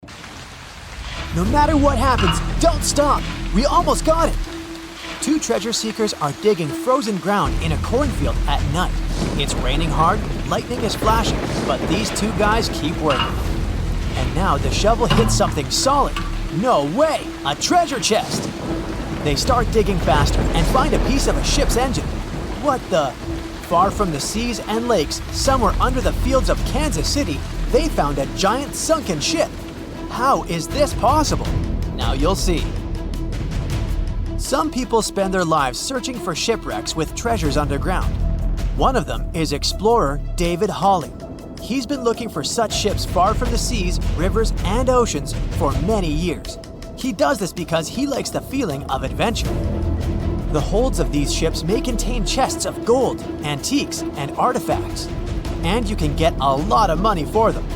No matter what happens, don't stop! We almost got it! Two treasure seekers are digging frozen ground in a cornfield at night. It's raining hard, lightning is flashing, but these two guys keep working. And now the shovel hits something solid. No way! A treasure chest! They start digging faster and find a piece of a ship's engine. What the? Far from the seas and lakes, somewhere under the fields of Kansas City, they found a giant sunken ship. How is this possible? Now you'll see. Some people spend their lives searching for shipwrecks with treasures underground. One of them is explorer David Hawley. He's been looking for such ships far from the seas, rivers, and oceans for many years. He does this because he likes the feeling of adventure. The holds of these ships may contain chests of gold, antiques, and artifacts. And you can get a lot of money for them.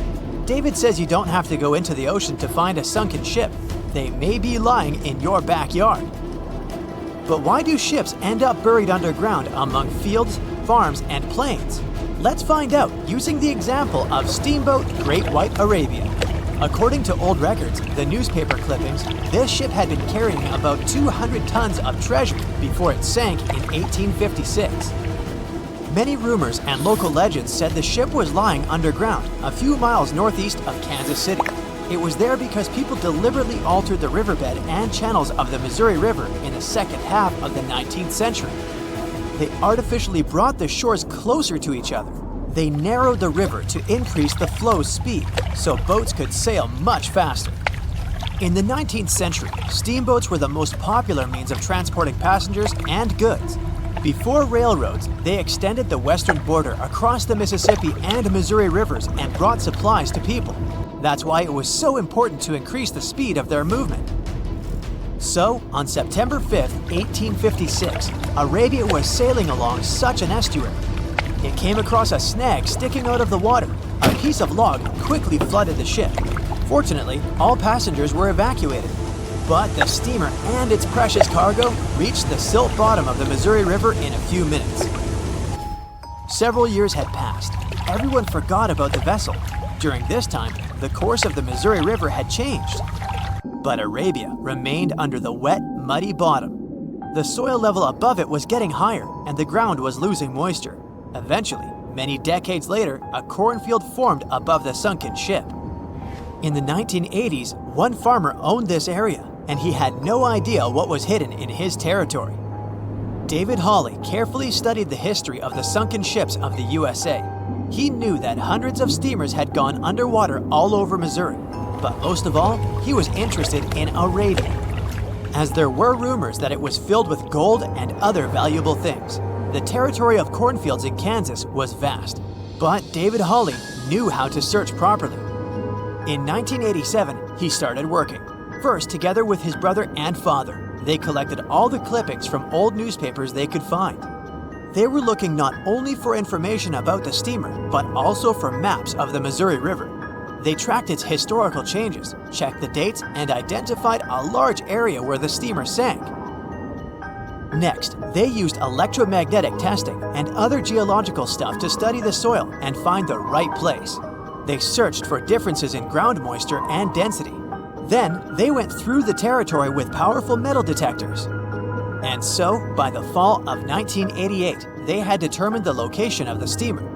David says you don't have to go into the ocean to find a sunken ship. They may be lying in your backyard. But why do ships end up buried underground among fields, farms, and plains? Let's find out using the example of steamboat Great White Arabia. According to old records, the newspaper clippings, this ship had been carrying about 200 tons of treasure before it sank in 1856. Many rumors and local legends said the ship was lying underground, a few miles northeast of Kansas City. It was there because people deliberately altered the riverbed and channels of the Missouri River in the second half of the 19th century. They artificially brought the shores closer to each other. They narrowed the river to increase the flow's speed, so boats could sail much faster. In the 19th century, steamboats were the most popular means of transporting passengers and goods. Before railroads, they extended the western border across the Mississippi and Missouri rivers and brought supplies to people. That's why it was so important to increase the speed of their movement. So, on September 5, 1856, Arabia was sailing along such an estuary. It came across a snag sticking out of the water. A piece of log quickly flooded the ship. Fortunately, all passengers were evacuated. But the steamer and its precious cargo reached the silt bottom of the Missouri River in a few minutes. Several years had passed. Everyone forgot about the vessel. During this time, the course of the Missouri River had changed. But Arabia remained under the wet, muddy bottom. The soil level above it was getting higher, and the ground was losing moisture. Eventually, many decades later, a cornfield formed above the sunken ship. In the 1980s, one farmer owned this area, and he had no idea what was hidden in his territory. David Hawley carefully studied the history of the sunken ships of the USA. He knew that hundreds of steamers had gone underwater all over Missouri, but most of all, he was interested in Arabia, as there were rumors that it was filled with gold and other valuable things. The territory of cornfields in Kansas was vast, but David Hawley knew how to search properly. In 1987, he started working. First, together with his brother and father, they collected all the clippings from old newspapers they could find. They were looking not only for information about the steamer, but also for maps of the Missouri River. They tracked its historical changes, checked the dates, and identified a large area where the steamer sank. Next, they used electromagnetic testing and other geological stuff to study the soil and find the right place. They searched for differences in ground moisture and density. Then, they went through the territory with powerful metal detectors. And so, by the fall of 1988, they had determined the location of the steamer.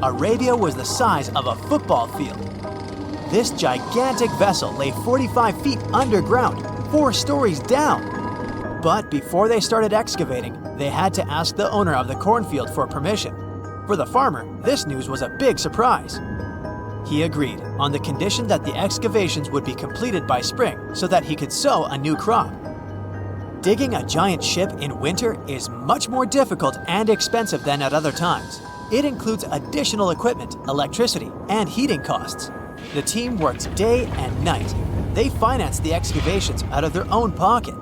Arabia was the size of a football field. This gigantic vessel lay 45 feet underground, 4 stories down. But before they started excavating, they had to ask the owner of the cornfield for permission. For the farmer, this news was a big surprise. He agreed, on the condition that the excavations would be completed by spring so that he could sow a new crop. Digging a giant ship in winter is much more difficult and expensive than at other times. It includes additional equipment, electricity, and heating costs. The team works day and night. They financed the excavations out of their own pocket.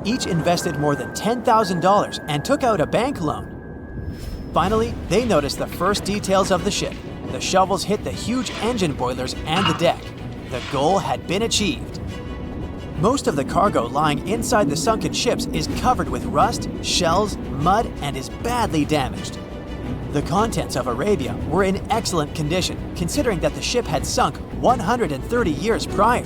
Each invested more than $10,000 and took out a bank loan. Finally, they noticed the first details of the ship. The shovels hit the huge engine boilers and the deck. The goal had been achieved. Most of the cargo lying inside the sunken ships is covered with rust, shells, mud, and is badly damaged. The contents of Arabia were in excellent condition, considering that the ship had sunk 130 years prior.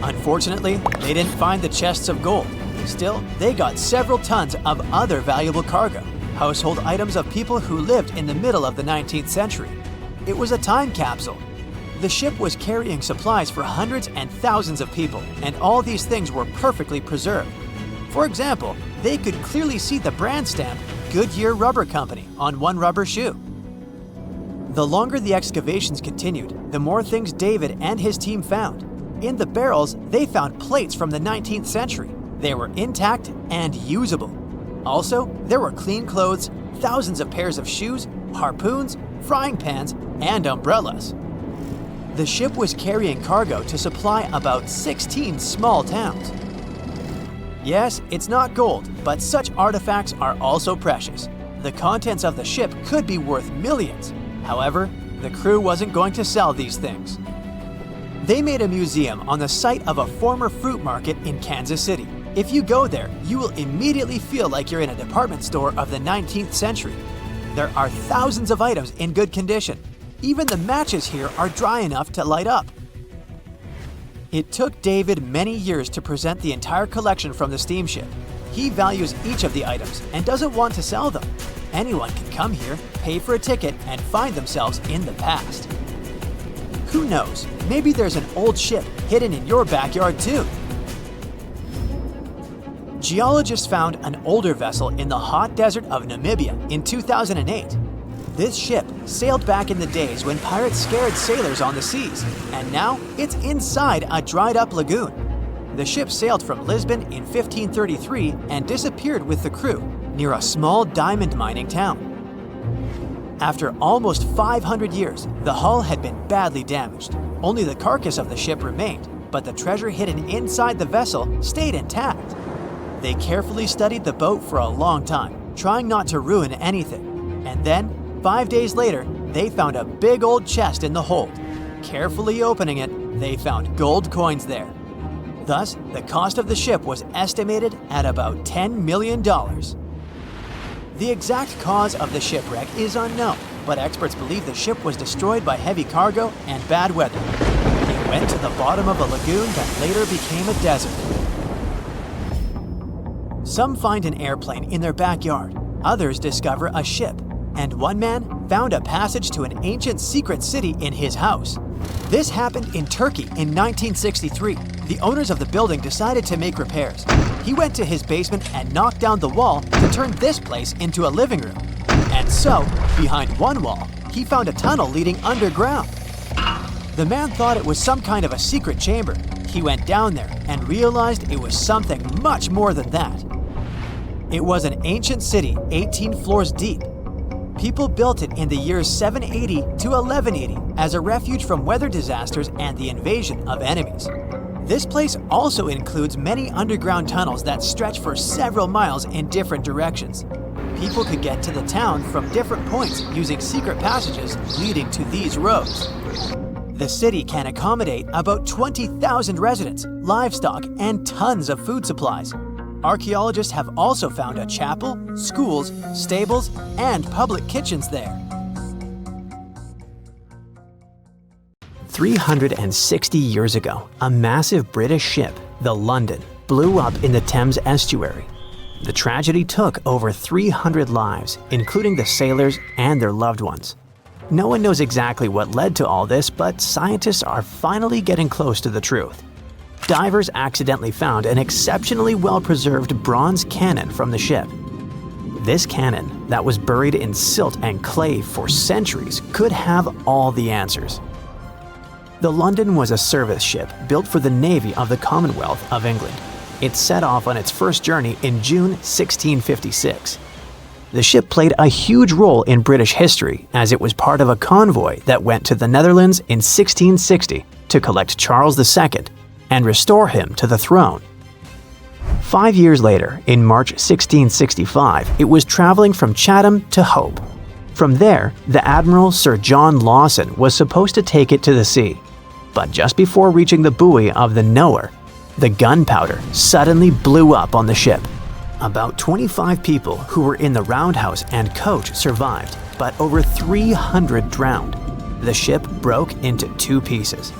Unfortunately, they didn't find the chests of gold. Still, they got several tons of other valuable cargo, household items of people who lived in the middle of the 19th century. It was a time capsule. The ship was carrying supplies for hundreds and thousands of people, and all these things were perfectly preserved. For example, they could clearly see the brand stamp Goodyear Rubber Company on one rubber shoe. The longer the excavations continued, the more things David and his team found. In the barrels, they found plates from the 19th century. They were intact and usable. Also, there were clean clothes, thousands of pairs of shoes, harpoons, frying pans, and umbrellas. The ship was carrying cargo to supply about 16 small towns. Yes, it's not gold, but such artifacts are also precious. The contents of the ship could be worth millions. However, the crew wasn't going to sell these things. They made a museum on the site of a former fruit market in Kansas City. If you go there, you will immediately feel like you're in a department store of the 19th century. There are thousands of items in good condition. Even the matches here are dry enough to light up. It took David many years to present the entire collection from the steamship. He values each of the items and doesn't want to sell them. Anyone can come here, pay for a ticket, and find themselves in the past. Who knows, maybe there's an old ship hidden in your backyard too. Geologists found an older vessel in the hot desert of Namibia in 2008. This ship sailed back in the days when pirates scared sailors on the seas, and now it's inside a dried-up lagoon. The ship sailed from Lisbon in 1533 and disappeared with the crew near a small diamond mining town. After almost 500 years, the hull had been badly damaged. Only the carcass of the ship remained, but the treasure hidden inside the vessel stayed intact. They carefully studied the boat for a long time, trying not to ruin anything. And then, 5 days later, they found a big old chest in the hold. Carefully opening it, they found gold coins there. Thus, the cost of the ship was estimated at about $10 million. The exact cause of the shipwreck is unknown, but experts believe the ship was destroyed by heavy cargo and bad weather. It went to the bottom of a lagoon that later became a desert. Some find an airplane in their backyard, others discover a ship, and one man found a passage to an ancient secret city in his house. This happened in Turkey in 1963. The owners of the building decided to make repairs. He went to his basement and knocked down the wall to turn this place into a living room. And so, behind one wall, he found a tunnel leading underground. The man thought it was some kind of a secret chamber. He went down there and realized it was something much more than that. It was an ancient city 18 floors deep. People built it in the years 780 to 1180 as a refuge from weather disasters and the invasion of enemies. This place also includes many underground tunnels that stretch for several miles in different directions. People could get to the town from different points using secret passages leading to these roads. The city can accommodate about 20,000 residents, livestock, and tons of food supplies. Archaeologists have also found a chapel, schools, stables, and public kitchens there. 360 years ago, a massive British ship, the London, blew up in the Thames estuary. The tragedy took over 300 lives, including the sailors and their loved ones. No one knows exactly what led to all this, but scientists are finally getting close to the truth. Divers accidentally found an exceptionally well-preserved bronze cannon from the ship. This cannon, that was buried in silt and clay for centuries, could have all the answers. The London was a service ship built for the Navy of the Commonwealth of England. It set off on its first journey in June 1656. The ship played a huge role in British history as it was part of a convoy that went to the Netherlands in 1660 to collect Charles II and restore him to the throne. 5 years later, in March 1665, it was traveling from Chatham to Hope. From there, the Admiral Sir John Lawson was supposed to take it to the sea. But just before reaching the buoy of the Knower, the gunpowder suddenly blew up on the ship. About 25 people who were in the roundhouse and coach survived, but over 300 drowned. The ship broke into 2 pieces.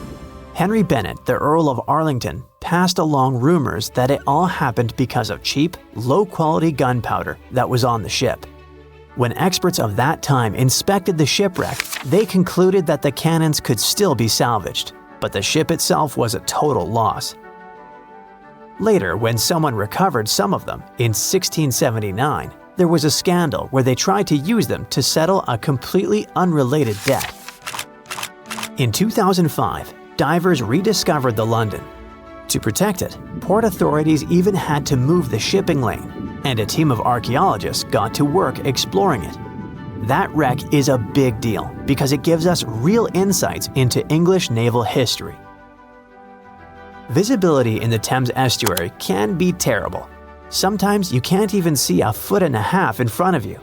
Henry Bennett, the Earl of Arlington, passed along rumors that it all happened because of cheap, low-quality gunpowder that was on the ship. When experts of that time inspected the shipwreck, they concluded that the cannons could still be salvaged, but the ship itself was a total loss. Later, when someone recovered some of them in 1679, there was a scandal where they tried to use them to settle a completely unrelated debt. In 2005, divers rediscovered the London. To protect it, port authorities even had to move the shipping lane, and a team of archaeologists got to work exploring it. That wreck is a big deal because it gives us real insights into English naval history. Visibility in the Thames estuary can be terrible. Sometimes you can't even see 1.5 feet in front of you.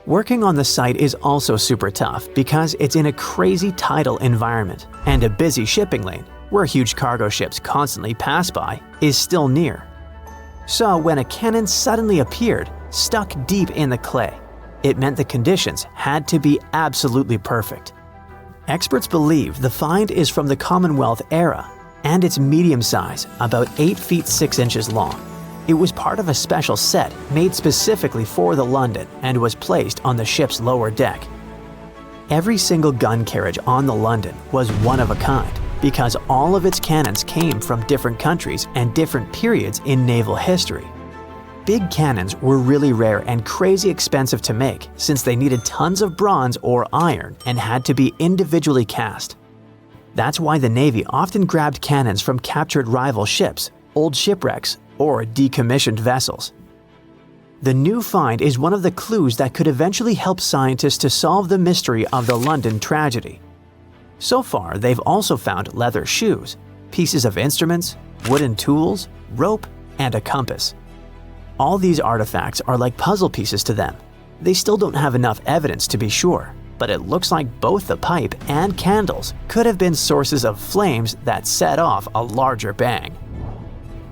Working on the site is also super tough because it's in a crazy tidal environment, and a busy shipping lane, where huge cargo ships constantly pass by, is still near. So when a cannon suddenly appeared, stuck deep in the clay, it meant the conditions had to be absolutely perfect. Experts believe the find is from the Commonwealth era, and it's medium size, about 8 feet 6 inches long. It was part of a special set made specifically for the London and was placed on the ship's lower deck. Every single gun carriage on the London was one of a kind because all of its cannons came from different countries and different periods in naval history. Big cannons were really rare and crazy expensive to make since they needed tons of bronze or iron and had to be individually cast. That's why the Navy often grabbed cannons from captured rival ships, old shipwrecks, or decommissioned vessels. The new find is one of the clues that could eventually help scientists to solve the mystery of the London tragedy. So far, they've also found leather shoes, pieces of instruments, wooden tools, rope, and a compass. All these artifacts are like puzzle pieces to them. They still don't have enough evidence to be sure, but it looks like both the pipe and candles could have been sources of flames that set off a larger bang.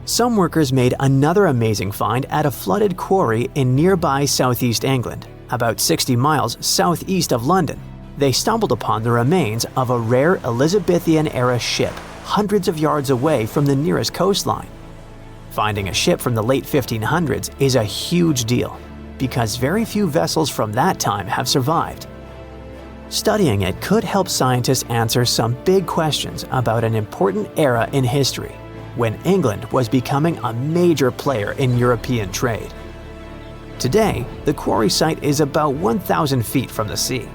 Some workers made another amazing find at a flooded quarry in nearby southeast England, about 60 miles southeast of London. They stumbled upon the remains of a rare Elizabethan-era ship hundreds of yards away from the nearest coastline. Finding a ship from the late 1500s is a huge deal, because very few vessels from that time have survived. Studying it could help scientists answer some big questions about an important era in history, when England was becoming a major player in European trade. Today, the quarry site is about 1,000 feet from the sea,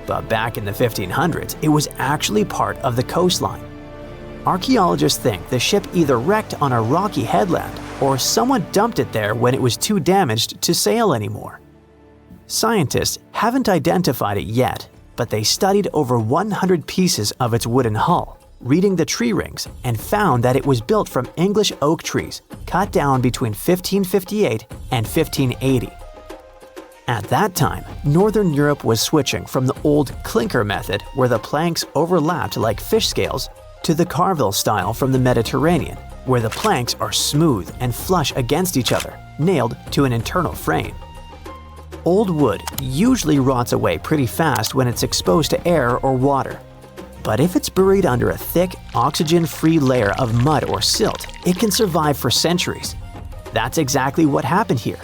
but back in the 1500s, it was actually part of the coastline. Archaeologists think the ship either wrecked on a rocky headland or someone dumped it there when it was too damaged to sail anymore. Scientists haven't identified it yet, but they studied over 100 pieces of its wooden hull, reading the tree rings, and found that it was built from English oak trees cut down between 1558 and 1580. At that time, Northern Europe was switching from the old clinker method where the planks overlapped like fish scales to the carvel style from the Mediterranean, where the planks are smooth and flush against each other, nailed to an internal frame. Old wood usually rots away pretty fast when it's exposed to air or water. But if it's buried under a thick, oxygen-free layer of mud or silt, it can survive for centuries. That's exactly what happened here.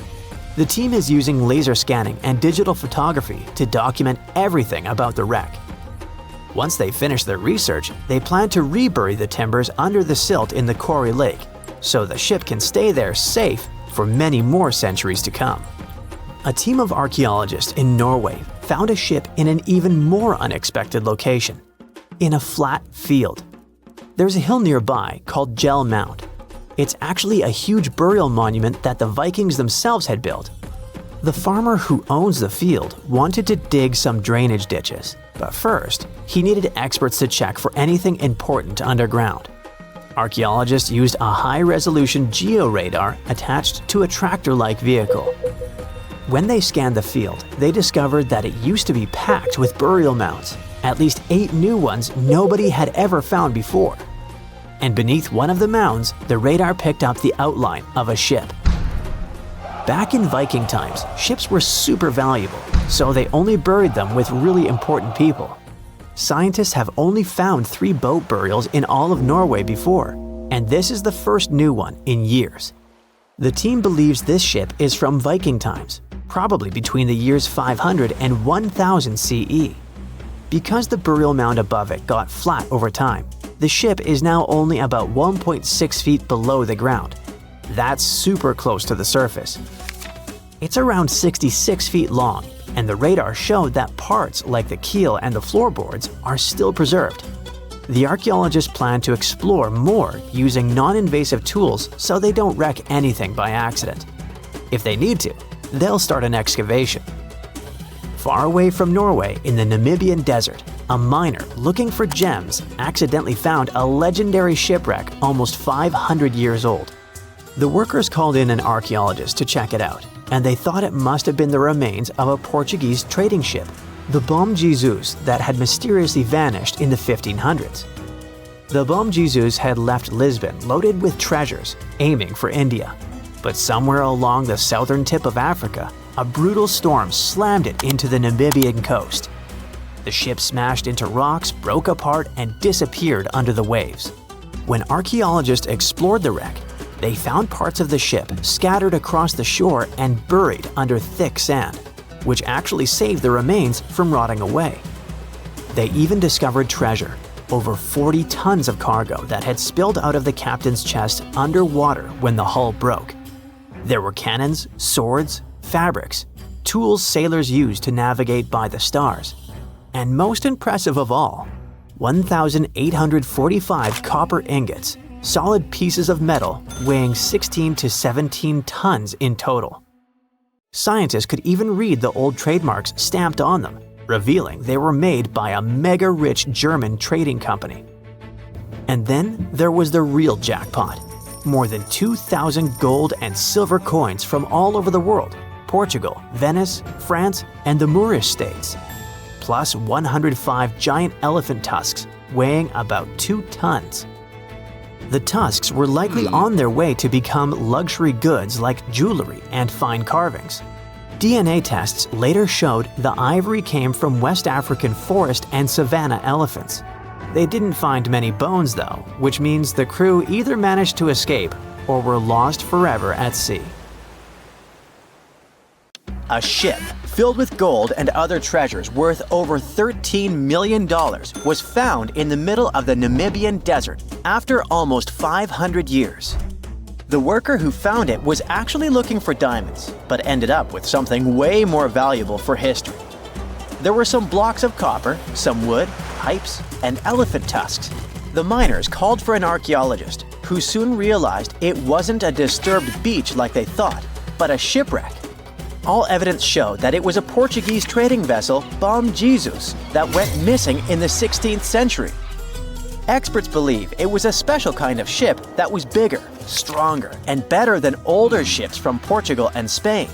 The team is using laser scanning and digital photography to document everything about the wreck. Once they finish their research, they plan to rebury the timbers under the silt in the quarry lake, so the ship can stay there safe for many more centuries to come. A team of archaeologists in Norway found a ship in an even more unexpected location, in a flat field. There's a hill nearby called Gel Mound. It's actually a huge burial monument that the Vikings themselves had built. The farmer who owns the field wanted to dig some drainage ditches, but first, he needed experts to check for anything important underground. Archaeologists used a high-resolution georadar attached to a tractor-like vehicle. When they scanned the field, they discovered that it used to be packed with burial mounds, at least 8 new ones nobody had ever found before. And beneath one of the mounds, the radar picked up the outline of a ship. Back in Viking times, ships were super valuable. so they only buried them with really important people. Scientists have only found 3 boat burials in all of Norway before, and this is the first new one in years. The team believes this ship is from Viking times, probably between the years 500 and 1000 CE. Because the burial mound above it got flat over time, the ship is now only about 1.6 feet below the ground. That's super close to the surface. It's around 66 feet long, and the radar showed that parts like the keel and the floorboards are still preserved. The archaeologists plan to explore more using non-invasive tools so they don't wreck anything by accident. If they need to, they'll start an excavation. Far away from Norway in the Namibian desert, a miner looking for gems accidentally found a legendary shipwreck almost 500 years old. The workers called in an archaeologist to check it out, and they thought it must have been the remains of a Portuguese trading ship, the Bom Jesus, that had mysteriously vanished in the 1500s. The Bom Jesus had left Lisbon loaded with treasures, aiming for India. But somewhere along the southern tip of Africa, a brutal storm slammed it into the Namibian coast. The ship smashed into rocks, broke apart, and disappeared under the waves. When archaeologists explored the wreck, they found parts of the ship scattered across the shore and buried under thick sand, which actually saved the remains from rotting away. They even discovered treasure, over 40 tons of cargo that had spilled out of the captain's chest underwater when the hull broke. There were cannons, swords, fabrics, tools sailors used to navigate by the stars, and most impressive of all, 1,845 copper ingots, solid pieces of metal weighing 16 to 17 tons in total. Scientists could even read the old trademarks stamped on them, revealing they were made by a mega-rich German trading company. And then there was the real jackpot. More than 2,000 gold and silver coins from all over the world, Portugal, Venice, France, and the Moorish states, plus 105 giant elephant tusks weighing about 2 tons. The tusks were likely on their way to become luxury goods like jewelry and fine carvings. DNA tests later showed the ivory came from West African forest and savanna elephants. They didn't find many bones though, which means the crew either managed to escape or were lost forever at sea. A ship filled with gold and other treasures worth over $13 million was found in the middle of the Namibian desert after almost 500 years. The worker who found it was actually looking for diamonds, but ended up with something way more valuable for history. There were some blocks of copper, some wood, pipes, and elephant tusks. The miners called for an archaeologist, who soon realized it wasn't a disturbed beach like they thought, but a shipwreck. All evidence showed that it was a Portuguese trading vessel, Bom Jesus, that went missing in the 16th century. Experts believe it was a special kind of ship that was bigger, stronger, and better than older ships from Portugal and Spain.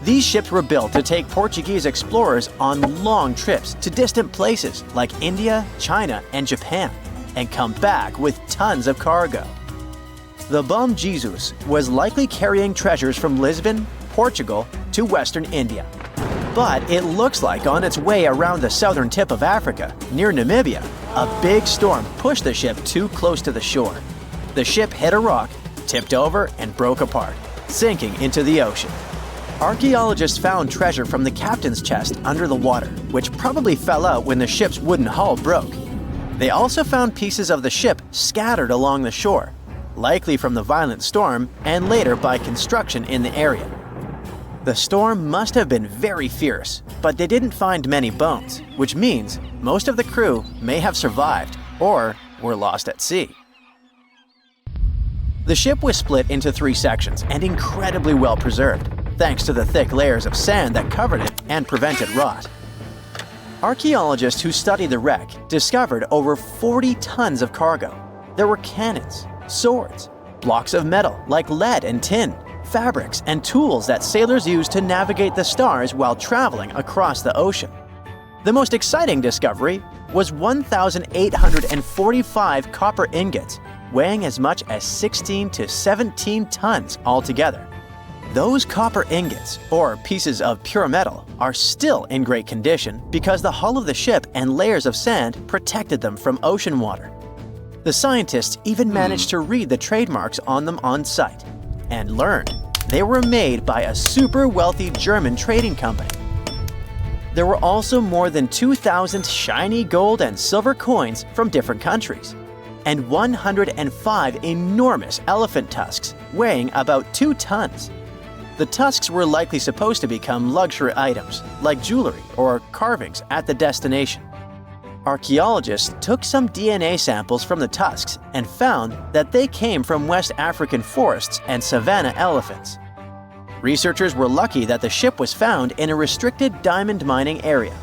These ships were built to take Portuguese explorers on long trips to distant places like India, China, and Japan, and come back with tons of cargo. The Bom Jesus was likely carrying treasures from Lisbon, Portugal, to western India. But it looks like on its way around the southern tip of Africa, near Namibia, a big storm pushed the ship too close to the shore. The ship hit a rock, tipped over, and broke apart, sinking into the ocean. Archaeologists found treasure from the captain's chest under the water, which probably fell out when the ship's wooden hull broke. They also found pieces of the ship scattered along the shore, likely from the violent storm and later by construction in the area. The storm must have been very fierce, but they didn't find many bones, which means most of the crew may have survived or were lost at sea. The ship was split into 3 sections and incredibly well preserved, thanks to the thick layers of sand that covered it and prevented rot. Archaeologists who studied the wreck discovered over 40 tons of cargo. There were cannons, swords, blocks of metal like lead and tin, fabrics, and tools that sailors used to navigate the stars while traveling across the ocean. The most exciting discovery was 1,845 copper ingots, weighing as much as 16 to 17 tons altogether. Those copper ingots, or pieces of pure metal, are still in great condition because the hull of the ship and layers of sand protected them from ocean water. The scientists even managed to read the trademarks on them on site and learned they were made by a super wealthy German trading company. There were also more than 2,000 shiny gold and silver coins from different countries, and 105 enormous elephant tusks weighing about 2 tons. The tusks were likely supposed to become luxury items, like jewelry or carvings at the destination. Archaeologists took some DNA samples from the tusks and found that they came from West African forests and savanna elephants. Researchers were lucky that the ship was found in a restricted diamond mining area.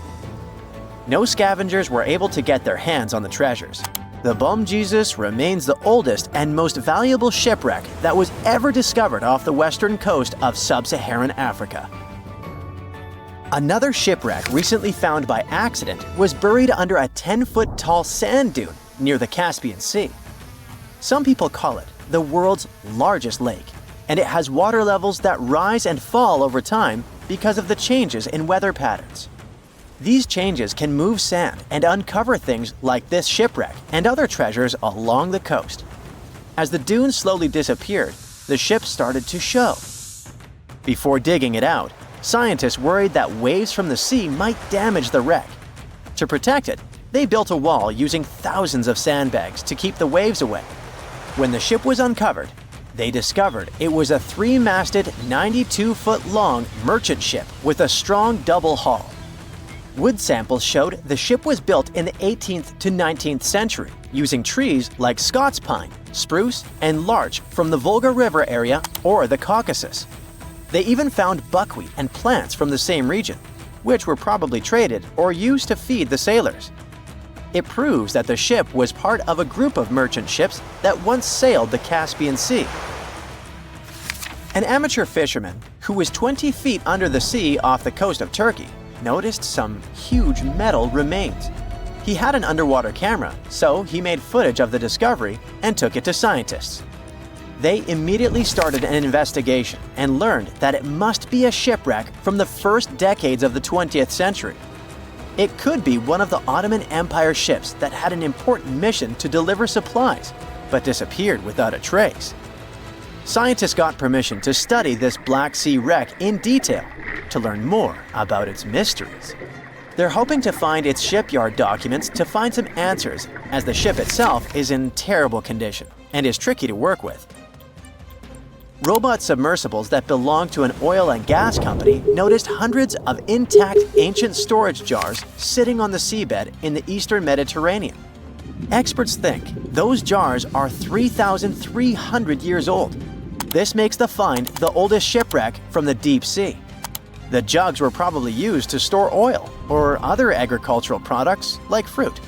No scavengers were able to get their hands on the treasures. The Bom Jesus remains the oldest and most valuable shipwreck that was ever discovered off the western coast of sub-Saharan Africa. Another shipwreck recently found by accident was buried under a 10-foot tall sand dune near the Caspian Sea. Some people call it the world's largest lake, and it has water levels that rise and fall over time because of the changes in weather patterns. These changes can move sand and uncover things like this shipwreck and other treasures along the coast. As the dunes slowly disappeared, the ship started to show. Before digging it out, scientists worried that waves from the sea might damage the wreck. To protect it, they built a wall using thousands of sandbags to keep the waves away. When the ship was uncovered, they discovered it was a 3-masted, 92-foot-long merchant ship with a strong double hull. Wood samples showed the ship was built in the 18th to 19th century using trees like Scots pine, spruce, and larch from the Volga River area or the Caucasus. They even found buckwheat and plants from the same region, which were probably traded or used to feed the sailors. It proves that the ship was part of a group of merchant ships that once sailed the Caspian Sea. An amateur fisherman who was 20 feet under the sea off the coast of Turkey noticed some huge metal remains. He had an underwater camera, so he made footage of the discovery and took it to scientists. They immediately started an investigation and learned that it must be a shipwreck from the first decades of the 20th century. It could be one of the Ottoman Empire ships that had an important mission to deliver supplies, but disappeared without a trace. Scientists got permission to study this Black Sea wreck in detail to learn more about its mysteries. They're hoping to find its shipyard documents to find some answers, as the ship itself is in terrible condition and is tricky to work with. Robot submersibles that belong to an oil and gas company noticed hundreds of intact ancient storage jars sitting on the seabed in the eastern Mediterranean. Experts think those jars are 3,300 years old. This makes the find the oldest shipwreck from the deep sea. The jugs were probably used to store oil or other agricultural products like fruit.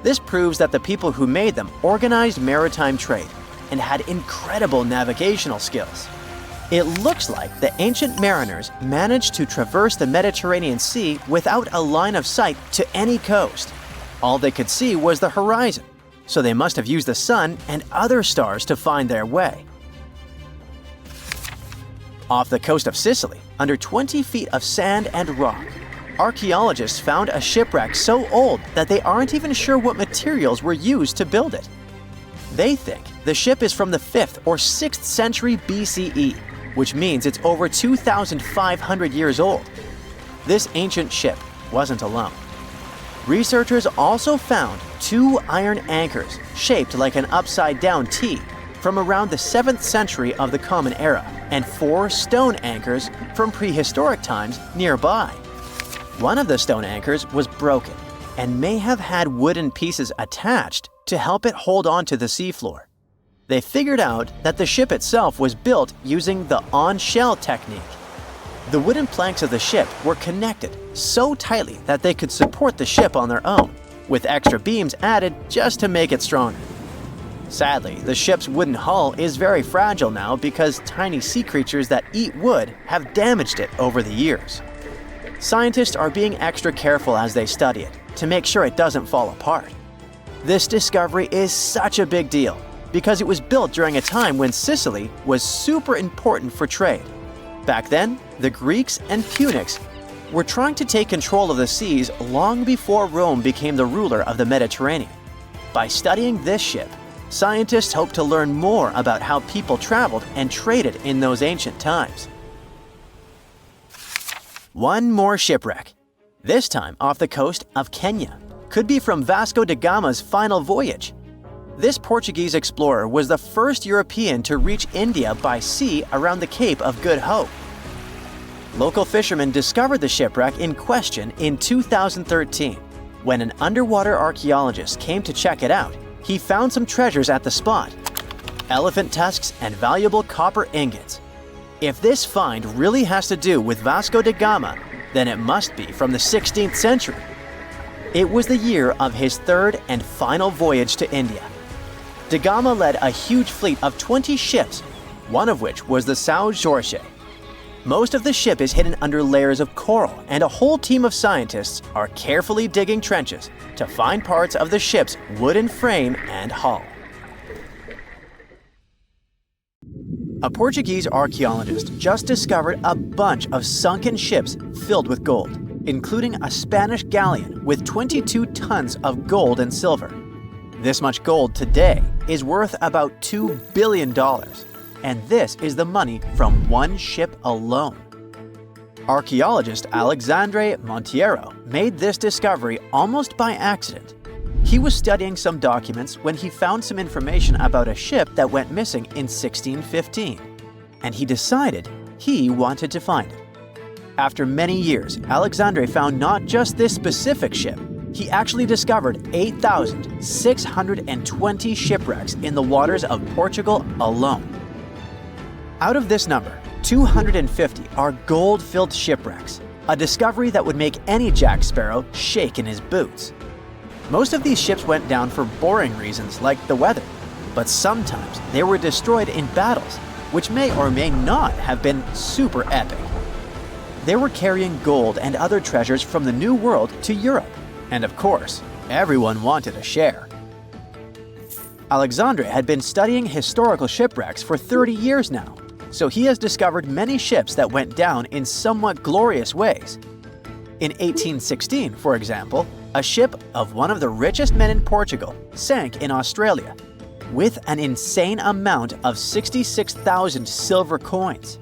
This proves that the people who made them organized maritime trade and had incredible navigational skills. It looks like the ancient mariners managed to traverse the Mediterranean Sea without a line of sight to any coast. All they could see was the horizon, so they must have used the sun and other stars to find their way. Off the coast of Sicily, under 20 feet of sand and rock, archaeologists found a shipwreck so old that they aren't even sure what materials were used to build it. They think the ship is from the 5th or 6th century BCE, which means it's over 2,500 years old. This ancient ship wasn't alone. Researchers also found 2 iron anchors shaped like an upside-down T from around the 7th century of the Common Era, and 4 stone anchors from prehistoric times nearby. One of the stone anchors was broken and may have had wooden pieces attached to help it hold on to the seafloor. They figured out that the ship itself was built using the on-shell technique. The wooden planks of the ship were connected so tightly that they could support the ship on their own, with extra beams added just to make it stronger. Sadly, the ship's wooden hull is very fragile now because tiny sea creatures that eat wood have damaged it over the years. Scientists are being extra careful as they study it to make sure it doesn't fall apart. This discovery is such a big deal because it was built during a time when Sicily was super important for trade, Back then, the Greeks and Punics were trying to take control of the seas long before Rome became the ruler of the Mediterranean. By studying this ship, scientists hope to learn more about how people traveled and traded in those ancient times. One more shipwreck, this time off the coast of Kenya. Could be from Vasco da Gama's final voyage. This Portuguese explorer was the first European to reach India by sea around the Cape of Good Hope. Local fishermen discovered the shipwreck in question in 2013. When an underwater archaeologist came to check it out, he found some treasures at the spot: elephant tusks and valuable copper ingots. If this find really has to do with Vasco da Gama, then it must be from the 16th century. It was the year of his third and final voyage to India. Da Gama led a huge fleet of 20 ships, one of which was the São Jorge. Most of the ship is hidden under layers of coral, and a whole team of scientists are carefully digging trenches to find parts of the ship's wooden frame and hull. A Portuguese archaeologist just discovered a bunch of sunken ships filled with gold, including a Spanish galleon with 22 tons of gold and silver. This much gold today is worth about $2 billion, and this is the money from one ship alone. Archaeologist Alexandre Monteiro made this discovery almost by accident. He was studying some documents when he found some information about a ship that went missing in 1615, and he decided he wanted to find it. After many years, Alexandre found not just this specific ship, he actually discovered 8,620 shipwrecks in the waters of Portugal alone. Out of this number, 250 are gold-filled shipwrecks, a discovery that would make any Jack Sparrow shake in his boots. Most of these ships went down for boring reasons like the weather, but sometimes they were destroyed in battles, which may or may not have been super epic. They were carrying gold and other treasures from the New World to Europe, and of course, everyone wanted a share. Alexandre had been studying historical shipwrecks for 30 years now, so he has discovered many ships that went down in somewhat glorious ways. In 1816, for example, a ship of one of the richest men in Portugal sank in Australia, with an insane amount of 66,000 silver coins.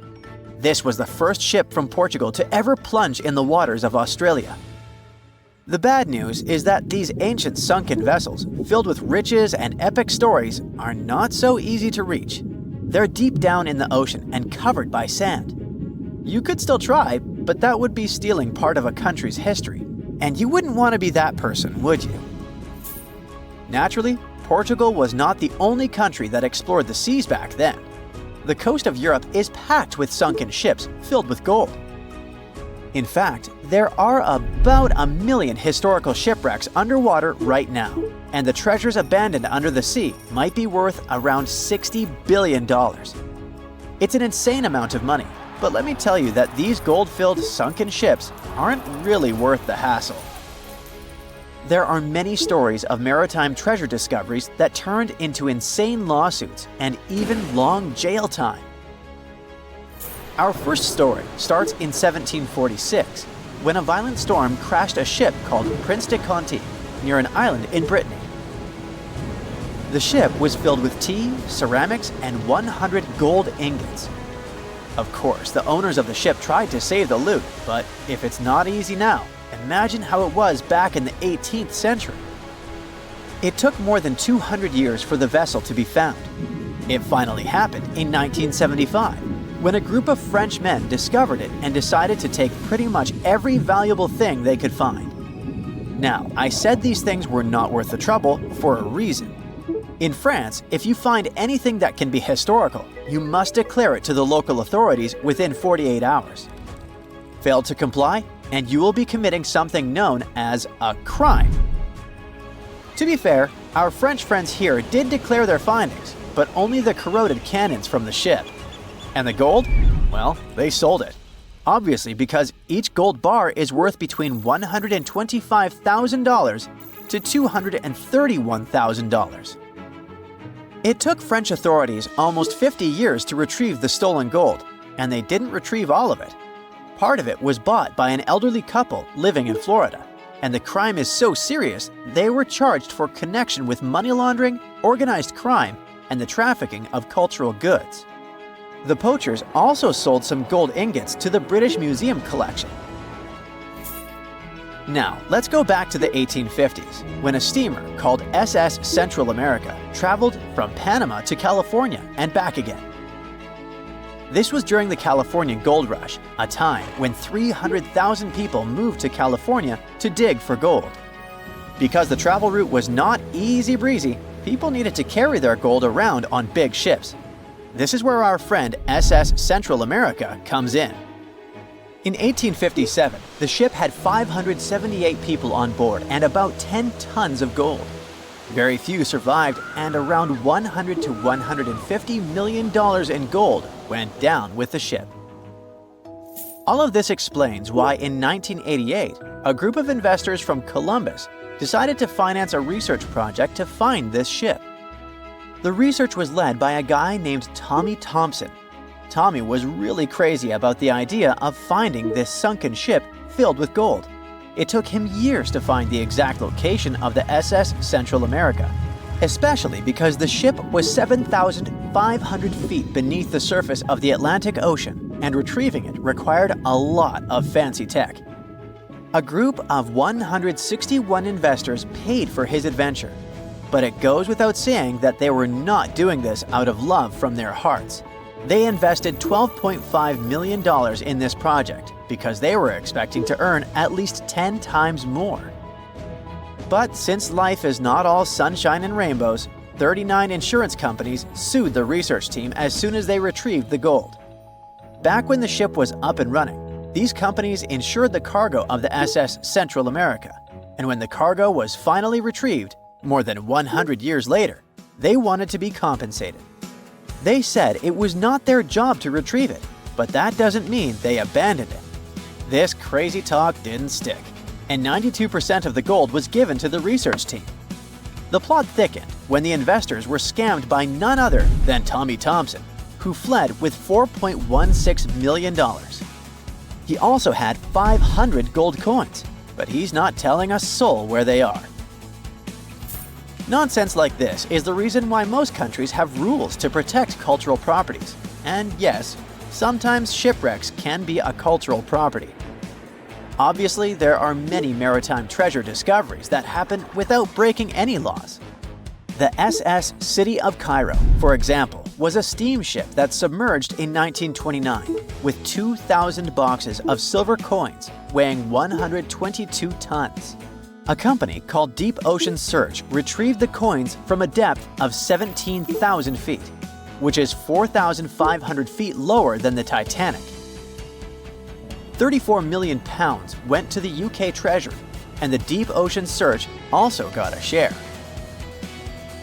This was the first ship from Portugal to ever plunge in the waters of Australia. The bad news is that these ancient sunken vessels, filled with riches and epic stories, are not so easy to reach. They're deep down in the ocean and covered by sand. You could still try, but that would be stealing part of a country's history, and you wouldn't want to be that person, would you? Naturally, Portugal was not the only country that explored the seas back then. The coast of Europe is packed with sunken ships filled with gold. In fact, there are about 1 million historical shipwrecks underwater right now, and the treasures abandoned under the sea might be worth around $60 billion. It's an insane amount of money, but let me tell you that these gold-filled sunken ships aren't really worth the hassle. There are many stories of maritime treasure discoveries that turned into insane lawsuits and even long jail time. Our first story starts in 1746, when a violent storm crashed a ship called Prince de Conti near an island in Brittany. The ship was filled with tea, ceramics, and 100 gold ingots. Of course, the owners of the ship tried to save the loot, but if it's not easy now, imagine how it was back in the 18th century. It took more than 200 years for the vessel to be found. It finally happened in 1975, when a group of French men discovered it and decided to take pretty much every valuable thing they could find. Now, I said these things were not worth the trouble for a reason. In France, if you find anything that can be historical, you must declare it to the local authorities within 48 hours. Fail to comply, and you will be committing something known as a crime. To be fair, our French friends here did declare their findings, but only the corroded cannons from the ship. And the gold? Well, they sold it. Obviously, because each gold bar is worth between $125,000 to $231,000. It took French authorities almost 50 years to retrieve the stolen gold, and they didn't retrieve all of it. Part of it was bought by an elderly couple living in Florida, and the crime is so serious they were charged for connection with money laundering, organized crime, and the trafficking of cultural goods. The poachers also sold some gold ingots to the British Museum collection. Now, let's go back to the 1850s, when a steamer called SS Central America traveled from Panama to California and back again. This was during the California Gold Rush, a time when 300,000 people moved to California to dig for gold. Because the travel route was not easy breezy, people needed to carry their gold around on big ships. This is where our friend SS Central America comes in. In 1857, the ship had 578 people on board and about 10 tons of gold. Very few survived, and around $100 to $150 million in gold went down with the ship. All of this explains why in 1988, a group of investors from Columbus decided to finance a research project to find this ship. The research was led by a guy named Tommy Thompson. Tommy was really crazy about the idea of finding this sunken ship filled with gold. It took him years to find the exact location of the SS Central America, especially because the ship was 7,500 feet beneath the surface of the Atlantic Ocean, and retrieving it required a lot of fancy tech. A group of 161 investors paid for his adventure, but it goes without saying that they were not doing this out of love from their hearts. They invested $12.5 million in this project because they were expecting to earn at least 10 times more. But since life is not all sunshine and rainbows, 39 insurance companies sued the research team as soon as they retrieved the gold. Back when the ship was up and running, these companies insured the cargo of the SS Central America, and when the cargo was finally retrieved, more than 100 years later, they wanted to be compensated. They said it was not their job to retrieve it, but that doesn't mean they abandoned it. This crazy talk didn't stick, and 92% of the gold was given to the research team. The plot thickened when the investors were scammed by none other than Tommy Thompson, who fled with $4.16 million. He also had 500 gold coins, but he's not telling a soul where they are. Nonsense like this is the reason why most countries have rules to protect cultural properties. And yes, sometimes shipwrecks can be a cultural property. Obviously, there are many maritime treasure discoveries that happen without breaking any laws. The SS City of Cairo, for example, was a steamship that submerged in 1929 with 2,000 boxes of silver coins weighing 122 tons. A company called Deep Ocean Search retrieved the coins from a depth of 17,000 feet, which is 4,500 feet lower than the Titanic. 34 million pounds went to the UK Treasury, and the Deep Ocean Search also got a share.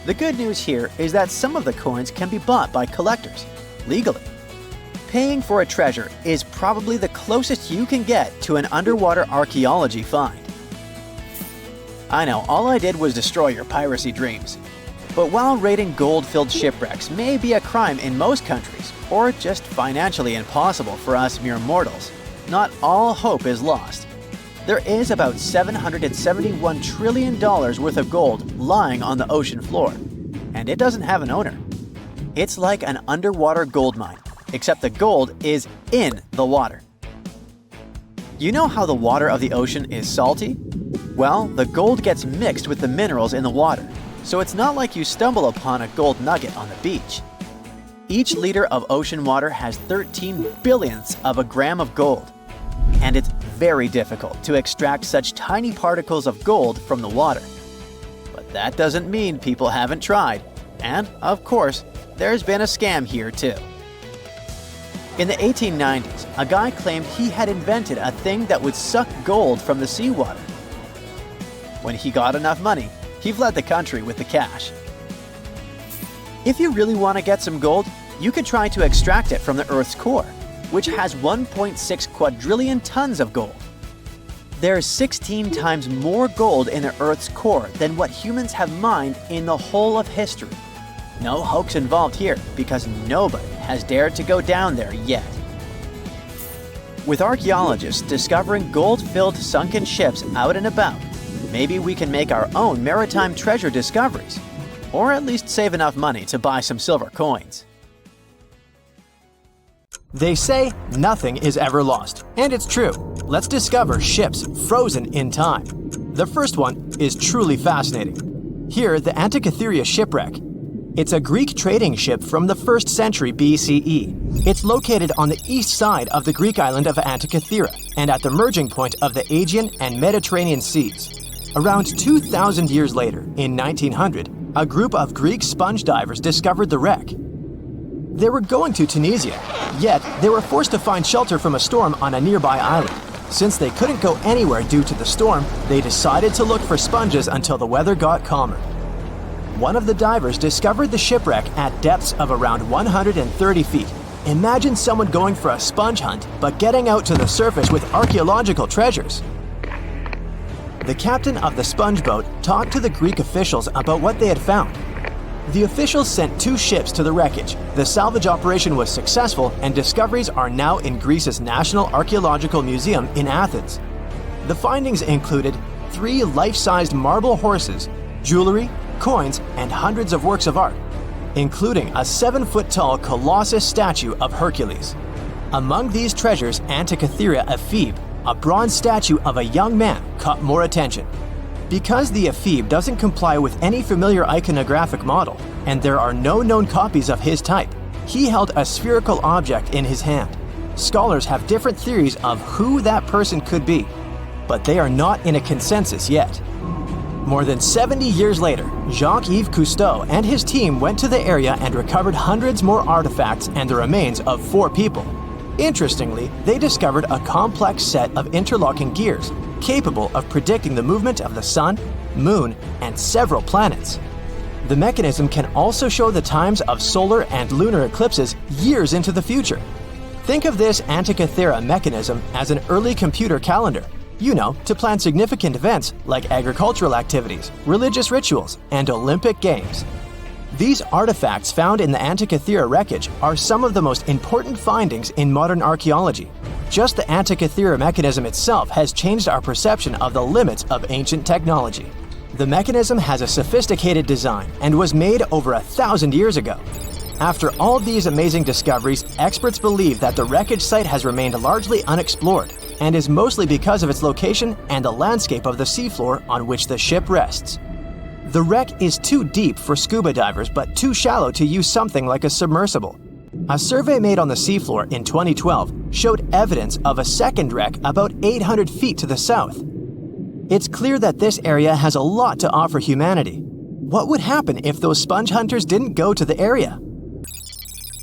The good news here is that some of the coins can be bought by collectors, legally. Paying for a treasure is probably the closest you can get to an underwater archaeology find. I know, all I did was destroy your piracy dreams. But while raiding gold-filled shipwrecks may be a crime in most countries, or just financially impossible for us mere mortals, not all hope is lost. There is about $771 trillion worth of gold lying on the ocean floor, and it doesn't have an owner. It's like an underwater gold mine, except the gold is in the water. You know how the water of the ocean is salty? Well, the gold gets mixed with the minerals in the water, so it's not like you stumble upon a gold nugget on the beach. Each liter of ocean water has 13 billionths of a gram of gold, and it's very difficult to extract such tiny particles of gold from the water. But that doesn't mean people haven't tried, and, of course, there's been a scam here too. In the 1890s, a guy claimed he had invented a thing that would suck gold from the seawater. When he got enough money, he fled the country with the cash. If you really want to get some gold, you could try to extract it from the Earth's core, which has 1.6 quadrillion tons of gold. There's 16 times more gold in the Earth's core than what humans have mined in the whole of history. No hoax involved here, because nobody has dared to go down there yet. With archaeologists discovering gold-filled sunken ships out and about, maybe we can make our own maritime treasure discoveries, or at least save enough money to buy some silver coins. They say nothing is ever lost, and it's true. Let's discover ships frozen in time. The first one is truly fascinating. Here, the Antikythera shipwreck. It's a Greek trading ship from the 1st century BCE. It's located on the east side of the Greek island of Antikythera and at the merging point of the Aegean and Mediterranean seas. Around 2,000 years later, in 1900, a group of Greek sponge divers discovered the wreck. They were going to Tunisia, yet they were forced to find shelter from a storm on a nearby island. Since they couldn't go anywhere due to the storm, they decided to look for sponges until the weather got calmer. One of the divers discovered the shipwreck at depths of around 130 feet. Imagine someone going for a sponge hunt, but getting out to the surface with archaeological treasures. The captain of the sponge boat talked to the Greek officials about what they had found. The officials sent 2 ships to the wreckage. The salvage operation was successful, and discoveries are now in Greece's National Archaeological Museum in Athens. The findings included 3 life-sized marble horses, jewelry, coins, and hundreds of works of art, including a 7-foot-tall Colossus statue of Hercules. Among these treasures, Antikythera ephebe, a bronze statue of a young man, caught more attention. Because the ephebe doesn't comply with any familiar iconographic model, and there are no known copies of his type, he held a spherical object in his hand. Scholars have different theories of who that person could be, but they are not in a consensus yet. More than 70 years later, Jacques-Yves Cousteau and his team went to the area and recovered hundreds more artifacts and the remains of 4 people. Interestingly, they discovered a complex set of interlocking gears, capable of predicting the movement of the sun, moon, and several planets. The mechanism can also show the times of solar and lunar eclipses years into the future. Think of this Antikythera mechanism as an early computer calendar, to plan significant events like agricultural activities, religious rituals, and Olympic Games. These artifacts found in the Antikythera wreckage are some of the most important findings in modern archaeology. Just the Antikythera mechanism itself has changed our perception of the limits of ancient technology. The mechanism has a sophisticated design and was made over 1,000 years ago. After all these amazing discoveries, experts believe that the wreckage site has remained largely unexplored, and is mostly because of its location and the landscape of the seafloor on which the ship rests. The wreck is too deep for scuba divers but too shallow to use something like a submersible. A survey made on the seafloor in 2012 showed evidence of a second wreck about 800 feet to the south. It's clear that this area has a lot to offer humanity. What would happen if those sponge hunters didn't go to the area?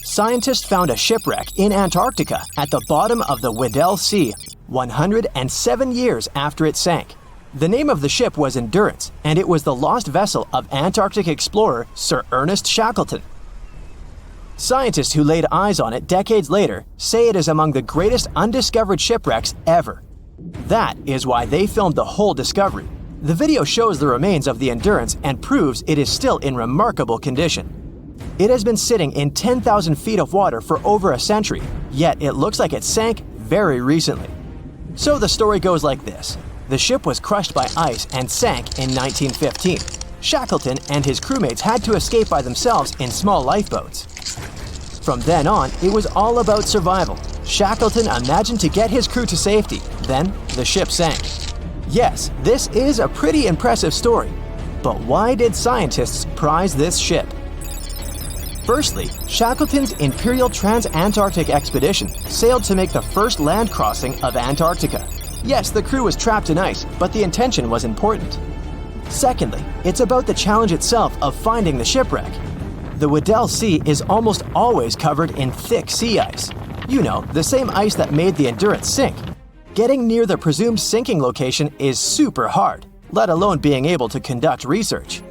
Scientists found a shipwreck in Antarctica at the bottom of the Weddell Sea 107 years after it sank. The name of the ship was Endurance, and it was the lost vessel of Antarctic explorer Sir Ernest Shackleton. Scientists who laid eyes on it decades later say it is among the greatest undiscovered shipwrecks ever. That is why they filmed the whole discovery. The video shows the remains of the Endurance and proves it is still in remarkable condition. It has been sitting in 10,000 feet of water for over a century, yet it looks like it sank very recently. So the story goes like this. The ship was crushed by ice and sank in 1915. Shackleton and his crewmates had to escape by themselves in small lifeboats. From then on, it was all about survival. Shackleton imagined to get his crew to safety. Then, the ship sank. Yes, this is a pretty impressive story. But why did scientists prize this ship? Firstly, Shackleton's Imperial Trans-Antarctic Expedition sailed to make the first land crossing of Antarctica. Yes, the crew was trapped in ice, but the intention was important. Secondly, it's about the challenge itself of finding the shipwreck. The Weddell Sea is almost always covered in thick sea ice. The same ice that made the Endurance sink. Getting near the presumed sinking location is super hard, let alone being able to conduct research.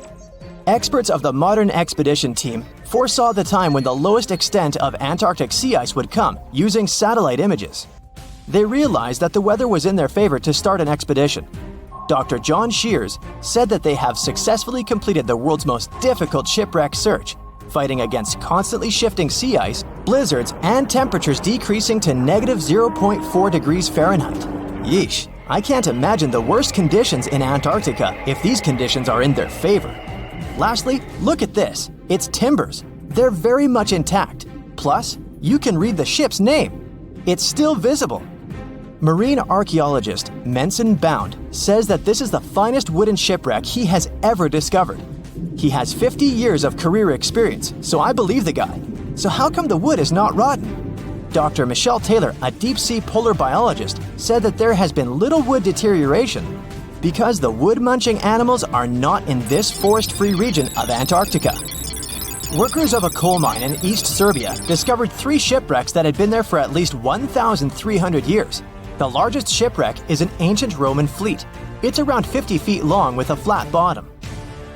Experts of the modern expedition team foresaw the time when the lowest extent of Antarctic sea ice would come using satellite images. They realized that the weather was in their favor to start an expedition. Dr. John Shears said that they have successfully completed the world's most difficult shipwreck search, fighting against constantly shifting sea ice blizzards, and temperatures decreasing to negative 0.4 degrees Fahrenheit. Yeesh, I can't imagine the worst conditions in Antarctica if these conditions are in their favor. Lastly, look at this. It's timbers. They're very much intact. Plus, you can read the ship's name. It's still visible. Marine archaeologist Menson Bound says that this is the finest wooden shipwreck he has ever discovered. He has 50 years of career experience, so I believe the guy. So how come the wood is not rotten? Dr. Michelle Taylor, a deep-sea polar biologist, said that there has been little wood deterioration because the wood-munching animals are not in this forest-free region of Antarctica. Workers of a coal mine in East Serbia discovered 3 shipwrecks that had been there for at least 1,300 years. The largest shipwreck is an ancient Roman fleet. It's around 50 feet long with a flat bottom.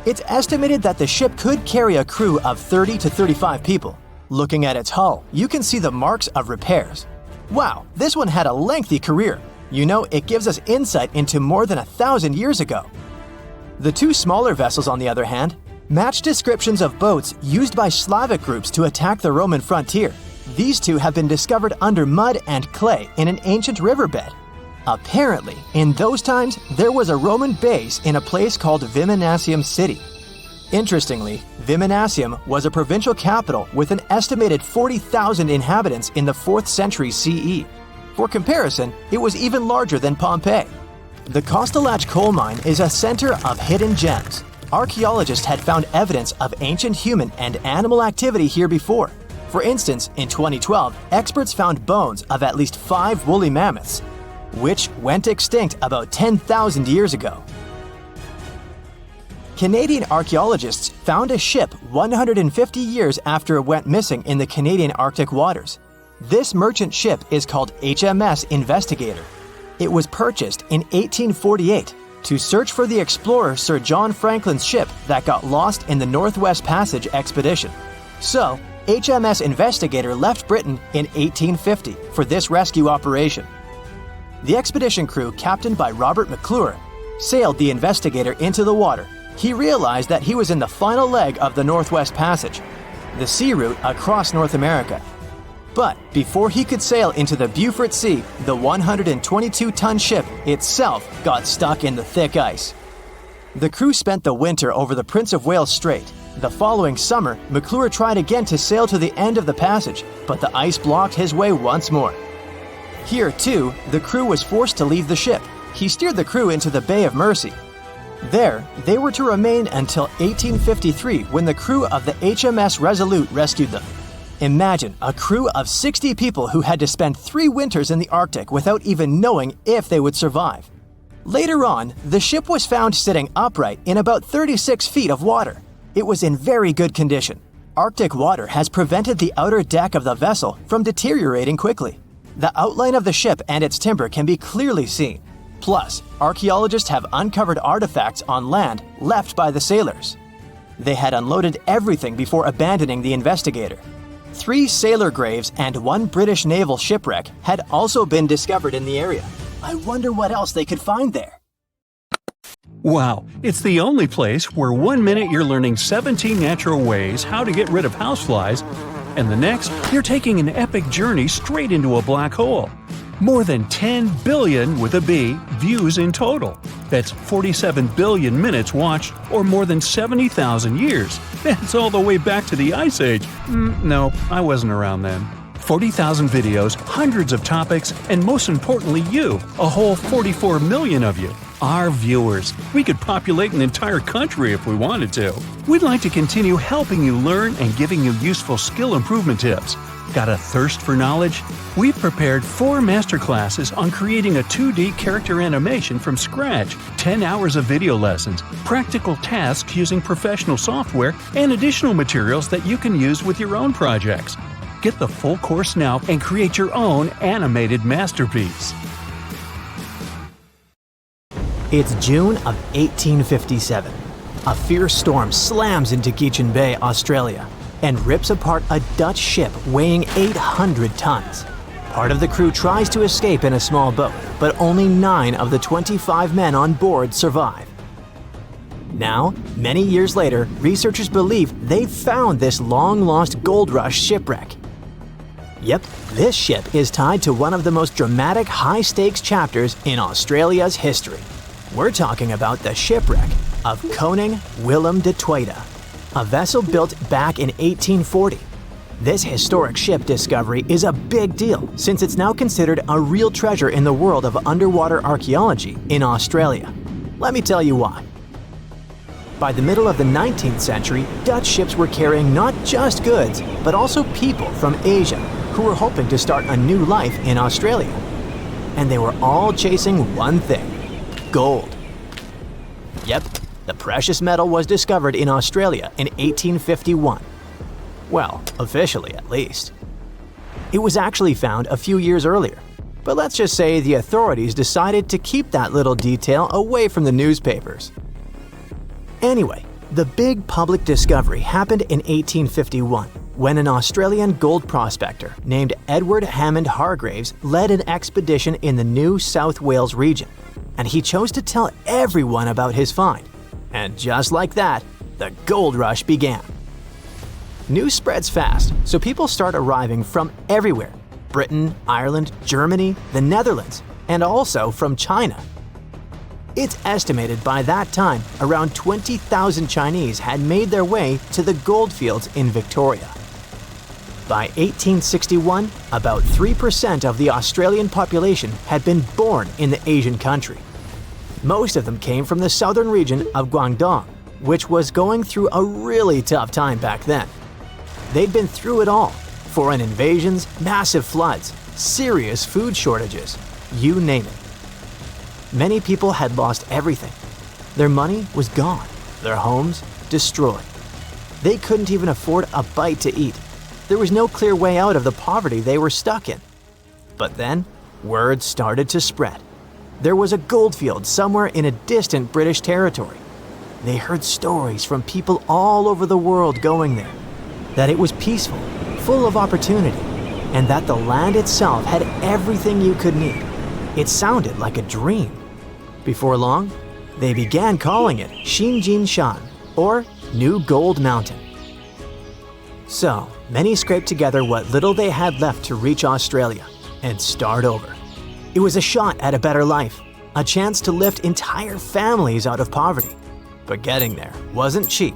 It's estimated that the ship could carry a crew of 30 to 35 people. Looking at its hull, you can see the marks of repairs. Wow, this one had a lengthy career. You know, it gives us insight into more than 1,000 years ago. The 2 smaller vessels, on the other hand, match descriptions of boats used by Slavic groups to attack the Roman frontier. These 2 have been discovered under mud and clay in an ancient riverbed. Apparently, in those times, there was a Roman base in a place called Viminacium City. Interestingly, Viminacium was a provincial capital with an estimated 40,000 inhabitants in the 4th century CE. For comparison, it was even larger than Pompeii. The Kostelach coal mine is a center of hidden gems. Archaeologists had found evidence of ancient human and animal activity here before. For instance, in 2012, experts found bones of at least 5 woolly mammoths, which went extinct about 10,000 years ago. Canadian archaeologists found a ship 150 years after it went missing in the Canadian Arctic waters. This merchant ship is called HMS Investigator. It was purchased in 1848 to search for the explorer Sir John Franklin's ship that got lost in the Northwest Passage expedition. So, HMS Investigator left Britain in 1850 for this rescue operation. The expedition crew, captained by Robert McClure, sailed the Investigator into the water. He realized that he was in the final leg of the Northwest Passage, the sea route across North America. But before he could sail into the Beaufort Sea, the 122-ton ship itself got stuck in the thick ice. The crew spent the winter over the Prince of Wales Strait. The following summer, McClure tried again to sail to the end of the passage, but the ice blocked his way once more. Here, too, the crew was forced to leave the ship. He steered the crew into the Bay of Mercy. There, they were to remain until 1853 when the crew of the HMS Resolute rescued them. Imagine a crew of 60 people who had to spend 3 winters in the Arctic without even knowing if they would survive. Later on, the ship was found sitting upright in about 36 feet of water. It was in very good condition. Arctic water has prevented the outer deck of the vessel from deteriorating quickly. The outline of the ship and its timber can be clearly seen. Plus, archaeologists have uncovered artifacts on land left by the sailors. They had unloaded everything before abandoning the Investigator. 3 sailor graves and 1 British naval shipwreck had also been discovered in the area. I wonder what else they could find there. Wow, it's the only place where 1 minute you're learning 17 natural ways how to get rid of houseflies, and the next, you're taking an epic journey straight into a black hole. More than 10 billion, with a B, views in total. That's 47 billion minutes watched, or more than 70,000 years. That's all the way back to the Ice Age. No, I wasn't around then. 40,000 videos, hundreds of topics, and most importantly you, a whole 44 million of you. Our viewers. We could populate an entire country if we wanted to. We'd like to continue helping you learn and giving you useful skill improvement tips. Got a thirst for knowledge? We've prepared 4 masterclasses on creating a 2D character animation from scratch, 10 hours of video lessons, practical tasks using professional software, and additional materials that you can use with your own projects. Get the full course now and create your own animated masterpiece. It's June of 1857. A fierce storm slams into Gechen Bay, Australia, and rips apart a Dutch ship weighing 800 tons. Part of the crew tries to escape in a small boat, but only 9 of the 25 men on board survive. Now, many years later, researchers believe they've found this long-lost gold rush shipwreck. Yep, this ship is tied to one of the most dramatic high-stakes chapters in Australia's history. We're talking about the shipwreck of Koning Willem II, a vessel built back in 1840. This historic ship discovery is a big deal since it's now considered a real treasure in the world of underwater archaeology in Australia. Let me tell you why. By the middle of the 19th century, Dutch ships were carrying not just goods, but also people from Asia who were hoping to start a new life in Australia. And they were all chasing one thing: gold. Yep, the precious metal was discovered in Australia in 1851. Well, officially at least. It was actually found a few years earlier, but let's just say the authorities decided to keep that little detail away from the newspapers. Anyway, the big public discovery happened in 1851 when an Australian gold prospector named Edward Hammond Hargraves led an expedition in the New South Wales region, and he chose to tell everyone about his find. And just like that, the gold rush began. News spreads fast, so people start arriving from everywhere: Britain, Ireland, Germany, the Netherlands, and also from China. It's estimated by that time around 20,000 Chinese had made their way to the goldfields in Victoria. By 1861, about 3% of the Australian population had been born in the Asian country. Most of them came from the southern region of Guangdong, which was going through a really tough time back then. They'd been through it all: foreign invasions, massive floods, serious food shortages, you name it. Many people had lost everything. Their money was gone, their homes destroyed. They couldn't even afford a bite to eat. There was no clear way out of the poverty they were stuck in. But then, word started to spread. There was a goldfield somewhere in a distant British territory. They heard stories from people all over the world going there, that it was peaceful, full of opportunity, and that the land itself had everything you could need. It sounded like a dream. Before long, they began calling it Xinjin Shan, or New Gold Mountain. So, many scraped together what little they had left to reach Australia and start over. It was a shot at a better life, a chance to lift entire families out of poverty. But getting there wasn't cheap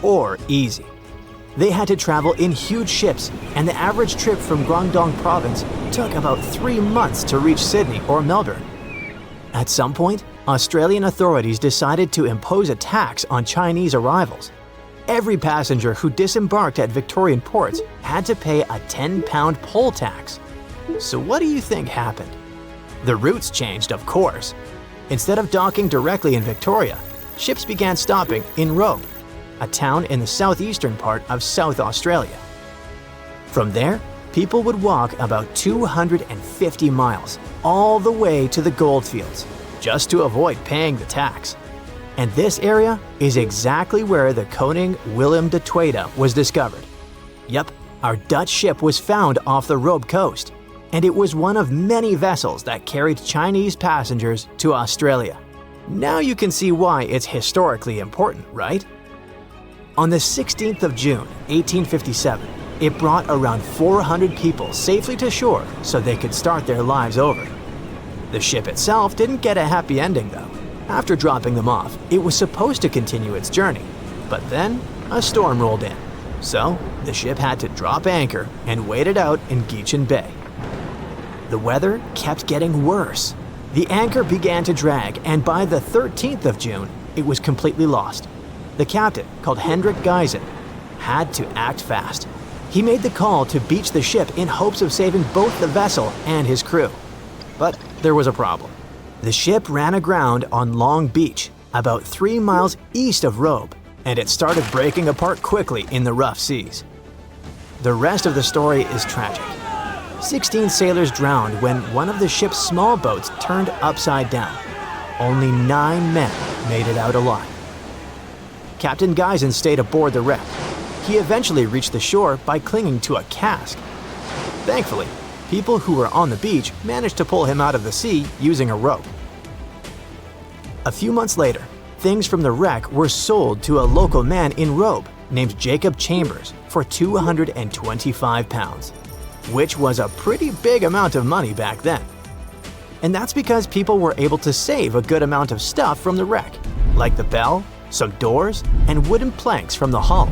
or easy. They had to travel in huge ships, and the average trip from Guangdong province took about 3 months to reach Sydney or Melbourne. At some point, Australian authorities decided to impose a tax on Chinese arrivals. Every passenger who disembarked at Victorian ports had to pay a £10 poll tax. So what do you think happened? The routes changed, of course. Instead of docking directly in Victoria, ships began stopping in Robe, a town in the southeastern part of South Australia. From there, people would walk about 250 miles all the way to the goldfields just to avoid paying the tax. And this area is exactly where the Koning Willem II was discovered. Yep, our Dutch ship was found off the Robe coast, and it was one of many vessels that carried Chinese passengers to Australia. Now you can see why it's historically important, right? On the 16th of June, 1857, it brought around 400 people safely to shore so they could start their lives over. The ship itself didn't get a happy ending though. After dropping them off, it was supposed to continue its journey, but then a storm rolled in. So the ship had to drop anchor and wait it out in Geechin Bay. The weather kept getting worse. The anchor began to drag, and by the 13th of June, it was completely lost. The captain, called Hendrik Geisen, had to act fast. He made the call to beach the ship in hopes of saving both the vessel and his crew. But there was a problem. The ship ran aground on Long Beach, about 3 miles east of Robe, and it started breaking apart quickly in the rough seas. The rest of the story is tragic. 16 sailors drowned when one of the ship's small boats turned upside down. Only 9 men made it out alive. Captain Geisen stayed aboard the wreck. He eventually reached the shore by clinging to a cask. Thankfully, people who were on the beach managed to pull him out of the sea using a rope. A few months later, things from the wreck were sold to a local man in Robe named Jacob Chambers for £225. which was a pretty big amount of money back then. And that's because people were able to save a good amount of stuff from the wreck, like the bell, some doors, and wooden planks from the hull.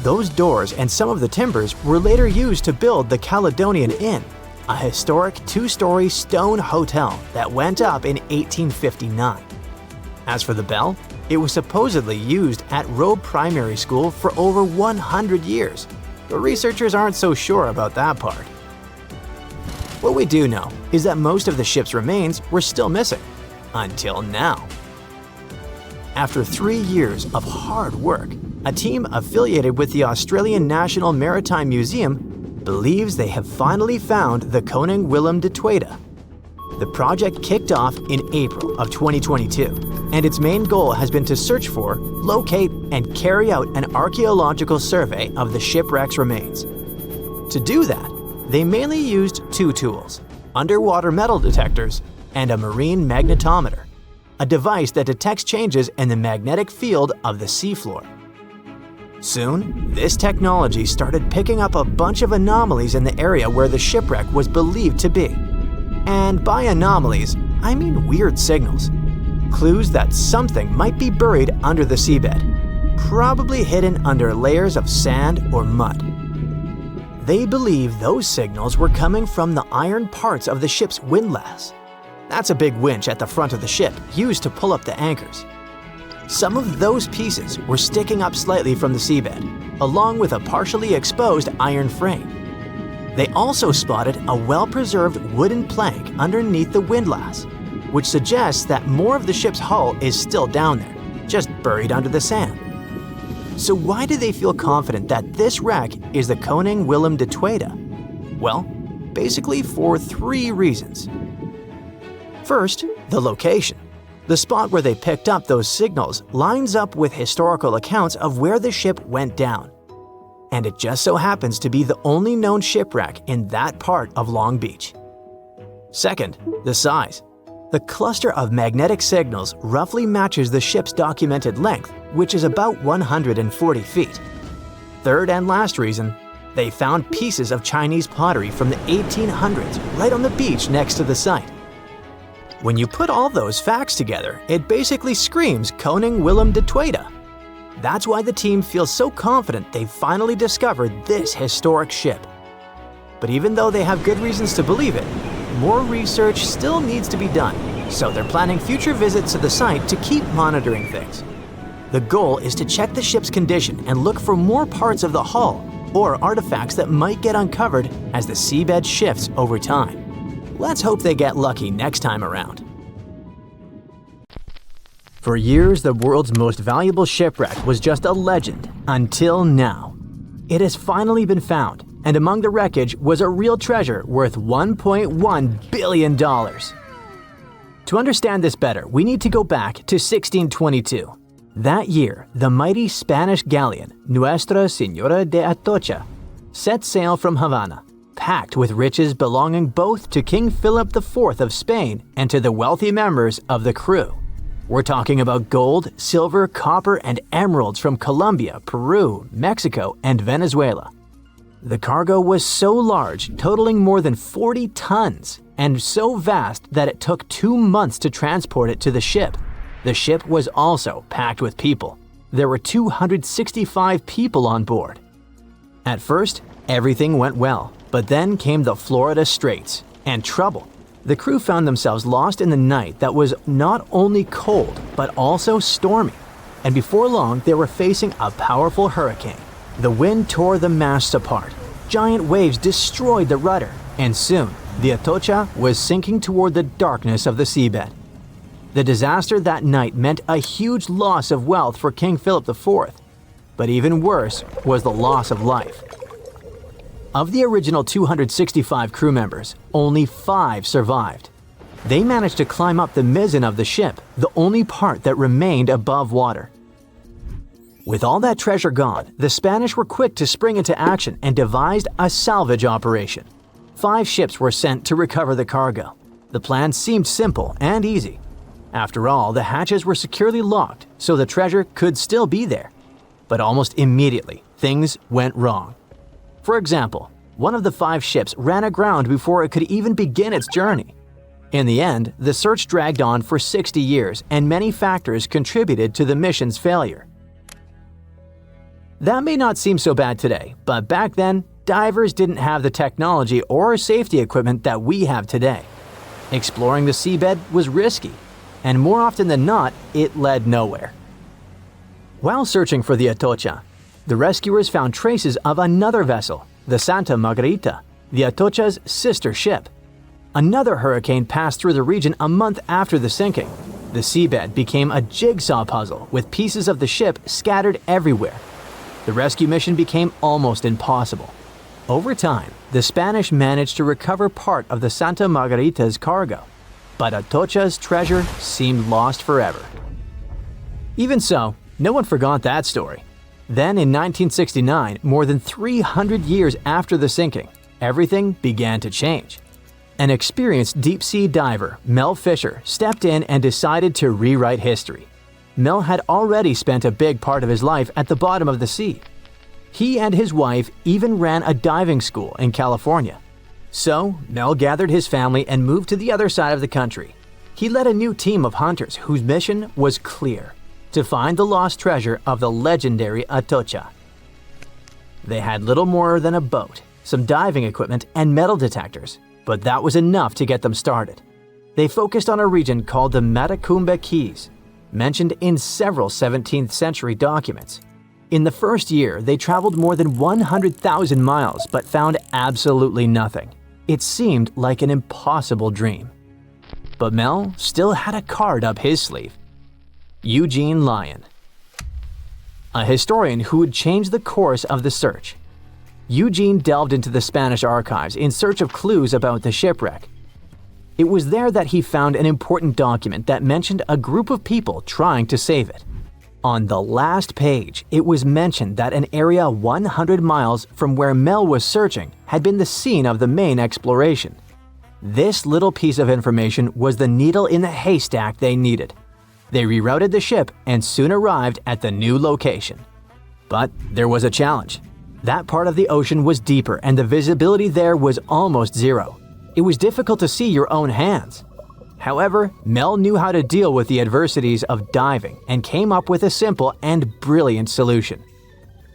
Those doors and some of the timbers were later used to build the Caledonian Inn, a historic two-story stone hotel that went up in 1859. As for the bell, it was supposedly used at Roe Primary School for over 100 years, but researchers aren't so sure about that part. What we do know is that most of the ship's remains were still missing, until now. After 3 years of hard work, a team affiliated with the Australian National Maritime Museum believes they have finally found the Koning Willem II. The project kicked off in April of 2022, and its main goal has been to search for, locate, and carry out an archaeological survey of the shipwreck's remains. To do that, they mainly used two tools: underwater metal detectors and a marine magnetometer, a device that detects changes in the magnetic field of the seafloor. Soon, this technology started picking up a bunch of anomalies in the area where the shipwreck was believed to be. And by anomalies, I mean weird signals. Clues that something might be buried under the seabed, probably hidden under layers of sand or mud. They believe those signals were coming from the iron parts of the ship's windlass. That's a big winch at the front of the ship used to pull up the anchors. Some of those pieces were sticking up slightly from the seabed, along with a partially exposed iron frame. They also spotted a well-preserved wooden plank underneath the windlass, which suggests that more of the ship's hull is still down there, just buried under the sand. So why do they feel confident that this wreck is the Koning Willem II? Well, basically for 3 reasons. First, the location. The spot where they picked up those signals lines up with historical accounts of where the ship went down. And it just so happens to be the only known shipwreck in that part of Long Beach. Second, the size. The cluster of magnetic signals roughly matches the ship's documented length, which is about 140 feet. Third and last reason, they found pieces of Chinese pottery from the 1800s right on the beach next to the site. When you put all those facts together, it basically screams Koning Willem II. That's why the team feels so confident they've finally discovered this historic ship. But even though they have good reasons to believe it, more research still needs to be done, so they're planning future visits to the site to keep monitoring things. The goal is to check the ship's condition and look for more parts of the hull or artifacts that might get uncovered as the seabed shifts over time. Let's hope they get lucky next time around. For years, the world's most valuable shipwreck was just a legend, until now. It has finally been found, and among the wreckage was a real treasure worth $1.1 billion. To understand this better, we need to go back to 1622. That year, the mighty Spanish galleon Nuestra Senora de Atocha set sail from Havana, packed with riches belonging both to King Philip IV of Spain and to the wealthy members of the crew. We're talking about gold, silver, copper, and emeralds from Colombia, Peru, Mexico, and Venezuela. The cargo was so large, totaling more than 40 tons, and so vast that it took 2 months to transport it to the ship. The ship was also packed with people. There were 265 people on board. At first, everything went well, but then came the Florida Straits and trouble. The crew found themselves lost in the night that was not only cold, but also stormy. And before long, they were facing a powerful hurricane. The wind tore the masts apart. Giant waves destroyed the rudder, and soon, the Atocha was sinking toward the darkness of the seabed. The disaster that night meant a huge loss of wealth for King Philip IV, but even worse was the loss of life. Of the original 265 crew members, only 5 survived. They managed to climb up the mizzen of the ship, the only part that remained above water. With all that treasure gone, the Spanish were quick to spring into action and devised a salvage operation. 5 ships were sent to recover the cargo. The plan seemed simple and easy. After all, the hatches were securely locked, so the treasure could still be there. But almost immediately, things went wrong. For example, One of the 5 ships ran aground before it could even begin its journey. In the end, the search dragged on for 60 years, and many factors contributed to the mission's failure. That may not seem so bad today, but back then, divers didn't have the technology or safety equipment that we have today. Exploring the seabed was risky, and more often than not, it led nowhere. While searching for the Atocha, the rescuers found traces of another vessel, the Santa Margarita, the Atocha's sister ship. Another hurricane passed through the region a month after the sinking. The seabed became a jigsaw puzzle with pieces of the ship scattered everywhere. The rescue mission became almost impossible. Over time, the Spanish managed to recover part of the Santa Margarita's cargo, but Atocha's treasure seemed lost forever. Even so, no one forgot that story. Then in 1969, more than 300 years after the sinking, everything began to change. An experienced deep-sea diver, Mel Fisher, stepped in and decided to rewrite history. Mel had already spent a big part of his life at the bottom of the sea. He and his wife even ran a diving school in California. So, Mel gathered his family and moved to the other side of the country. He led a new team of hunters whose mission was clear: to find the lost treasure of the legendary Atocha. They had little more than a boat, some diving equipment, and metal detectors, but that was enough to get them started. They focused on a region called the Matacumbe Keys, mentioned in several 17th century documents. In the first year, they traveled more than 100,000 miles but found absolutely nothing. It seemed like an impossible dream. But Mel still had a card up his sleeve: Eugene Lyon, a historian who would change the course of the search. Eugene delved into the Spanish archives in search of clues about the shipwreck. It was there that he found an important document that mentioned a group of people trying to save it. On the last page, it was mentioned that an area 100 miles from where Mel was searching had been the scene of the main exploration. This little piece of information was the needle in the haystack they needed. They rerouted the ship and soon arrived at the new location. But there was a challenge. That part of the ocean was deeper and the visibility there was almost zero. It was difficult to see your own hands. However, Mel knew how to deal with the adversities of diving and came up with a simple and brilliant solution.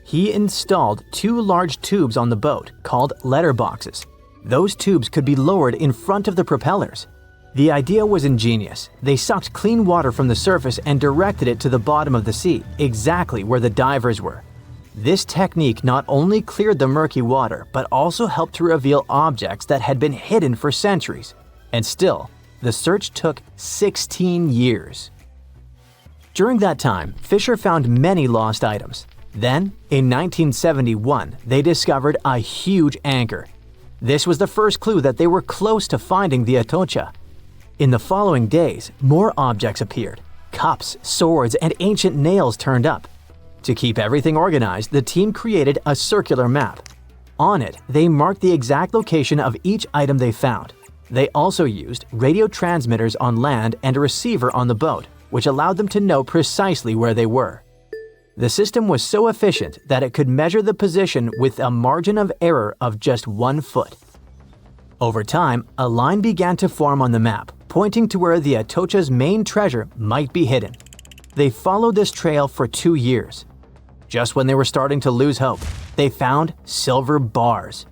He installed 2 large tubes on the boat called letterboxes. Those tubes could be lowered in front of the propellers. The idea was ingenious. They sucked clean water from the surface and directed it to the bottom of the sea, exactly where the divers were. This technique not only cleared the murky water, but also helped to reveal objects that had been hidden for centuries. And still, the search took 16 years. During that time, Fisher found many lost items. Then, in 1971, they discovered a huge anchor. This was the first clue that they were close to finding the Atocha. In the following days, more objects appeared. Cups, swords, and ancient nails turned up. To keep everything organized, the team created a circular map. On it, they marked the exact location of each item they found. They also used radio transmitters on land and a receiver on the boat, which allowed them to know precisely where they were. The system was so efficient that it could measure the position with a margin of error of just 1 foot. Over time, a line began to form on the map, pointing to where the Atocha's main treasure might be hidden. They followed this trail for 2 years. Just when they were starting to lose hope, they found silver bars.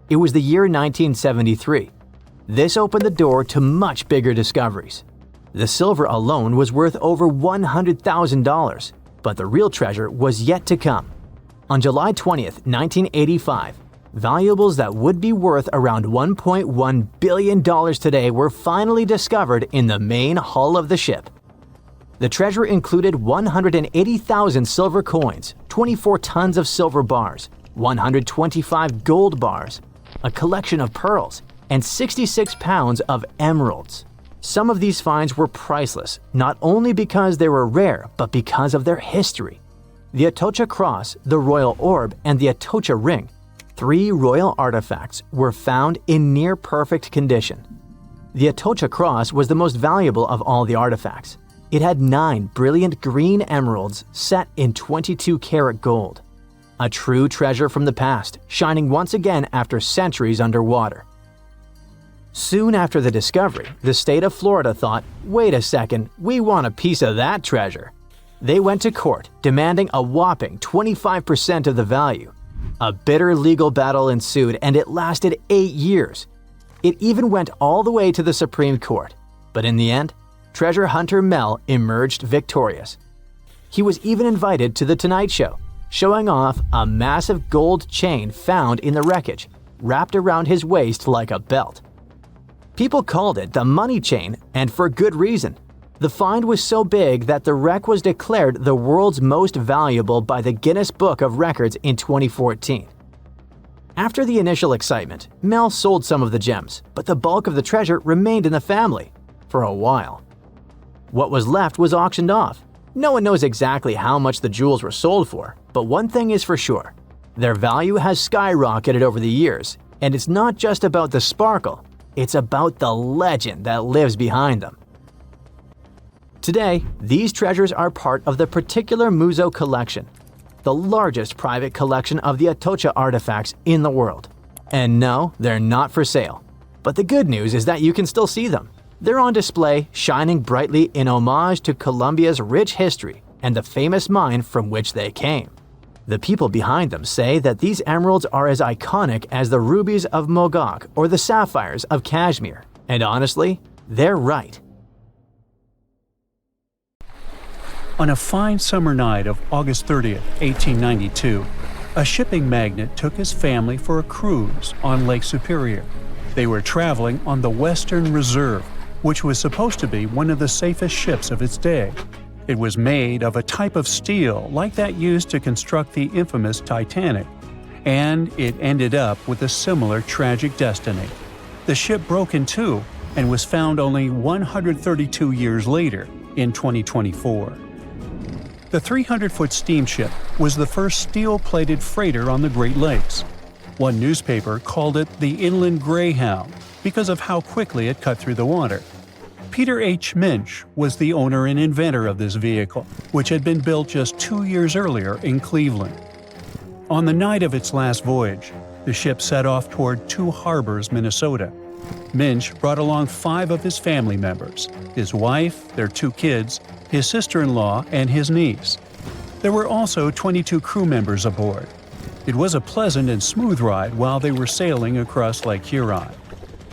It was the year 1973. This opened the door to much bigger discoveries. The silver alone was worth over $100,000, but the real treasure was yet to come. On July 20th, 1985, valuables that would be worth around $1.1 billion today were finally discovered in the main hull of the ship. The treasure included 180,000 silver coins, 24 tons of silver bars, 125 gold bars, a collection of pearls, and 66 pounds of emeralds. Some of these finds were priceless, not only because they were rare, but because of their history. The Atocha Cross, the Royal Orb, and the Atocha Ring, 3 royal artifacts, were found in near-perfect condition. The Atocha Cross was the most valuable of all the artifacts. It had 9 brilliant green emeralds set in 22-karat gold. a true treasure from the past, shining once again after centuries underwater. Soon after the discovery, the state of Florida thought, wait a second, we want a piece of that treasure. They went to court, demanding a whopping 25% of the value. A bitter legal battle ensued, and it lasted 8 years. It even went all the way to the Supreme Court. But in the end, treasure hunter Mel emerged victorious. He was even invited to The Tonight Show, showing off a massive gold chain found in the wreckage, wrapped around his waist like a belt. People called it the money chain, and for good reason. The find was so big that the wreck was declared the world's most valuable by the Guinness Book of Records in 2014. After the initial excitement, Mel sold some of the gems, but the bulk of the treasure remained in the family for a while. What was left was auctioned off. No one knows exactly how much the jewels were sold for, but one thing is for sure. Their value has skyrocketed over the years, and it's not just about the sparkle, it's about the legend that lives behind them. Today, these treasures are part of the particular Museo collection, the largest private collection of the Atocha artifacts in the world. And no, they're not for sale. But the good news is that you can still see them. They're on display, shining brightly in homage to Colombia's rich history and the famous mine from which they came. The people behind them say that these emeralds are as iconic as the rubies of Mogok or the sapphires of Kashmir. And honestly, they're right. On a fine summer night of August 30th, 1892, a shipping magnate took his family for a cruise on Lake Superior. They were traveling on the Western Reserve, which was supposed to be one of the safest ships of its day. It was made of a type of steel like that used to construct the infamous Titanic, and it ended up with a similar tragic destiny. The ship broke in two and was found only 132 years later, in 2024. The 300-foot steamship was the first steel-plated freighter on the Great Lakes. One newspaper called it the Inland Greyhound because of how quickly it cut through the water. Peter H. Minch was the owner and inventor of this vehicle, which had been built just 2 years earlier in Cleveland. On the night of its last voyage, the ship set off toward Two Harbors, Minnesota. Minch brought along 5 of his family members, his wife, their 2 kids, his sister-in-law, and his niece. There were also 22 crew members aboard. It was a pleasant and smooth ride while they were sailing across Lake Huron.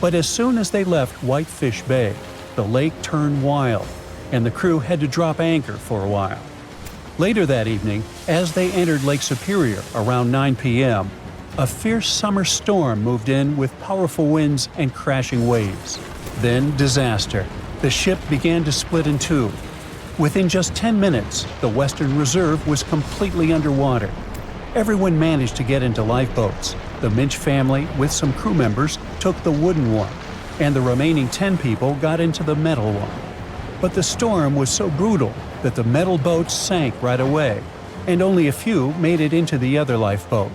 But as soon as they left Whitefish Bay, the lake turned wild, and the crew had to drop anchor for a while. Later that evening, as they entered Lake Superior around 9 p.m., a fierce summer storm moved in with powerful winds and crashing waves. Then disaster. The ship began to split in two. Within just 10 minutes, the Western Reserve was completely underwater. Everyone managed to get into lifeboats. The Minch family, with some crew members, took the wooden one, and the remaining 10 people got into the metal one. But the storm was so brutal that the metal boats sank right away, and only a few made it into the other lifeboat.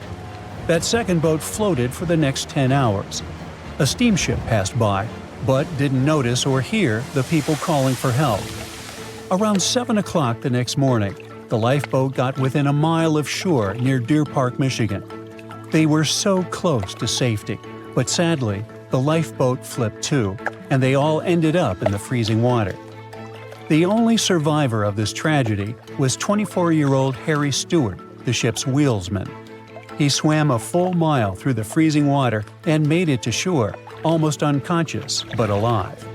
That second boat floated for the next 10 hours. A steamship passed by, but didn't notice or hear the people calling for help. Around 7 o'clock the next morning, the lifeboat got within a mile of shore near Deer Park, Michigan. They were so close to safety, but sadly, the lifeboat flipped too, and they all ended up in the freezing water. The only survivor of this tragedy was 24-year-old Harry Stewart, the ship's wheelsman. He swam a full mile through the freezing water and made it to shore, almost unconscious but alive.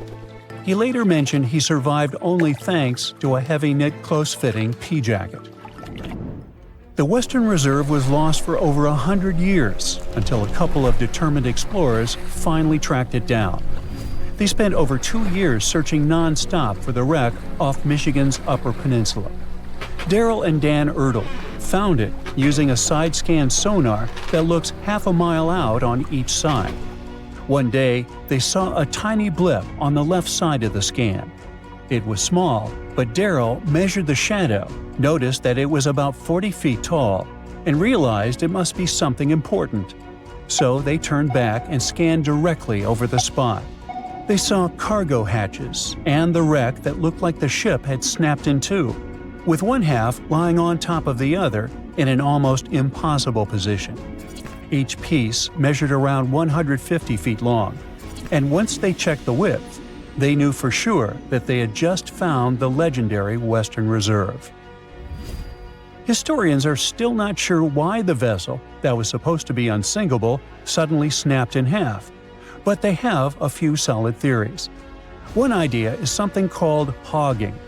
He later mentioned he survived only thanks to a heavy-knit, close-fitting pea jacket. The Western Reserve was lost for over 100 years until a couple of determined explorers finally tracked it down. They spent over 2 years searching non-stop for the wreck off Michigan's Upper Peninsula. Daryl and Dan Erdl found it using a side-scan sonar that looks half a mile out on each side. One day, they saw a tiny blip on the left side of the scan. It was small, but Daryl measured the shadow, noticed that it was about 40 feet tall, and realized it must be something important. So they turned back and scanned directly over the spot. They saw cargo hatches and the wreck that looked like the ship had snapped in two, with one half lying on top of the other in an almost impossible position. Each piece measured around 150 feet long, and once they checked the width, they knew for sure that they had just found the legendary Western Reserve. Historians are still not sure why the vessel, that was supposed to be unsinkable, suddenly snapped in half, but they have a few solid theories. One idea is something called hogging.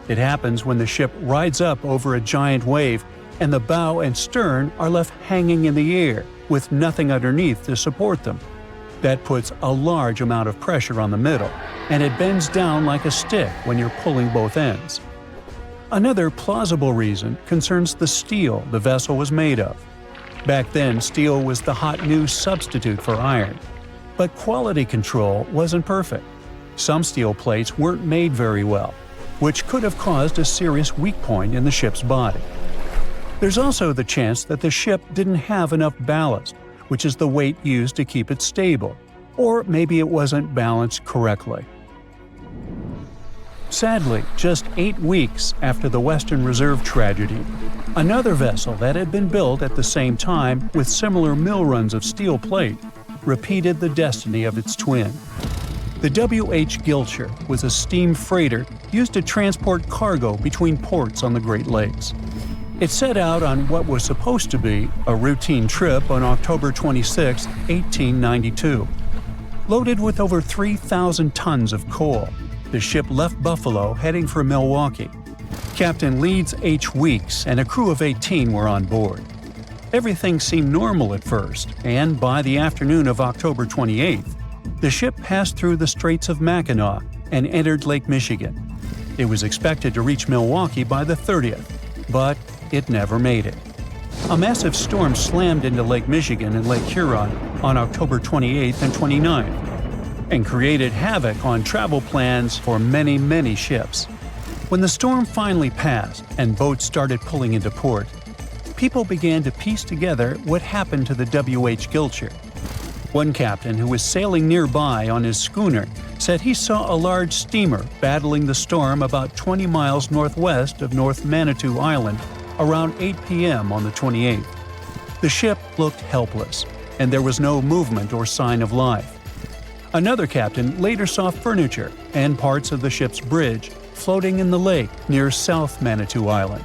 It happens when the ship rides up over a giant wave and the bow and stern are left hanging in the air with nothing underneath to support them. That puts a large amount of pressure on the middle, and it bends down like a stick when you're pulling both ends. Another plausible reason concerns the steel the vessel was made of. Back then, steel was the hot new substitute for iron. But quality control wasn't perfect. Some steel plates weren't made very well, which could have caused a serious weak point in the ship's body. There's also the chance that the ship didn't have enough ballast, which is the weight used to keep it stable, or maybe it wasn't balanced correctly. Sadly, just 8 weeks after the Western Reserve tragedy, another vessel that had been built at the same time with similar mill runs of steel plate repeated the destiny of its twin. The W.H. Gilcher was a steam freighter used to transport cargo between ports on the Great Lakes. It set out on what was supposed to be a routine trip on October 26, 1892. Loaded with over 3,000 tons of coal, the ship left Buffalo heading for Milwaukee. Captain Leeds H. Weeks and a crew of 18 were on board. Everything seemed normal at first, and by the afternoon of October 28th, the ship passed through the Straits of Mackinac and entered Lake Michigan. It was expected to reach Milwaukee by the 30th, but it never made it. A massive storm slammed into Lake Michigan and Lake Huron on October 28th and 29th, and created havoc on travel plans for many ships. When the storm finally passed and boats started pulling into port, people began to piece together what happened to the W.H. Gilcher. One captain who was sailing nearby on his schooner said he saw a large steamer battling the storm about 20 miles northwest of North Manitou Island around 8 p.m. on the 28th. The ship looked helpless, and there was no movement or sign of life. Another captain later saw furniture and parts of the ship's bridge floating in the lake near South Manitou Island.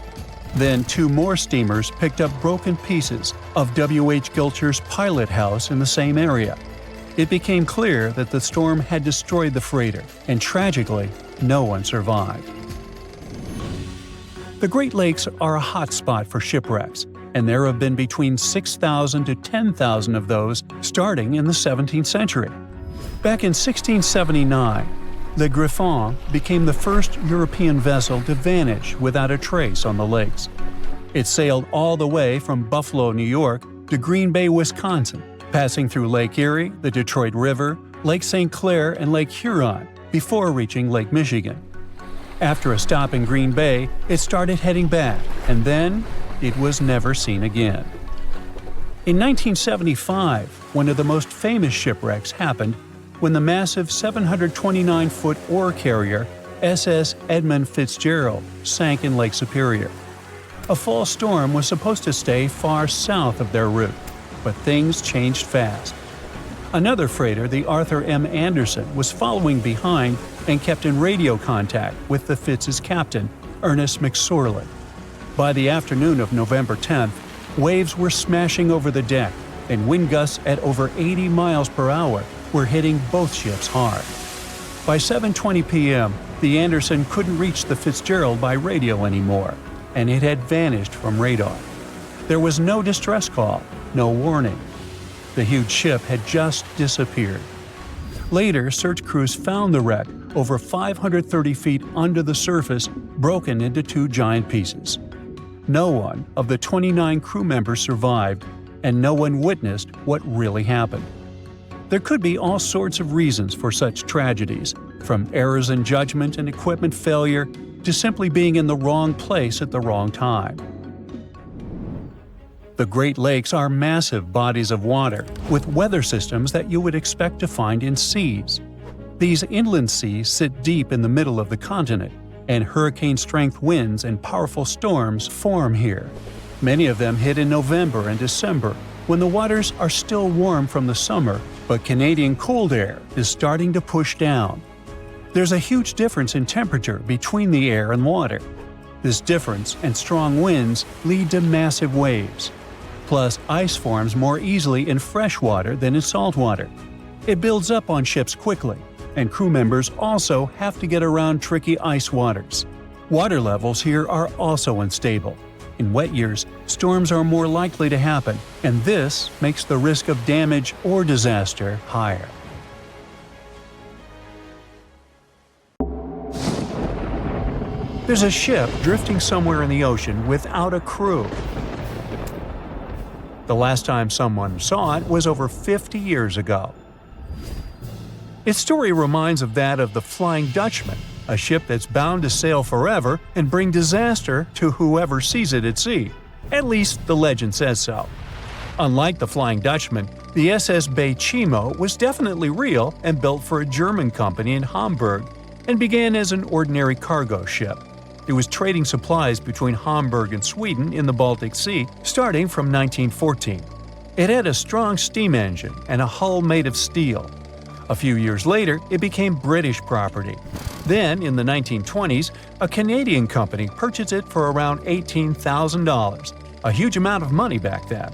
Then 2 more steamers picked up broken pieces of W.H. Gilcher's pilot house in the same area. It became clear that the storm had destroyed the freighter, and tragically, no one survived. The Great Lakes are a hot spot for shipwrecks, and there have been between 6,000 to 10,000 of those starting in the 17th century. Back in 1679, the Griffon became the first European vessel to vanish without a trace on the lakes. It sailed all the way from Buffalo, New York, to Green Bay, Wisconsin, passing through Lake Erie, the Detroit River, Lake St. Clair, and Lake Huron before reaching Lake Michigan. After a stop in Green Bay, it started heading back, and then it was never seen again. In 1975, one of the most famous shipwrecks happened when the massive 729-foot ore carrier SS Edmund Fitzgerald sank in Lake Superior. A fall storm was supposed to stay far south of their route, but things changed fast. Another freighter, the Arthur M. Anderson, was following behind and kept in radio contact with the Fitz's captain, Ernest McSorley. By the afternoon of November 10th, waves were smashing over the deck, and wind gusts at over 80 miles per hour were hitting both ships hard. By 7:20 p.m., the Anderson couldn't reach the Fitzgerald by radio anymore, and it had vanished from radar. There was no distress call, no warning. The huge ship had just disappeared. Later, search crews found the wreck over 530 feet under the surface, broken into 2 giant pieces. No one of the 29 crew members survived, and no one witnessed what really happened. There could be all sorts of reasons for such tragedies, from errors in judgment and equipment failure to simply being in the wrong place at the wrong time. The Great Lakes are massive bodies of water with weather systems that you would expect to find in seas. These inland seas sit deep in the middle of the continent, and hurricane-strength winds and powerful storms form here. Many of them hit in November and December, when the waters are still warm from the summer, but Canadian cold air is starting to push down. There's a huge difference in temperature between the air and water. This difference and strong winds lead to massive waves. Plus, ice forms more easily in fresh water than in salt water. It builds up on ships quickly, and crew members also have to get around tricky ice waters. Water levels here are also unstable. In wet years, storms are more likely to happen, and this makes the risk of damage or disaster higher. There's a ship drifting somewhere in the ocean without a crew. The last time someone saw it was over 50 years ago. Its story reminds of that of the Flying Dutchman, a ship that's bound to sail forever and bring disaster to whoever sees it at sea. At least the legend says so. Unlike the Flying Dutchman, the SS Bay Chimo was definitely real and built for a German company in Hamburg and began as an ordinary cargo ship. It was trading supplies between Hamburg and Sweden in the Baltic Sea starting from 1914. It had a strong steam engine and a hull made of steel. A few years later, it became British property. Then, in the 1920s, a Canadian company purchased it for around $18,000, a huge amount of money back then.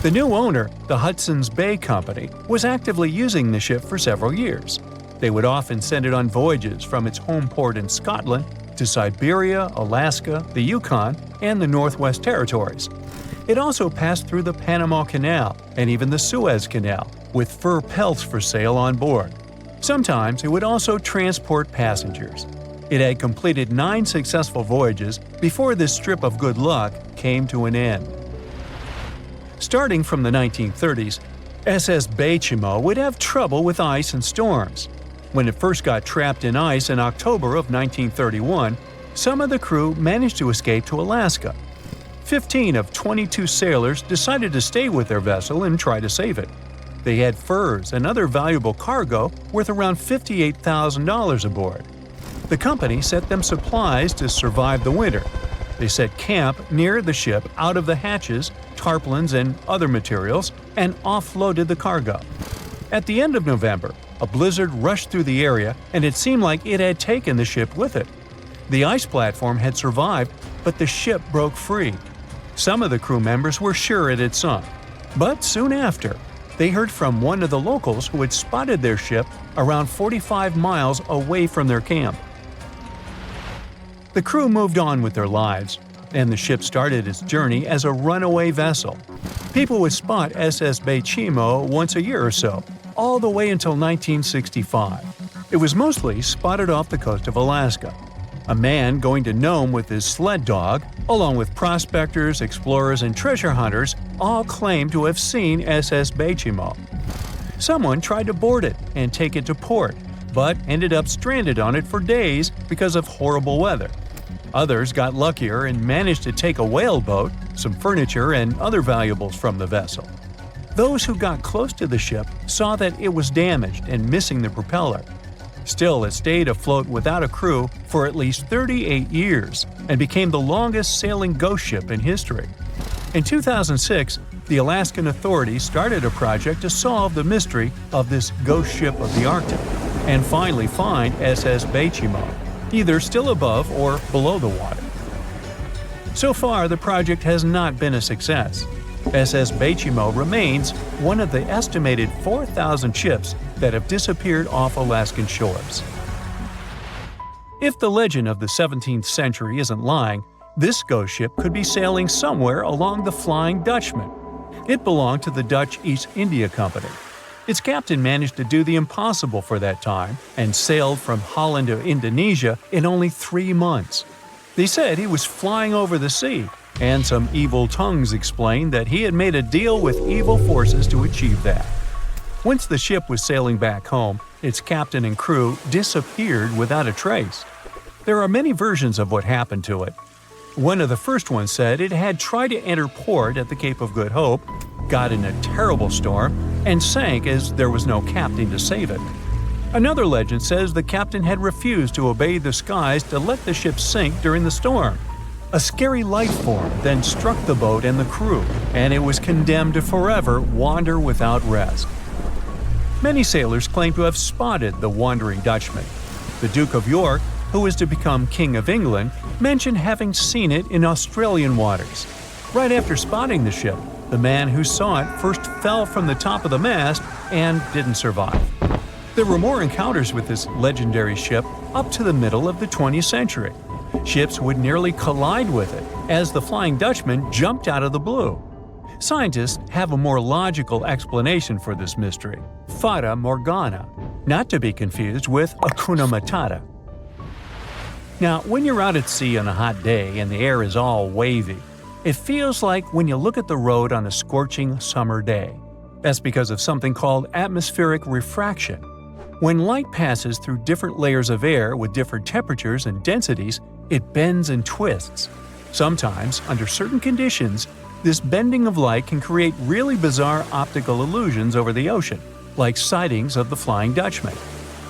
The new owner, the Hudson's Bay Company, was actively using the ship for several years. They would often send it on voyages from its home port in Scotland to Siberia, Alaska, the Yukon, and the Northwest Territories. It also passed through the Panama Canal and even the Suez Canal, with fur pelts for sale on board. Sometimes it would also transport passengers. It had completed 9 successful voyages before this strip of good luck came to an end. Starting from the 1930s, SS Bay Chimo would have trouble with ice and storms. When it first got trapped in ice in October of 1931, some of the crew managed to escape to Alaska. 15 of 22 sailors decided to stay with their vessel and try to save it. They had furs and other valuable cargo worth around $58,000 aboard. The company sent them supplies to survive the winter. They set camp near the ship out of the hatches, tarpaulins, and other materials, and offloaded the cargo. At the end of November, a blizzard rushed through the area, and it seemed like it had taken the ship with it. The ice platform had survived, but the ship broke free. Some of the crew members were sure it had sunk. But soon after, they heard from one of the locals who had spotted their ship around 45 miles away from their camp. The crew moved on with their lives, and the ship started its journey as a runaway vessel. People would spot SS Bay Chimo once a year or so, all the way until 1965. It was mostly spotted off the coast of Alaska. A man going to Nome with his sled dog, along with prospectors, explorers, and treasure hunters, all claimed to have seen SS Bay Chimo. Someone tried to board it and take it to port, but ended up stranded on it for days because of horrible weather. Others got luckier and managed to take a whaleboat, some furniture, and other valuables from the vessel. Those who got close to the ship saw that it was damaged and missing the propeller. Still, it stayed afloat without a crew for at least 38 years and became the longest sailing ghost ship in history. In 2006, the Alaskan authorities started a project to solve the mystery of this ghost ship of the Arctic and finally find SS Bay Chimo, either still above or below the water. So far, the project has not been a success. SS Bay Chimo remains one of the estimated 4,000 ships that have disappeared off Alaskan shores. If the legend of the 17th century isn't lying, this ghost ship could be sailing somewhere along the Flying Dutchman. It belonged to the Dutch East India Company. Its captain managed to do the impossible for that time and sailed from Holland to Indonesia in only 3 months. They said he was flying over the sea, and some evil tongues explained that he had made a deal with evil forces to achieve that. Once the ship was sailing back home, its captain and crew disappeared without a trace. There are many versions of what happened to it. One of the first ones said it had tried to enter port at the Cape of Good Hope, got in a terrible storm, and sank as there was no captain to save it. Another legend says the captain had refused to obey the skies to let the ship sink during the storm. A scary life form then struck the boat and the crew, and it was condemned to forever wander without rest. Many sailors claim to have spotted the Wandering Dutchman. The Duke of York, who was to become King of England, mentioned having seen it in Australian waters. Right after spotting the ship, the man who saw it first fell from the top of the mast and didn't survive. There were more encounters with this legendary ship up to the middle of the 20th century. Ships would nearly collide with it as the Flying Dutchman jumped out of the blue. Scientists have a more logical explanation for this mystery: Fata Morgana, not to be confused with Hakuna Matata. Now, when you're out at sea on a hot day and the air is all wavy, it feels like when you look at the road on a scorching summer day. That's because of something called atmospheric refraction. When light passes through different layers of air with different temperatures and densities, it bends and twists. Sometimes, under certain conditions, this bending of light can create really bizarre optical illusions over the ocean, like sightings of the Flying Dutchman.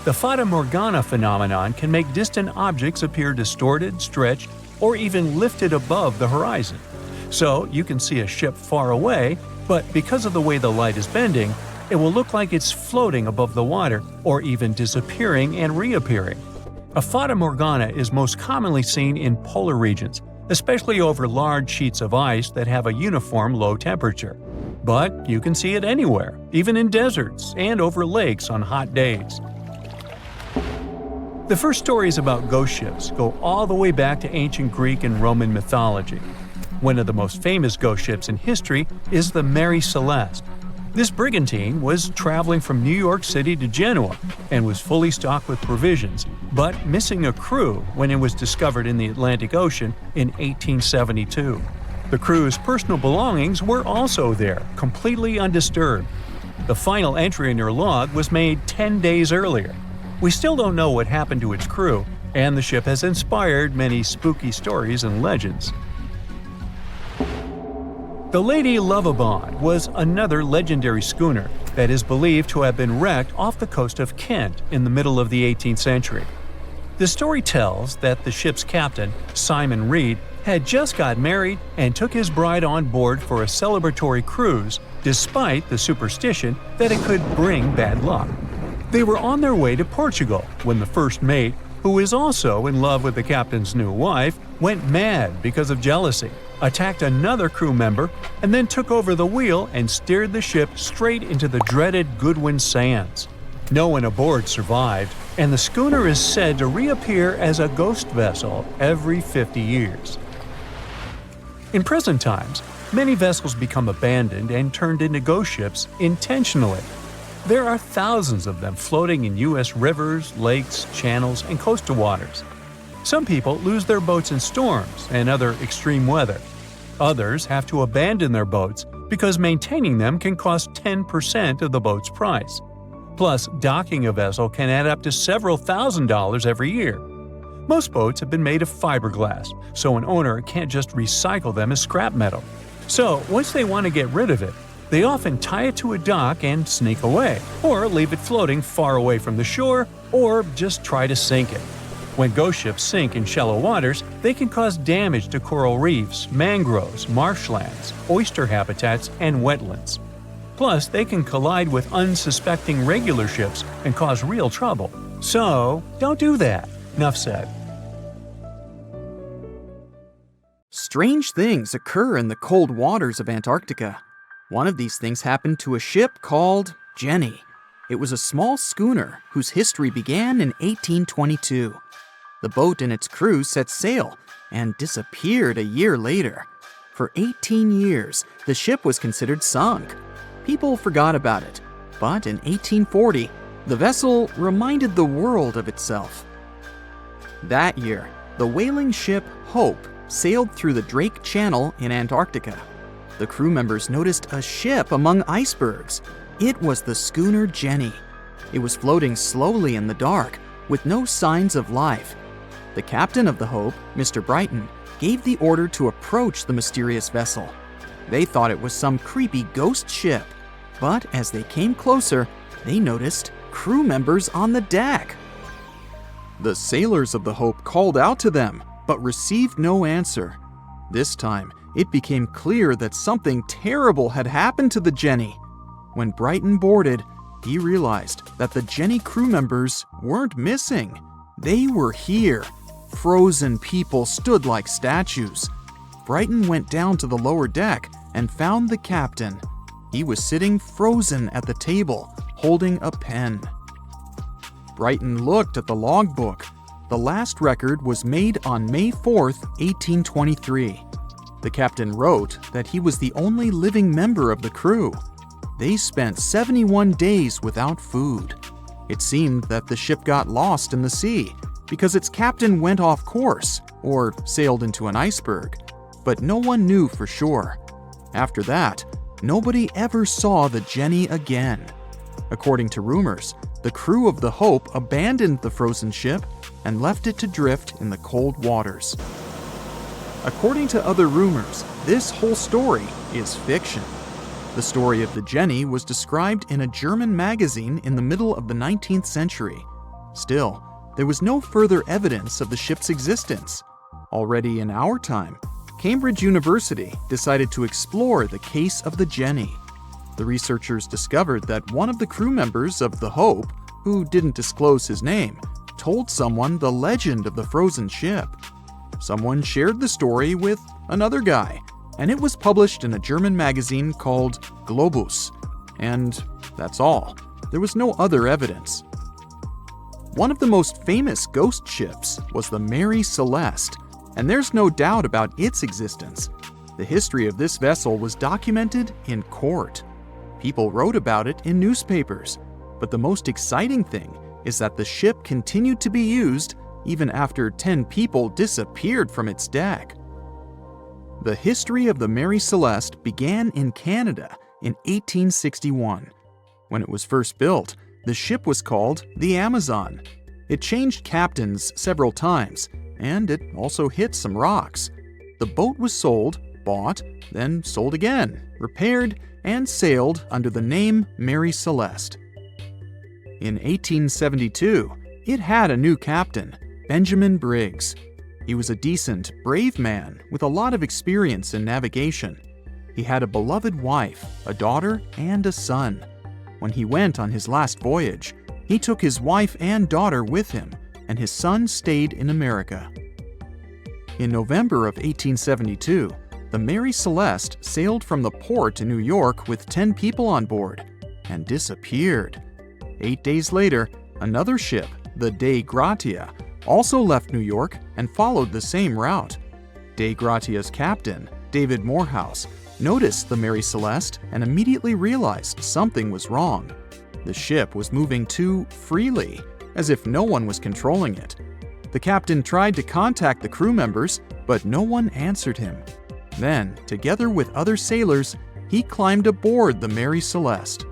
The Fata Morgana phenomenon can make distant objects appear distorted, stretched, or even lifted above the horizon. So you can see a ship far away, but because of the way the light is bending, it will look like it's floating above the water or even disappearing and reappearing. A Fata Morgana is most commonly seen in polar regions, especially over large sheets of ice that have a uniform low temperature. But you can see it anywhere, even in deserts and over lakes on hot days. The first stories about ghost ships go all the way back to ancient Greek and Roman mythology. One of the most famous ghost ships in history is the Mary Celeste. This brigantine was traveling from New York City to Genoa and was fully stocked with provisions, but missing a crew when it was discovered in the Atlantic Ocean in 1872. The crew's personal belongings were also there, completely undisturbed. The final entry in her log was made 10 days earlier. We still don't know what happened to its crew, and the ship has inspired many spooky stories and legends. The Lady Lovibond was another legendary schooner that is believed to have been wrecked off the coast of Kent in the middle of the 18th century. The story tells that the ship's captain, Simon Reed, had just got married and took his bride on board for a celebratory cruise, despite the superstition that it could bring bad luck. They were on their way to Portugal when the first mate, who is also in love with the captain's new wife, went mad because of jealousy, attacked another crew member, and then took over the wheel and steered the ship straight into the dreaded Goodwin Sands. No one aboard survived, and the schooner is said to reappear as a ghost vessel every 50 years. In present times, many vessels become abandoned and turned into ghost ships intentionally. There are thousands of them floating in U.S. rivers, lakes, channels, and coastal waters. Some people lose their boats in storms and other extreme weather. Others have to abandon their boats because maintaining them can cost 10% of the boat's price. Plus, docking a vessel can add up to several $1,000s every year. Most boats have been made of fiberglass, so an owner can't just recycle them as scrap metal. So, once they want to get rid of it, they often tie it to a dock and sneak away, or leave it floating far away from the shore, or just try to sink it. When ghost ships sink in shallow waters, they can cause damage to coral reefs, mangroves, marshlands, oyster habitats, and wetlands. Plus, they can collide with unsuspecting regular ships and cause real trouble. So, don't do that. Enough said. Strange things occur in the cold waters of Antarctica. One of these things happened to a ship called Jenny. It was a small schooner whose history began in 1822. The boat and its crew set sail and disappeared a year later. For 18 years, the ship was considered sunk. People forgot about it, but in 1840, the vessel reminded the world of itself. That year, the whaling ship Hope sailed through the Drake Channel in Antarctica. The crew members noticed a ship among icebergs. It was the schooner Jenny. It was floating slowly in the dark, with no signs of life. The captain of the Hope, Mr. Brighton, gave the order to approach the mysterious vessel. They thought it was some creepy ghost ship, but as they came closer, they noticed crew members on the deck. The sailors of the Hope called out to them, but received no answer. This time, it became clear that something terrible had happened to the Jenny. When Brighton boarded, he realized that the Jenny crew members weren't missing. They were here. Frozen people stood like statues. Brighton went down to the lower deck and found the captain. He was sitting frozen at the table, holding a pen. Brighton looked at the logbook. The last record was made on May 4th, 1823. The captain wrote that he was the only living member of the crew. They spent 71 days without food. It seemed that the ship got lost in the sea because its captain went off course or sailed into an iceberg, but no one knew for sure. After that, nobody ever saw the Jenny again. According to rumors, the crew of the Hope abandoned the frozen ship and left it to drift in the cold waters. According to other rumors, this whole story is fiction. The story of the Jenny was described in a German magazine in the middle of the 19th century. Still, there was no further evidence of the ship's existence. Already in our time, Cambridge University decided to explore the case of the Jenny. The researchers discovered that one of the crew members of the Hope, who didn't disclose his name, told someone the legend of the frozen ship. Someone shared the story with another guy, and it was published in a German magazine called Globus. And that's all. There was no other evidence. One of the most famous ghost ships was the Mary Celeste, and there's no doubt about its existence. The history of this vessel was documented in court. People wrote about it in newspapers, but the most exciting thing is that the ship continued to be used even after 10 people disappeared from its deck. The history of the Mary Celeste began in Canada in 1861. When it was first built, the ship was called the Amazon. It changed captains several times, and it also hit some rocks. The boat was sold, bought, then sold again, repaired, and sailed under the name Mary Celeste. In 1872, it had a new captain, Benjamin Briggs. He was a decent, brave man with a lot of experience in navigation. He had a beloved wife, a daughter, and a son. When he went on his last voyage, he took his wife and daughter with him, and his son stayed in America. In November of 1872, the Mary Celeste sailed from the port in New York with 10 people on board and disappeared. 8 days later, another ship, the Dei Gratia, also left New York and followed the same route. Dei Gratia's captain, David Morehouse, noticed the Mary Celeste and immediately realized something was wrong. The ship was moving too freely, as if no one was controlling it. The captain tried to contact the crew members, but no one answered him. Then, together with other sailors, he climbed aboard the Mary Celeste.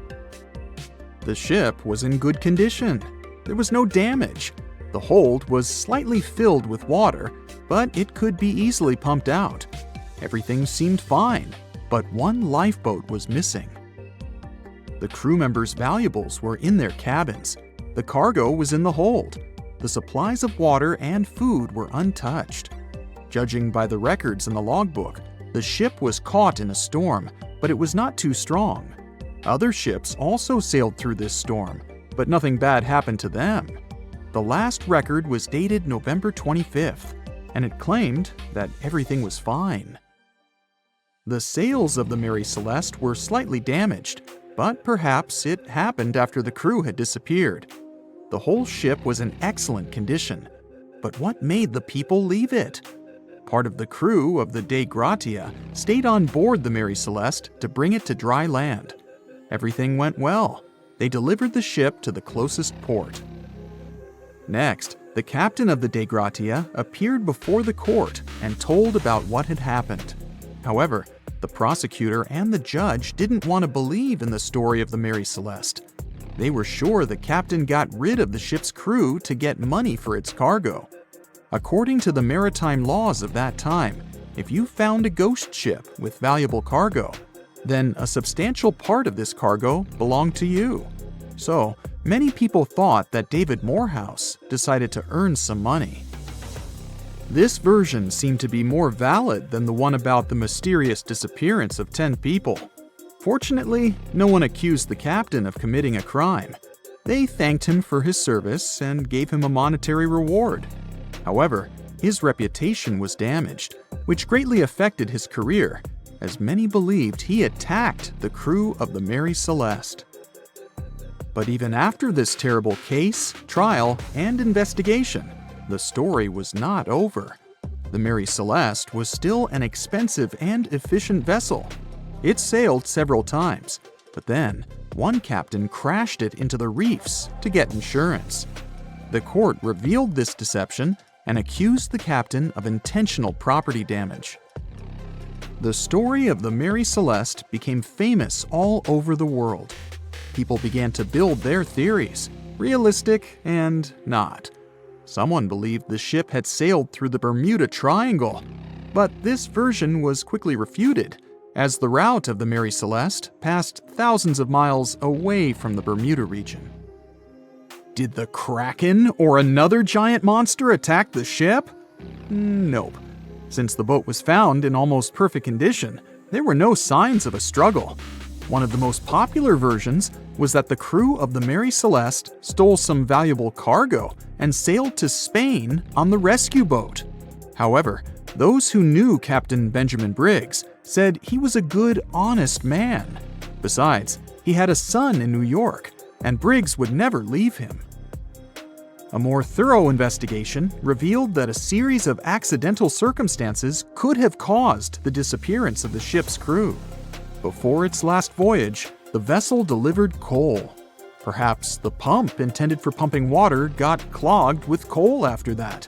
The ship was in good condition. There was no damage. The hold was slightly filled with water, but it could be easily pumped out. Everything seemed fine, but one lifeboat was missing. The crew members' valuables were in their cabins. The cargo was in the hold. The supplies of water and food were untouched. Judging by the records in the logbook, the ship was caught in a storm, but it was not too strong. Other ships also sailed through this storm, but nothing bad happened to them. The last record was dated November 25th, and it claimed that everything was fine. The sails of the Mary Celeste were slightly damaged, but perhaps it happened after the crew had disappeared. The whole ship was in excellent condition, but what made the people leave it? Part of the crew of the Dei Gratia stayed on board the Mary Celeste to bring it to dry land. Everything went well. They delivered the ship to the closest port. Next, the captain of the Dei Gratia appeared before the court and told about what had happened. However, the prosecutor and the judge didn't want to believe in the story of the Mary Celeste. They were sure the captain got rid of the ship's crew to get money for its cargo. According to the maritime laws of that time, if you found a ghost ship with valuable cargo, then a substantial part of this cargo belonged to you. So, many people thought that David Morehouse decided to earn some money. This version seemed to be more valid than the one about the mysterious disappearance of 10 people. Fortunately, no one accused the captain of committing a crime. They thanked him for his service and gave him a monetary reward. However, his reputation was damaged, which greatly affected his career, as many believed he attacked the crew of the Mary Celeste. But even after this terrible case, trial, and investigation, the story was not over. The Mary Celeste was still an expensive and efficient vessel. It sailed several times, but then one captain crashed it into the reefs to get insurance. The court revealed this deception and accused the captain of intentional property damage. The story of the Mary Celeste became famous all over the world. People began to build their theories, realistic and not. Someone believed the ship had sailed through the Bermuda Triangle, but this version was quickly refuted, as the route of the Mary Celeste passed thousands of miles away from the Bermuda region. Did the Kraken or another giant monster attack the ship? Nope. Since the boat was found in almost perfect condition, there were no signs of a struggle. One of the most popular versions was that the crew of the Mary Celeste stole some valuable cargo and sailed to Spain on the rescue boat. However, those who knew Captain Benjamin Briggs said he was a good, honest man. Besides, he had a son in New York, and Briggs would never leave him. A more thorough investigation revealed that a series of accidental circumstances could have caused the disappearance of the ship's crew. Before its last voyage, the vessel delivered coal. Perhaps the pump intended for pumping water got clogged with coal after that.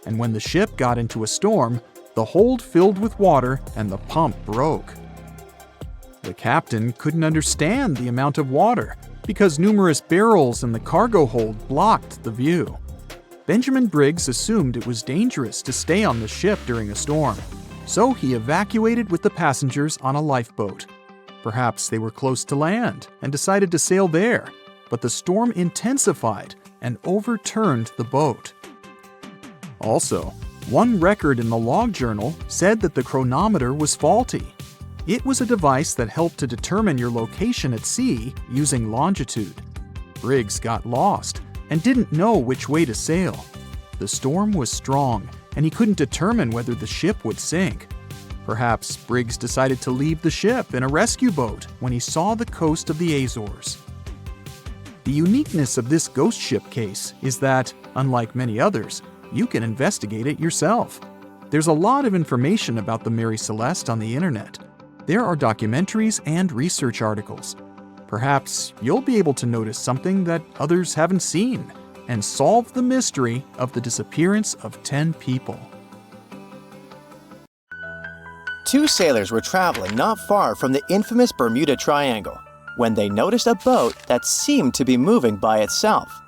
And when the ship got into a storm, the hold filled with water and the pump broke. The captain couldn't understand the amount of water because numerous barrels in the cargo hold blocked the view. Benjamin Briggs assumed it was dangerous to stay on the ship during a storm, so he evacuated with the passengers on a lifeboat. Perhaps they were close to land and decided to sail there, but the storm intensified and overturned the boat. Also, one record in the log journal said that the chronometer was faulty. It was a device that helped to determine your location at sea using longitude. Briggs got lost and didn't know which way to sail. The storm was strong, and he couldn't determine whether the ship would sink. Perhaps Briggs decided to leave the ship in a rescue boat when he saw the coast of the Azores. The uniqueness of this ghost ship case is that, unlike many others, you can investigate it yourself. There's a lot of information about the Mary Celeste on the internet. There are documentaries and research articles. Perhaps you'll be able to notice something that others haven't seen and solve the mystery of the disappearance of 10 people. Two sailors were traveling not far from the infamous Bermuda Triangle when they noticed a boat that seemed to be moving by itself.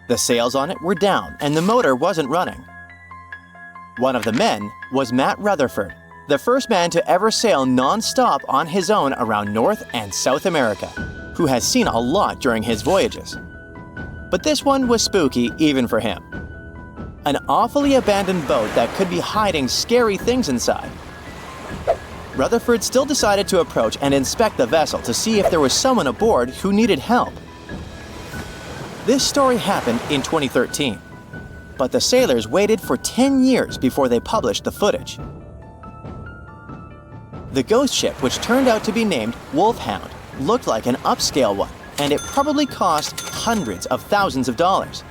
The sails on it were down and the motor wasn't running. One of the men was Matt Rutherford, the first man to ever sail non-stop on his own around North and South America, who has seen a lot during his voyages. But this one was spooky even for him. An awfully abandoned boat that could be hiding scary things inside. Rutherford still decided to approach and inspect the vessel to see if there was someone aboard who needed help. This story happened in 2013, but the sailors waited for 10 years before they published the footage. The ghost ship, which turned out to be named Wolfhound, looked like an upscale one, and it probably cost hundreds of thousands of dollars.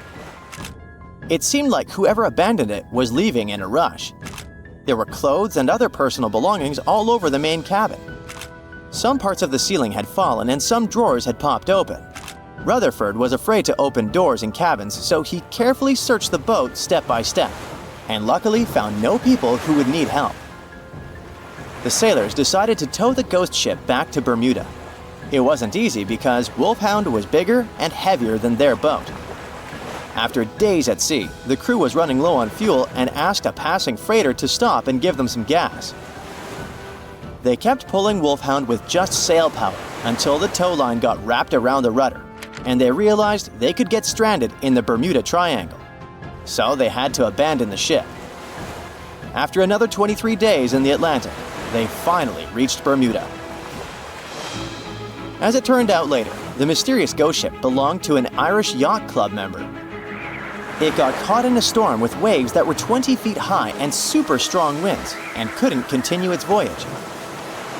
It seemed like whoever abandoned it was leaving in a rush. There were clothes and other personal belongings all over the main cabin. Some parts of the ceiling had fallen and some drawers had popped open. Rutherford was afraid to open doors in cabins, so he carefully searched the boat step by step, and luckily found no people who would need help. The sailors decided to tow the ghost ship back to Bermuda. It wasn't easy because Wolfhound was bigger and heavier than their boat. After days at sea, the crew was running low on fuel and asked a passing freighter to stop and give them some gas. They kept pulling Wolfhound with just sail power until the tow line got wrapped around the rudder, and they realized they could get stranded in the Bermuda Triangle. So they had to abandon the ship. after another 23 days in the Atlantic, they finally reached Bermuda. As it turned out later, the mysterious ghost ship belonged to an Irish yacht club member. It got caught in a storm with waves that were 20 feet high and super strong winds, and couldn't continue its voyage.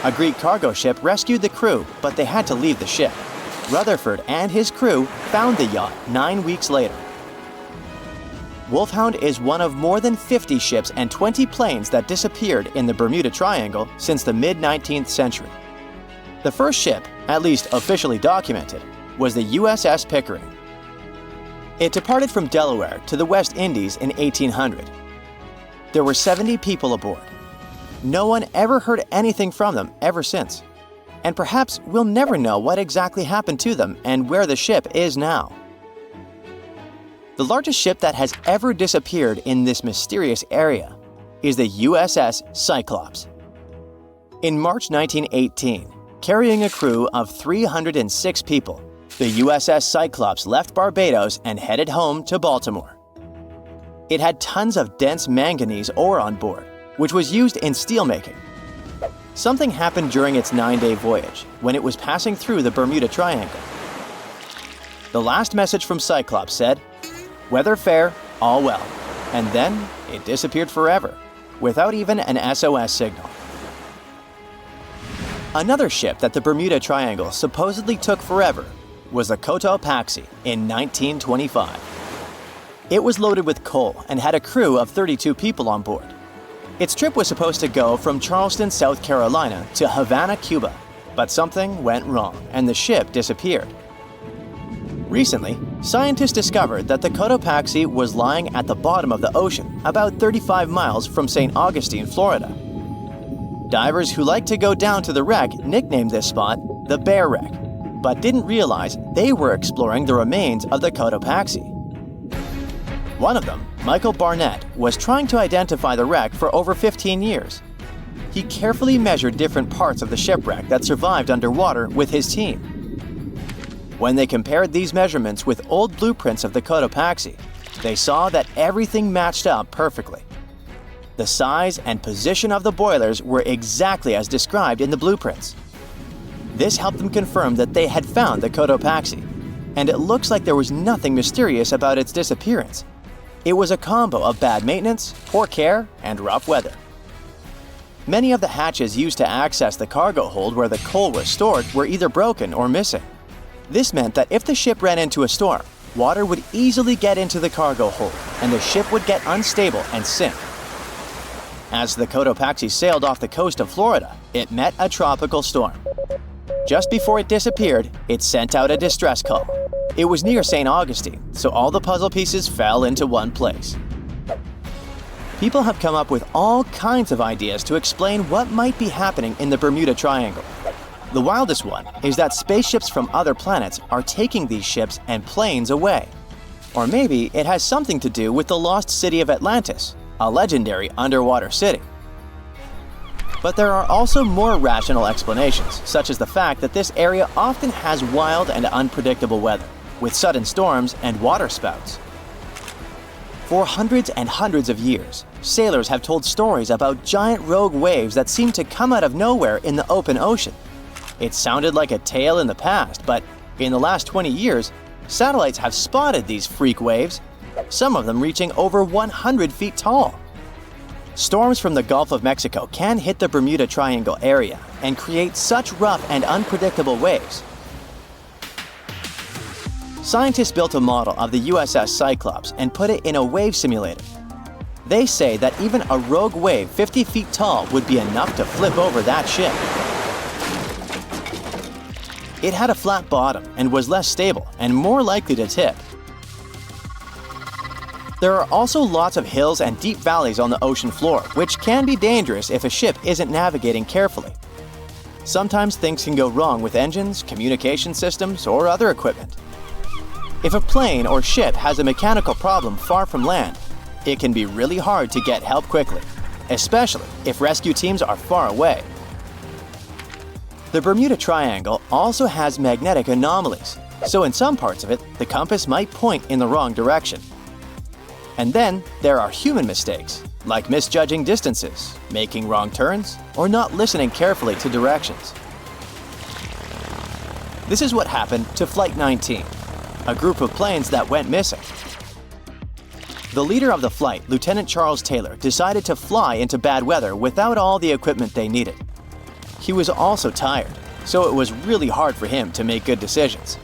A Greek cargo ship rescued the crew, but they had to leave the ship. Rutherford and his crew found the yacht 9 weeks later. Wolfhound is one of more than 50 ships and 20 planes that disappeared in the Bermuda Triangle since the mid-19th century. The first ship, at least officially documented, was the USS Pickering. It departed from Delaware to the West Indies in 1800. There were 70 people aboard. No one ever heard anything from them ever since. And perhaps we'll never know what exactly happened to them and where the ship is now. The largest ship that has ever disappeared in this mysterious area is the USS Cyclops. In March 1918, carrying a crew of 306 people, the USS Cyclops left Barbados and headed home to Baltimore. It had tons of dense manganese ore on board, which was used in steelmaking. Something happened during its 9-day voyage when it was passing through the Bermuda Triangle. The last message from Cyclops said, "Weather fair, all well," and then it disappeared forever, without even an SOS signal. Another ship that the Bermuda Triangle supposedly took forever was the Cotopaxi in 1925. It was loaded with coal and had a crew of 32 people on board. Its trip was supposed to go from Charleston, South Carolina to Havana, Cuba, but something went wrong and the ship disappeared. Recently, scientists discovered that the Cotopaxi was lying at the bottom of the ocean about 35 miles from St. Augustine, Florida. Divers who like to go down to the wreck nicknamed this spot the Bear Wreck, but didn't realize they were exploring the remains of the Cotopaxi. One of them, Michael Barnett, was trying to identify the wreck for over 15 years. He carefully measured different parts of the shipwreck that survived underwater with his team. When they compared these measurements with old blueprints of the Cotopaxi, they saw that everything matched up perfectly. The size and position of the boilers were exactly as described in the blueprints. This helped them confirm that they had found the Cotopaxi, and it looks like there was nothing mysterious about its disappearance. It was a combo of bad maintenance, poor care, and rough weather. Many of the hatches used to access the cargo hold where the coal was stored were either broken or missing. This meant that if the ship ran into a storm, water would easily get into the cargo hold, and the ship would get unstable and sink. As the Cotopaxi sailed off the coast of Florida, it met a tropical storm. Just before it disappeared, it sent out a distress call. It was near St. Augustine, so all the puzzle pieces fell into one place. People have come up with all kinds of ideas to explain what might be happening in the Bermuda Triangle. The wildest one is that spaceships from other planets are taking these ships and planes away. Or maybe it has something to do with the lost city of Atlantis, a legendary underwater city. But there are also more rational explanations, such as the fact that this area often has wild and unpredictable weather, with sudden storms and water spouts. For hundreds and hundreds of years, sailors have told stories about giant rogue waves that seem to come out of nowhere in the open ocean. It sounded like a tale in the past, but in the last 20 years, satellites have spotted these freak waves, some of them reaching over 100 feet tall. Storms from the Gulf of Mexico can hit the Bermuda Triangle area and create such rough and unpredictable waves. Scientists built a model of the USS Cyclops and put it in a wave simulator. They say that even a rogue wave 50 feet tall would be enough to flip over that ship. It had a flat bottom and was less stable and more likely to tip. There are also lots of hills and deep valleys on the ocean floor, which can be dangerous if a ship isn't navigating carefully. Sometimes things can go wrong with engines, communication systems, or other equipment. If a plane or ship has a mechanical problem far from land, it can be really hard to get help quickly, especially if rescue teams are far away. The Bermuda Triangle also has magnetic anomalies, so in some parts of it, the compass might point in the wrong direction. And then there are human mistakes, like misjudging distances, making wrong turns, or not listening carefully to directions. This is what happened to Flight 19, a group of planes that went missing. The leader of the flight, Lieutenant Charles Taylor, decided to fly into bad weather without all the equipment they needed. He was also tired, so it was really hard for him to make good decisions.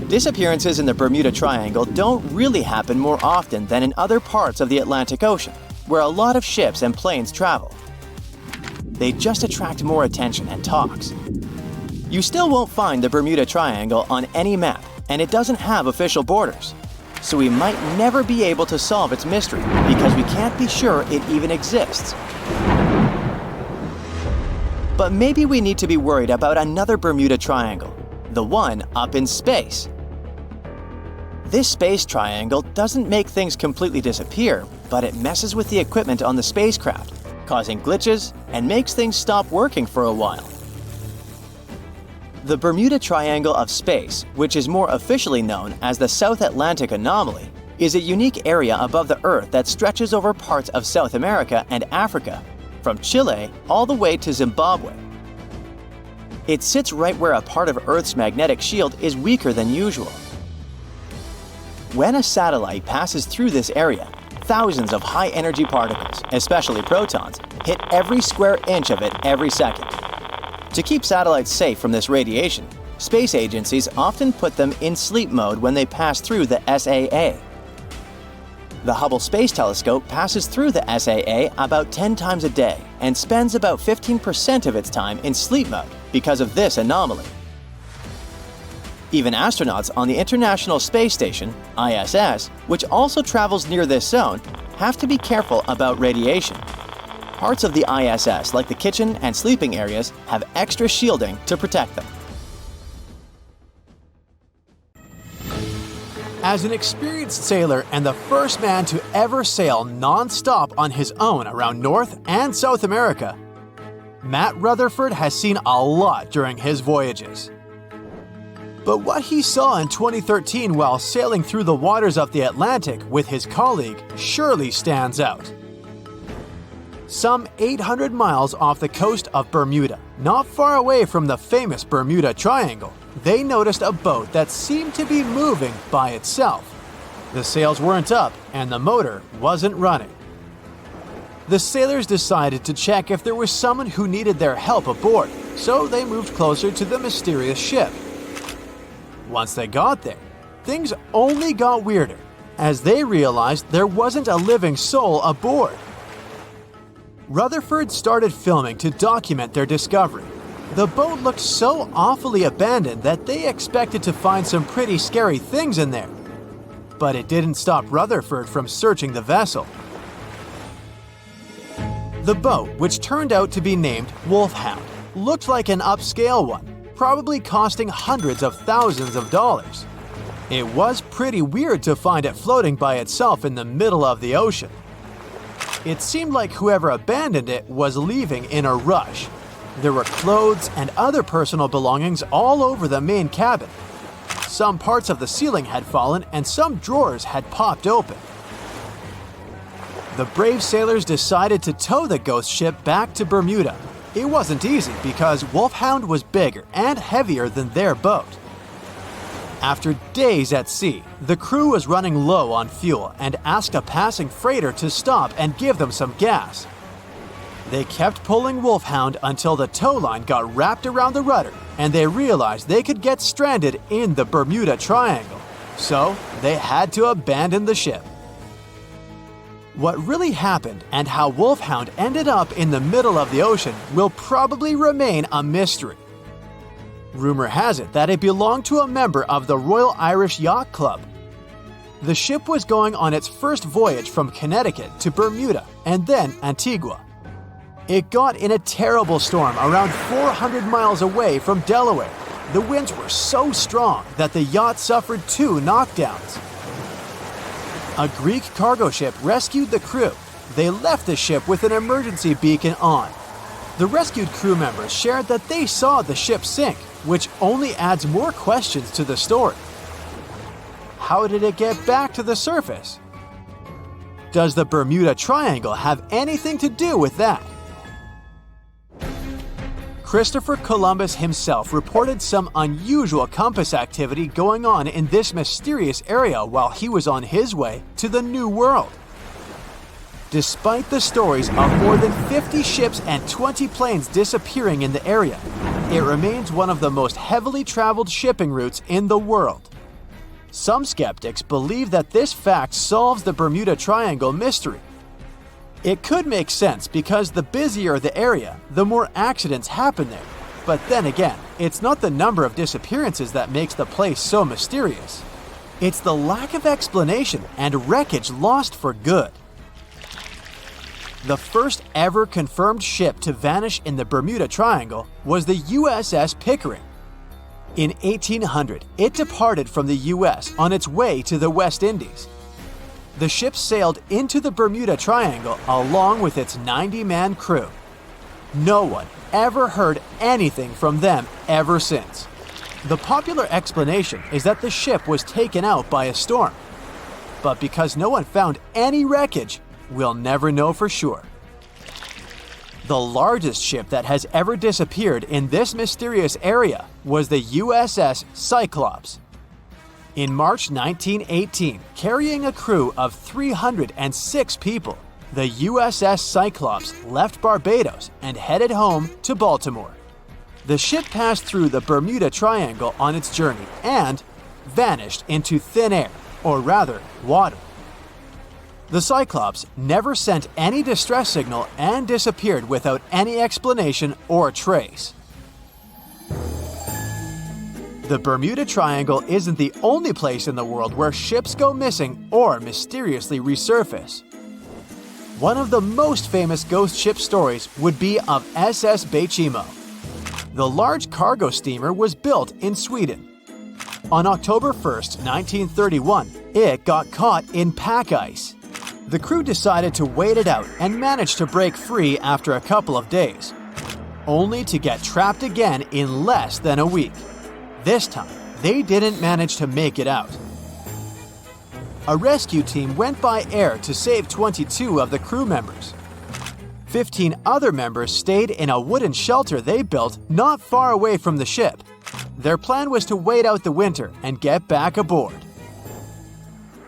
Disappearances in the Bermuda Triangle don't really happen more often than in other parts of the Atlantic Ocean, where a lot of ships and planes travel. They just attract more attention and talks. You still won't find the Bermuda Triangle on any map, and it doesn't have official borders. So we might never be able to solve its mystery because we can't be sure it even exists. But maybe we need to be worried about another Bermuda Triangle, the one up in space. This space triangle doesn't make things completely disappear, but it messes with the equipment on the spacecraft, causing glitches and makes things stop working for a while. The Bermuda Triangle of Space, which is more officially known as the South Atlantic Anomaly, is a unique area above the Earth that stretches over parts of South America and Africa, from Chile all the way to Zimbabwe. It sits right where a part of Earth's magnetic shield is weaker than usual. When a satellite passes through this area, thousands of high-energy particles, especially protons, hit every square inch of it every second. To keep satellites safe from this radiation, space agencies often put them in sleep mode when they pass through the SAA. The Hubble Space Telescope passes through the SAA about 10 times a day and spends about 15% of its time in sleep mode because of this anomaly. Even astronauts on the International Space Station, ISS, which also travels near this zone, have to be careful about radiation. Parts of the ISS, like the kitchen and sleeping areas, have extra shielding to protect them. As an experienced sailor and the first man to ever sail non-stop on his own around North and South America, Matt Rutherford has seen a lot during his voyages. But what he saw in 2013 while sailing through the waters of the Atlantic with his colleague surely stands out. Some 800 miles off the coast of Bermuda, not far away from the famous Bermuda Triangle, they noticed a boat that seemed to be moving by itself. The sails weren't up and the motor wasn't running. The sailors decided to check if there was someone who needed their help aboard, so they moved closer to the mysterious ship. Once they got there, things only got weirder, as they realized there wasn't a living soul aboard. Rutherford started filming to document their discovery. The boat looked so awfully abandoned that they expected to find some pretty scary things in there. But it didn't stop Rutherford from searching the vessel. The boat, which turned out to be named Wolfhound, looked like an upscale one, probably costing hundreds of thousands of dollars. It was pretty weird to find it floating by itself in the middle of the ocean. It seemed like whoever abandoned it was leaving in a rush. There were clothes and other personal belongings all over the main cabin. Some parts of the ceiling had fallen and some drawers had popped open. The brave sailors decided to tow the ghost ship back to Bermuda. It wasn't easy because Wolfhound was bigger and heavier than their boat. After days at sea, the crew was running low on fuel and asked a passing freighter to stop and give them some gas. They kept pulling Wolfhound until the tow line got wrapped around the rudder and they realized they could get stranded in the Bermuda Triangle. So they had to abandon the ship. What really happened and how Wolfhound ended up in the middle of the ocean will probably remain a mystery. Rumor has it that it belonged to a member of the Royal Irish Yacht Club. The ship was going on its first voyage from Connecticut to Bermuda and then Antigua. It got in a terrible storm around 400 miles away from Delaware. The winds were so strong that the yacht suffered 2 knockdowns. A Greek cargo ship rescued the crew. They left the ship with an emergency beacon on. The rescued crew members shared that they saw the ship sink, which only adds more questions to the story. how did it get back to the surface? Does the Bermuda Triangle have anything to do with that? Christopher Columbus himself reported some unusual compass activity going on in this mysterious area while he was on his way to the New World. Despite the stories of more than 50 ships and 20 planes disappearing in the area, it remains one of the most heavily traveled shipping routes in the world. Some skeptics believe that this fact solves the Bermuda Triangle mystery. It could make sense because the busier the area, the more accidents happen there. But then again, it's not the number of disappearances that makes the place so mysterious. It's the lack of explanation and wreckage lost for good. The first ever confirmed ship to vanish in the Bermuda Triangle was the USS Pickering. In 1800, it departed from the US on its way to the West Indies. The ship sailed into the Bermuda Triangle along with its 90-man crew. No one ever heard anything from them ever since. The popular explanation is that the ship was taken out by a storm. But because no one found any wreckage, we'll never know for sure. The largest ship that has ever disappeared in this mysterious area was the USS Cyclops. In March 1918, carrying a crew of 306 people, the USS Cyclops left Barbados and headed home to Baltimore. The ship passed through the Bermuda Triangle on its journey and vanished into thin air, or rather, water. The Cyclops never sent any distress signal and disappeared without any explanation or trace. The Bermuda Triangle isn't the only place in the world where ships go missing or mysteriously resurface. One of the most famous ghost ship stories would be of SS Bechimo. The large cargo steamer was built in Sweden. On October 1st, 1931, it got caught in pack ice. The crew decided to wait it out and managed to break free after a couple of days, only to get trapped again in less than a week. This time, they didn't manage to make it out. A rescue team went by air to save 22 of the crew members. 15 other members stayed in a wooden shelter they built not far away from the ship. Their plan was to wait out the winter and get back aboard.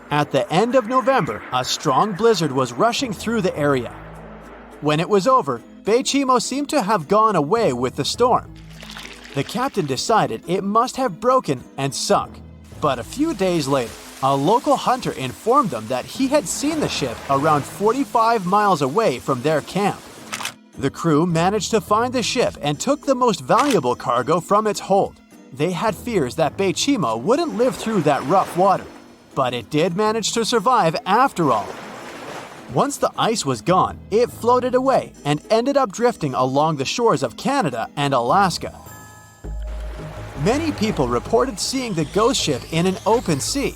At the end of November, a strong blizzard was rushing through the area. When it was over, Bechimo seemed to have gone away with the storm. The captain decided it must have broken and sunk, but a few days later, a local hunter informed them that he had seen the ship around 45 miles away from their camp. The crew managed to find the ship and took the most valuable cargo from its hold. They had fears that Bechimo wouldn't live through that rough water, but it did manage to survive after all. Once the ice was gone, it floated away and ended up drifting along the shores of Canada and Alaska. Many people reported seeing the ghost ship in an open sea.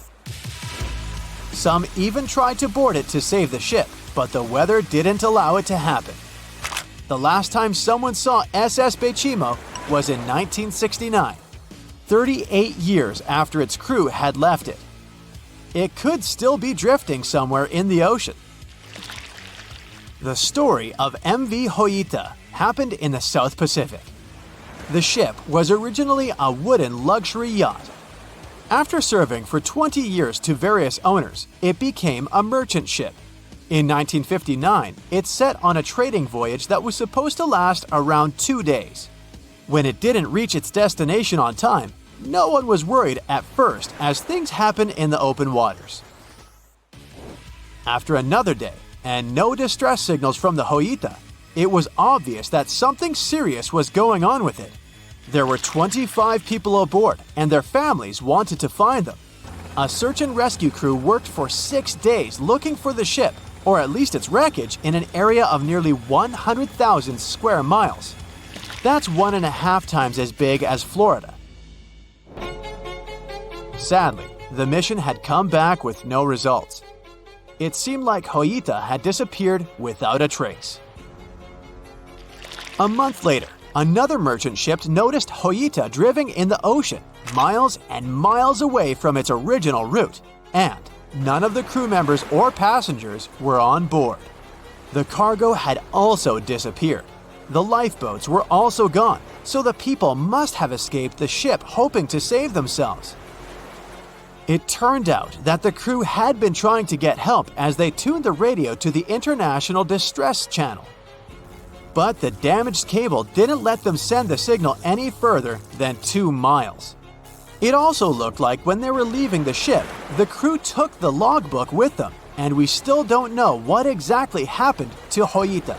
Some even tried to board it to save the ship, but the weather didn't allow it to happen. The last time someone saw SS Bechimo was in 1969, 38 years after its crew had left it. It could still be drifting somewhere in the ocean. The story of MV Joyita happened in the South Pacific. The ship was originally a wooden luxury yacht. After serving for 20 years to various owners, it became a merchant ship. In 1959, it set on a trading voyage that was supposed to last around 2 days. When it didn't reach its destination on time, no one was worried at first, as things happen in the open waters. After another day, and no distress signals from the Joyita, it was obvious that something serious was going on with it. There were 25 people aboard, and their families wanted to find them. A search and rescue crew worked for 6 days looking for the ship, or at least its wreckage, in an area of nearly 100,000 square miles. That's 1.5 times as big as Florida. Sadly, the mission had come back with no results. It seemed like Joyita had disappeared without a trace. A month later, another merchant ship noticed Joyita drifting in the ocean miles and miles away from its original route, and none of the crew members or passengers were on board. The cargo had also disappeared. The lifeboats were also gone, so the people must have escaped the ship hoping to save themselves. It turned out that the crew had been trying to get help as they tuned the radio to the International Distress Channel. But the damaged cable didn't let them send the signal any further than 2 miles. It also looked like when they were leaving the ship, the crew took the logbook with them, and we still don't know what exactly happened to Joyita.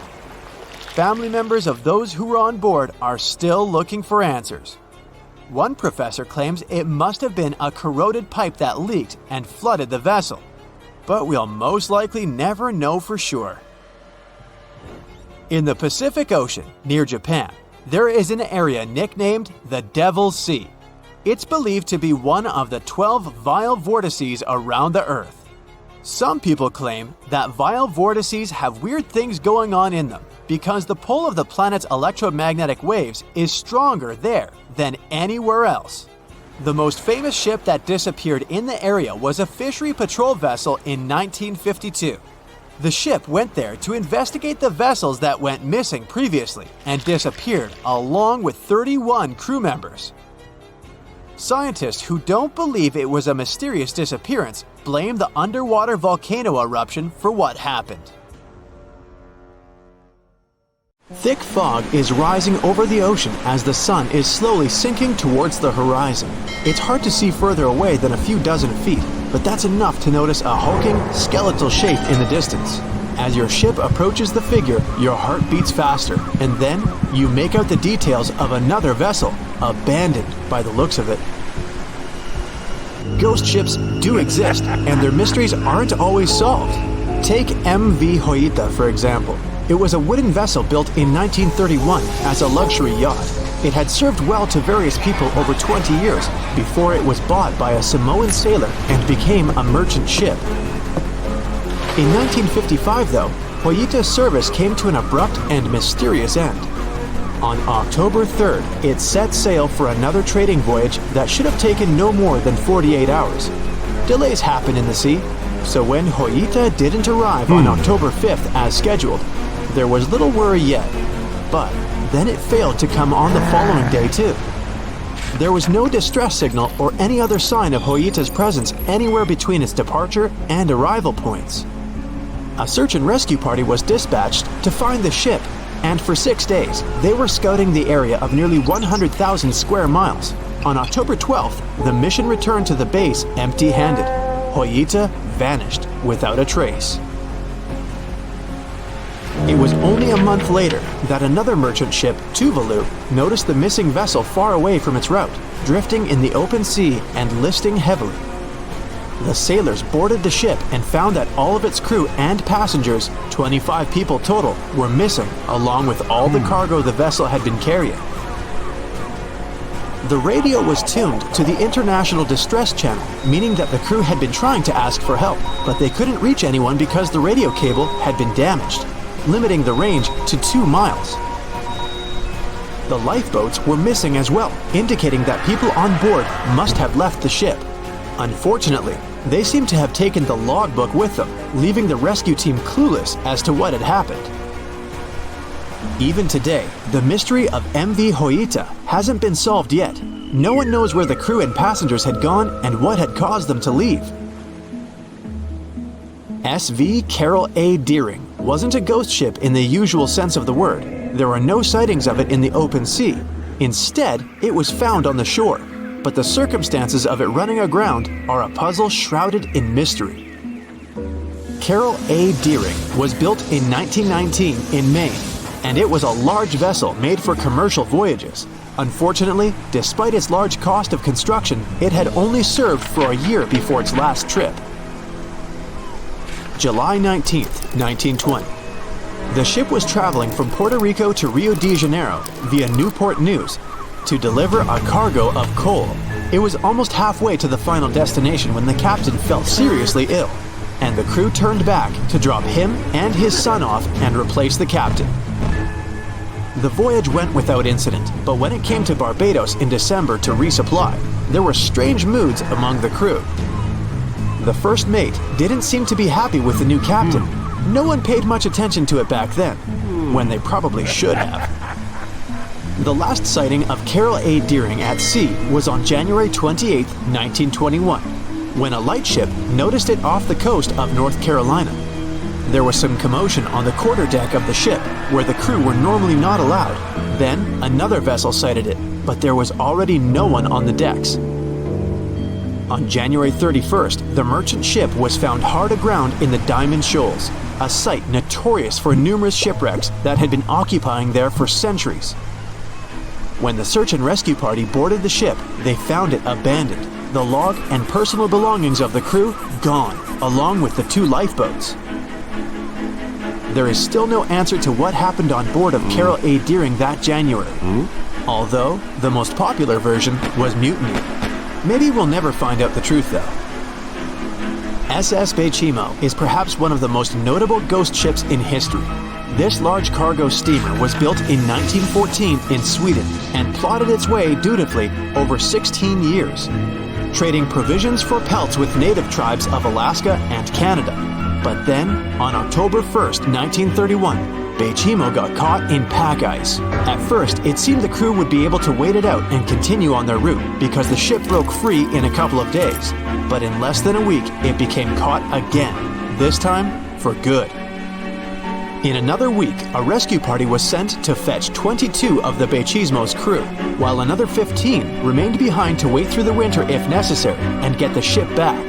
Family members of those who were on board are still looking for answers. One professor claims it must have been a corroded pipe that leaked and flooded the vessel, but we'll most likely never know for sure. In the Pacific Ocean, near Japan, there is an area nicknamed the Devil's Sea. It's believed to be one of the 12 vile vortices around the Earth. Some people claim that vile vortices have weird things going on in them because the pull of the planet's electromagnetic waves is stronger there than anywhere else. The most famous ship that disappeared in the area was a fishery patrol vessel in 1952. The ship went there to investigate the vessels that went missing previously and disappeared along with 31 crew members. Scientists who don't believe it was a mysterious disappearance blame the underwater volcano eruption for what happened. Thick fog is rising over the ocean as the sun is slowly sinking towards the horizon. It's hard to see further away than a few dozen feet, but that's enough to notice a hulking, skeletal shape in the distance. As your ship approaches the figure, your heart beats faster, and then you make out the details of another vessel, abandoned by the looks of it. Ghost ships do exist, and their mysteries aren't always solved. Take MV Joyita, for example. It was a wooden vessel built in 1931 as a luxury yacht. It had served well to various people over 20 years before it was bought by a Samoan sailor and became a merchant ship. In 1955, though, Joyita's service came to an abrupt and mysterious end. On October 3rd, it set sail for another trading voyage that should have taken no more than 48 hours. Delays happen in the sea, so when Joyita didn't arrive on October 5th as scheduled, there was little worry yet. But then it failed to come on the following day too. There was no distress signal or any other sign of Joyita's presence anywhere between its departure and arrival points. A search and rescue party was dispatched to find the ship, and for 6 days, they were scouting the area of nearly 100,000 square miles. On October 12th, the mission returned to the base empty-handed. Joyita vanished without a trace. It was only a month later that another merchant ship, Tuvalu, noticed the missing vessel far away from its route, drifting in the open sea and listing heavily. The sailors boarded the ship and found that all of its crew and passengers, 25 people total, were missing, along with all the cargo the vessel had been carrying. The radio was tuned to the International Distress Channel, meaning that the crew had been trying to ask for help, but they couldn't reach anyone because the radio cable had been damaged, limiting the range to 2 miles. The lifeboats were missing as well, indicating that people on board must have left the ship. Unfortunately, they seem to have taken the logbook with them, leaving the rescue team clueless as to what had happened. Even today, the mystery of MV Joyita hasn't been solved yet. No one knows where the crew and passengers had gone and what had caused them to leave. SV Carroll A Deering wasn't a ghost ship in the usual sense of the word. There were no sightings of it in the open sea. Instead, it was found on the shore, but the circumstances of it running aground are a puzzle shrouded in mystery. Carroll A Deering was built in 1919 in Maine, and it was a large vessel made for commercial voyages. Unfortunately, despite its large cost of construction, it had only served for a year before its last trip. July 19, 1920. The ship was traveling from Puerto Rico to Rio de Janeiro via Newport News to deliver a cargo of coal. It was almost halfway to the final destination when the captain fell seriously ill, and the crew turned back to drop him and his son off and replace the captain. The voyage went without incident, but when it came to Barbados in December to resupply, there were strange moods among the crew. The first mate didn't seem to be happy with the new captain. No one paid much attention to it back then, when they probably should have. The last sighting of Carroll A. Deering at sea was on January 28, 1921, when a lightship noticed it off the coast of North Carolina. There was some commotion on the quarterdeck of the ship, where the crew were normally not allowed. Then, another vessel sighted it, but there was already no one on the decks. On January 31st, the merchant ship was found hard aground in the Diamond Shoals, a site notorious for numerous shipwrecks that had been occupying there for centuries. When the search and rescue party boarded the ship, they found it abandoned, the log and personal belongings of the crew gone, along with the 2 lifeboats. There is still no answer to what happened on board of Carroll A. Deering that January, although the most popular version was mutiny. Maybe we'll never find out the truth though. SS Bechimo is perhaps one of the most notable ghost ships in history. This large cargo steamer was built in 1914 in Sweden and plodded its way dutifully over 16 years, trading provisions for pelts with native tribes of Alaska and Canada. But then, on October 1st, 1931, Bechimo got caught in pack ice. At first, it seemed the crew would be able to wait it out and continue on their route because the ship broke free in a couple of days. But in less than a week, it became caught again, this time for good. In another week, a rescue party was sent to fetch 22 of the Bechimo's crew, while another 15 remained behind to wait through the winter if necessary and get the ship back.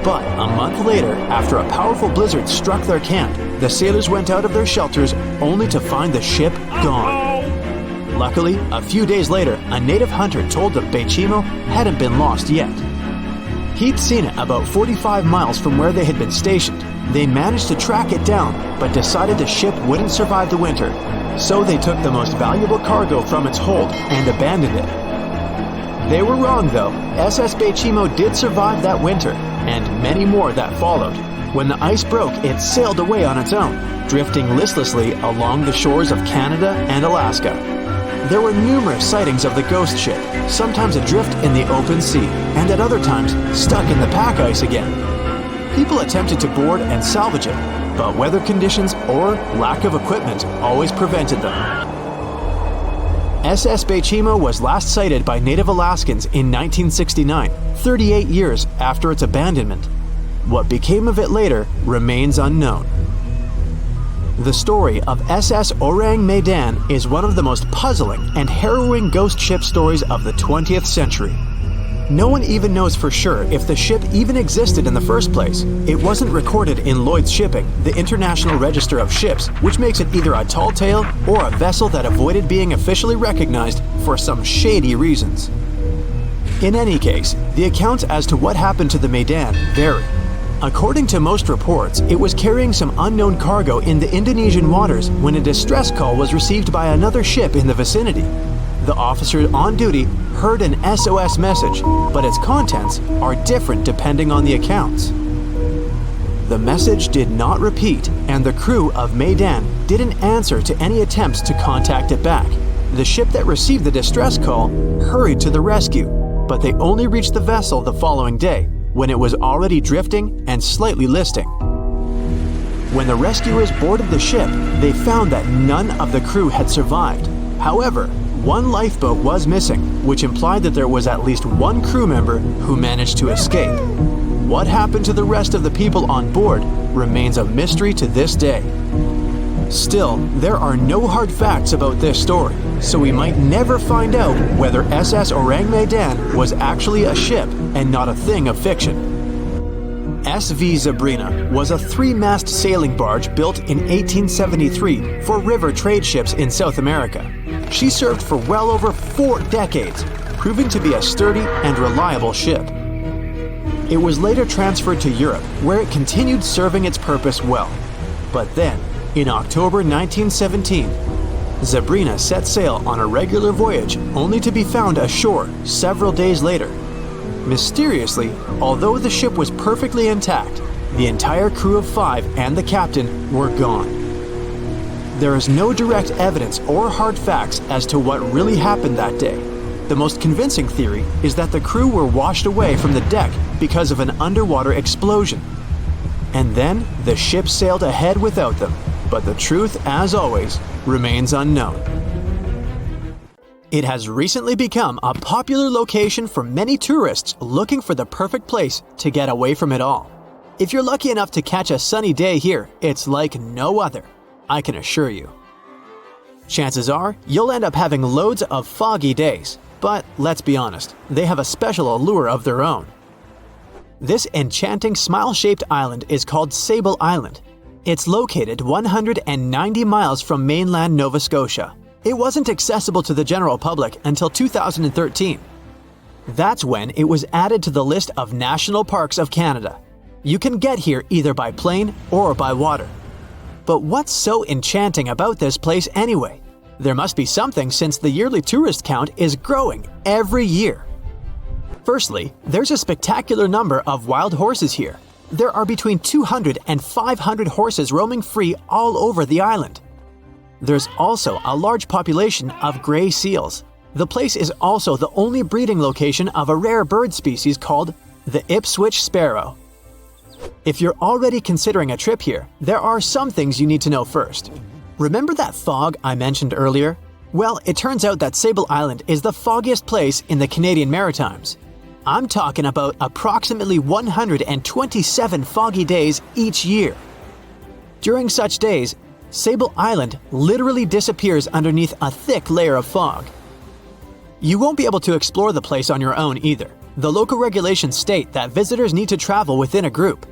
But a month later, after a powerful blizzard struck their camp, the sailors went out of their shelters only to find the ship gone. Luckily, a few days later, a native hunter told them Bechimo hadn't been lost yet. He'd seen it about 45 miles from where they had been stationed. They managed to track it down, but decided the ship wouldn't survive the winter, so they took the most valuable cargo from its hold and abandoned it. They were wrong though. SS Bechimo did survive that winter, and many more that followed. When the ice broke, it sailed away on its own, drifting listlessly along the shores of Canada and Alaska. There were numerous sightings of the ghost ship, sometimes adrift in the open sea, and at other times stuck in the pack ice again. People attempted to board and salvage it, but weather conditions or lack of equipment always prevented them. SS Bechimo was last sighted by native Alaskans in 1969, 38 years after its abandonment. What became of it later remains unknown. The story of SS Ourang Medan is one of the most puzzling and harrowing ghost ship stories of the 20th century. No one even knows for sure if the ship even existed in the first place. It wasn't recorded in Lloyd's Shipping, the International Register of Ships, which makes it either a tall tale or a vessel that avoided being officially recognized for some shady reasons. In any case, the accounts as to what happened to the Medan vary. According to most reports, it was carrying some unknown cargo in the Indonesian waters when a distress call was received by another ship in the vicinity. The officer on duty heard an SOS message, but its contents are different depending on the accounts. The message did not repeat, and the crew of Medan didn't answer to any attempts to contact it back. The ship that received the distress call hurried to the rescue, but they only reached the vessel the following day, when it was already drifting and slightly listing. When the rescuers boarded the ship, they found that none of the crew had survived. However, one lifeboat was missing, which implied that there was at least one crew member who managed to escape. What happened to the rest of the people on board remains a mystery to this day. Still, there are no hard facts about this story, so we might never find out whether SS Ourang Medan was actually a ship and not a thing of fiction. SV Sabrina was a 3-mast sailing barge built in 1873 for river trade ships in South America. She served for well over 4 decades, proving to be a sturdy and reliable ship. It was later transferred to Europe, where it continued serving its purpose well. But then, in October 1917, Sabrina set sail on a regular voyage only to be found ashore several days later. Mysteriously, although the ship was perfectly intact, the entire crew of 5 and the captain were gone. There is no direct evidence or hard facts as to what really happened that day. The most convincing theory is that the crew were washed away from the deck because of an underwater explosion. And then the ship sailed ahead without them, but the truth, as always, remains unknown. It has recently become a popular location for many tourists looking for the perfect place to get away from it all. If you're lucky enough to catch a sunny day here, it's like no other, I can assure you. Chances are, you'll end up having loads of foggy days, but let's be honest, they have a special allure of their own. This enchanting smile-shaped island is called Sable Island. It's located 190 miles from mainland Nova Scotia. It wasn't accessible to the general public until 2013. That's when it was added to the list of National Parks of Canada. You can get here either by plane or by water. But what's so enchanting about this place anyway? There must be something since the yearly tourist count is growing every year. Firstly, there's a spectacular number of wild horses here. There are between 200 and 500 horses roaming free all over the island. There's also a large population of gray seals. The place is also the only breeding location of a rare bird species called the Ipswich sparrow. If you're already considering a trip here, there are some things you need to know first. Remember that fog I mentioned earlier? Well, it turns out that Sable Island is the foggiest place in the Canadian Maritimes. I'm talking about approximately 127 foggy days each year. During such days, Sable Island literally disappears underneath a thick layer of fog. You won't be able to explore the place on your own either. The local regulations state that visitors need to travel within a group,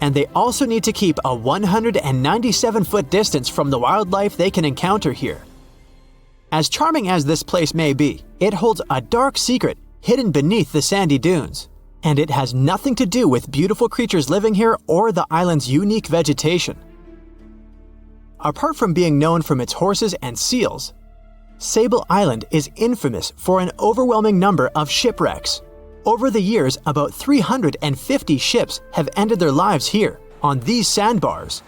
and they also need to keep a 197-foot distance from the wildlife they can encounter here. As charming as this place may be, it holds a dark secret hidden beneath the sandy dunes, and it has nothing to do with beautiful creatures living here or the island's unique vegetation. Apart from being known from its horses and seals, Sable Island is infamous for an overwhelming number of shipwrecks. Over the years, about 350 ships have ended their lives here, on these sandbars.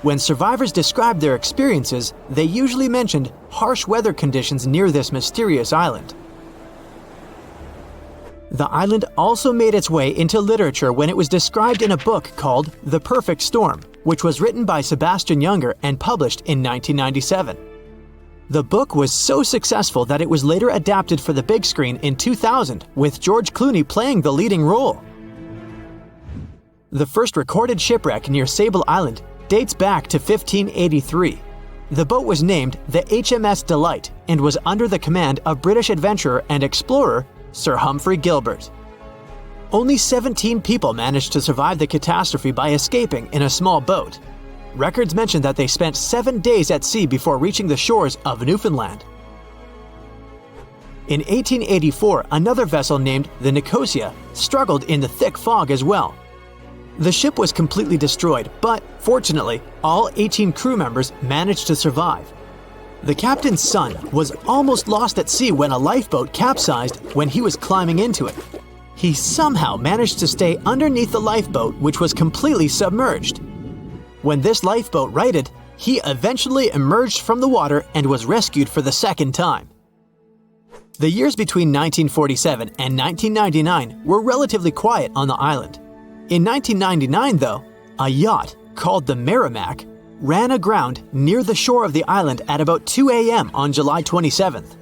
When survivors described their experiences, they usually mentioned harsh weather conditions near this mysterious island. The island also made its way into literature when it was described in a book called The Perfect Storm, which was written by Sebastian Junger and published in 1997. The book was so successful that it was later adapted for the big screen in 2000, with George Clooney playing the leading role. The first recorded shipwreck near Sable Island dates back to 1583. The boat was named the HMS Delight and was under the command of British adventurer and explorer Sir Humphrey Gilbert. Only 17 people managed to survive the catastrophe by escaping in a small boat. Records mention that they spent 7 days at sea before reaching the shores of Newfoundland. In 1884, another vessel named the Nicosia struggled in the thick fog as well. The ship was completely destroyed, but fortunately, all 18 crew members managed to survive. The captain's son was almost lost at sea when a lifeboat capsized when he was climbing into it. He somehow managed to stay underneath the lifeboat, which was completely submerged. When this lifeboat righted, he eventually emerged from the water and was rescued for the second time. The years between 1947 and 1999 were relatively quiet on the island. In 1999, though, a yacht called the Merrimack ran aground near the shore of the island at about 2 a.m. on July 27th.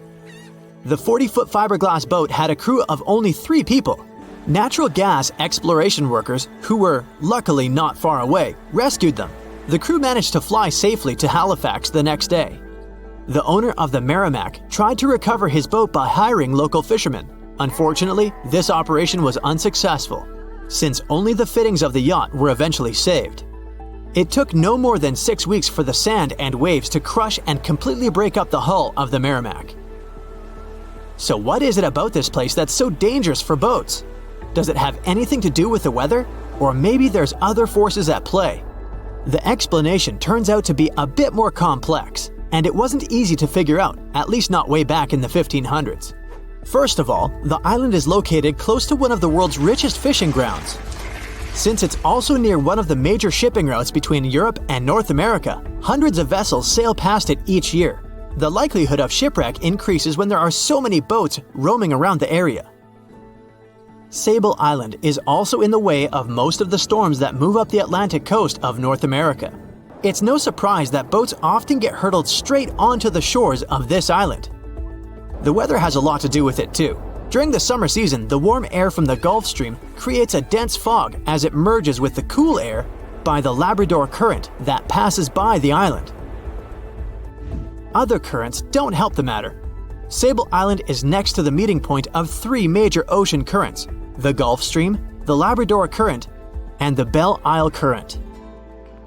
The 40-foot fiberglass boat had a crew of only 3 people. Natural gas exploration workers, who were luckily not far away, rescued them. The crew managed to fly safely to Halifax the next day. The owner of the Merrimack tried to recover his boat by hiring local fishermen. Unfortunately, this operation was unsuccessful, since only the fittings of the yacht were eventually saved. It took no more than 6 weeks for the sand and waves to crush and completely break up the hull of the Merrimack. So what is it about this place that's so dangerous for boats? Does it have anything to do with the weather? Or maybe there's other forces at play? The explanation turns out to be a bit more complex, and it wasn't easy to figure out, at least not way back in the 1500s. First of all, the island is located close to one of the world's richest fishing grounds. Since it's also near one of the major shipping routes between Europe and North America, hundreds of vessels sail past it each year. The likelihood of shipwreck increases when there are so many boats roaming around the area. Sable Island is also in the way of most of the storms that move up the Atlantic coast of North America. It's no surprise that boats often get hurtled straight onto the shores of this island. The weather has a lot to do with it too. During the summer season, the warm air from the Gulf Stream creates a dense fog as it merges with the cool air by the Labrador Current that passes by the island. Other currents don't help the matter. Sable Island is next to the meeting point of three major ocean currents: the Gulf Stream, the Labrador Current, and the Belle Isle Current.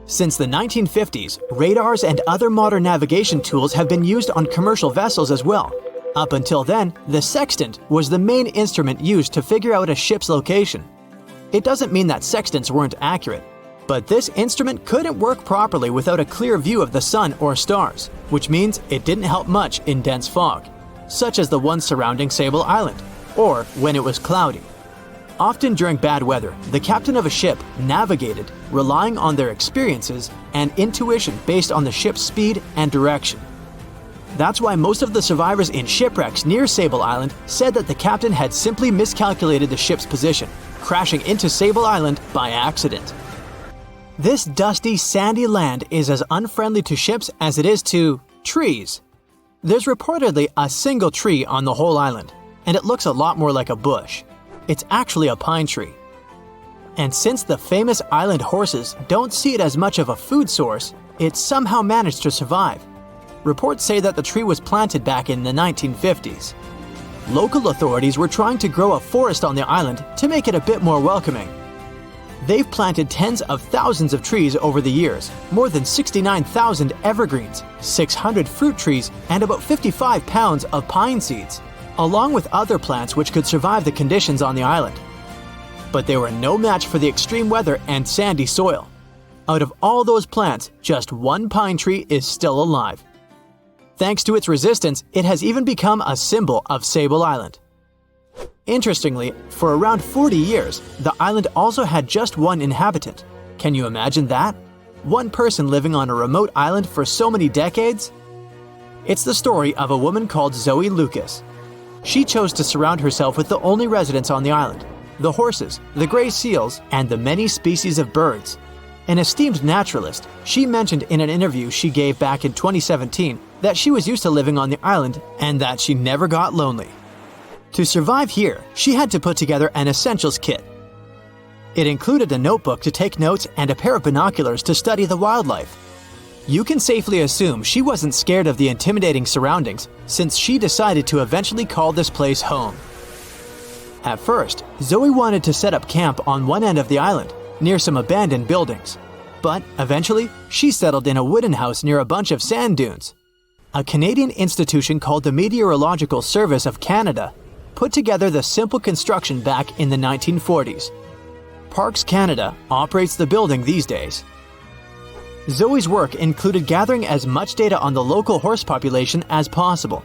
Since the 1950s, radars and other modern navigation tools have been used on commercial vessels as well. Up until then, the sextant was the main instrument used to figure out a ship's location. It doesn't mean that sextants weren't accurate, but this instrument couldn't work properly without a clear view of the sun or stars, which means it didn't help much in dense fog, such as the one surrounding Sable Island, or when it was cloudy. Often during bad weather, the captain of a ship navigated, relying on their experiences and intuition based on the ship's speed and direction. That's why most of the survivors in shipwrecks near Sable Island said that the captain had simply miscalculated the ship's position, crashing into Sable Island by accident. This dusty, sandy land is as unfriendly to ships as it is to trees. There's reportedly a single tree on the whole island, and it looks a lot more like a bush. It's actually a pine tree. And since the famous island horses don't see it as much of a food source, it somehow managed to survive. Reports say that the tree was planted back in the 1950s. Local authorities were trying to grow a forest on the island to make it a bit more welcoming. They've planted tens of thousands of trees over the years, more than 69,000 evergreens, 600 fruit trees, and about 55 pounds of pine seeds, along with other plants which could survive the conditions on the island. But they were no match for the extreme weather and sandy soil. Out of all those plants, just one pine tree is still alive. Thanks to its resistance, it has even become a symbol of Sable Island. Interestingly, for around 40 years, the island also had just one inhabitant. Can you imagine that? One person living on a remote island for so many decades? It's the story of a woman called Zoe Lucas. She chose to surround herself with the only residents on the island: the horses, the gray seals, and the many species of birds. An esteemed naturalist, she mentioned in an interview she gave back in 2017 that she was used to living on the island and that she never got lonely. To survive here, she had to put together an essentials kit. It included a notebook to take notes and a pair of binoculars to study the wildlife. You can safely assume she wasn't scared of the intimidating surroundings, since she decided to eventually call this place home. At first, Zoe wanted to set up camp on one end of the island, near some abandoned buildings. But eventually, she settled in a wooden house near a bunch of sand dunes. A Canadian institution called the Meteorological Service of Canada put together the simple construction back in the 1940s. Parks Canada operates the building these days. Zoe's work included gathering as much data on the local horse population as possible.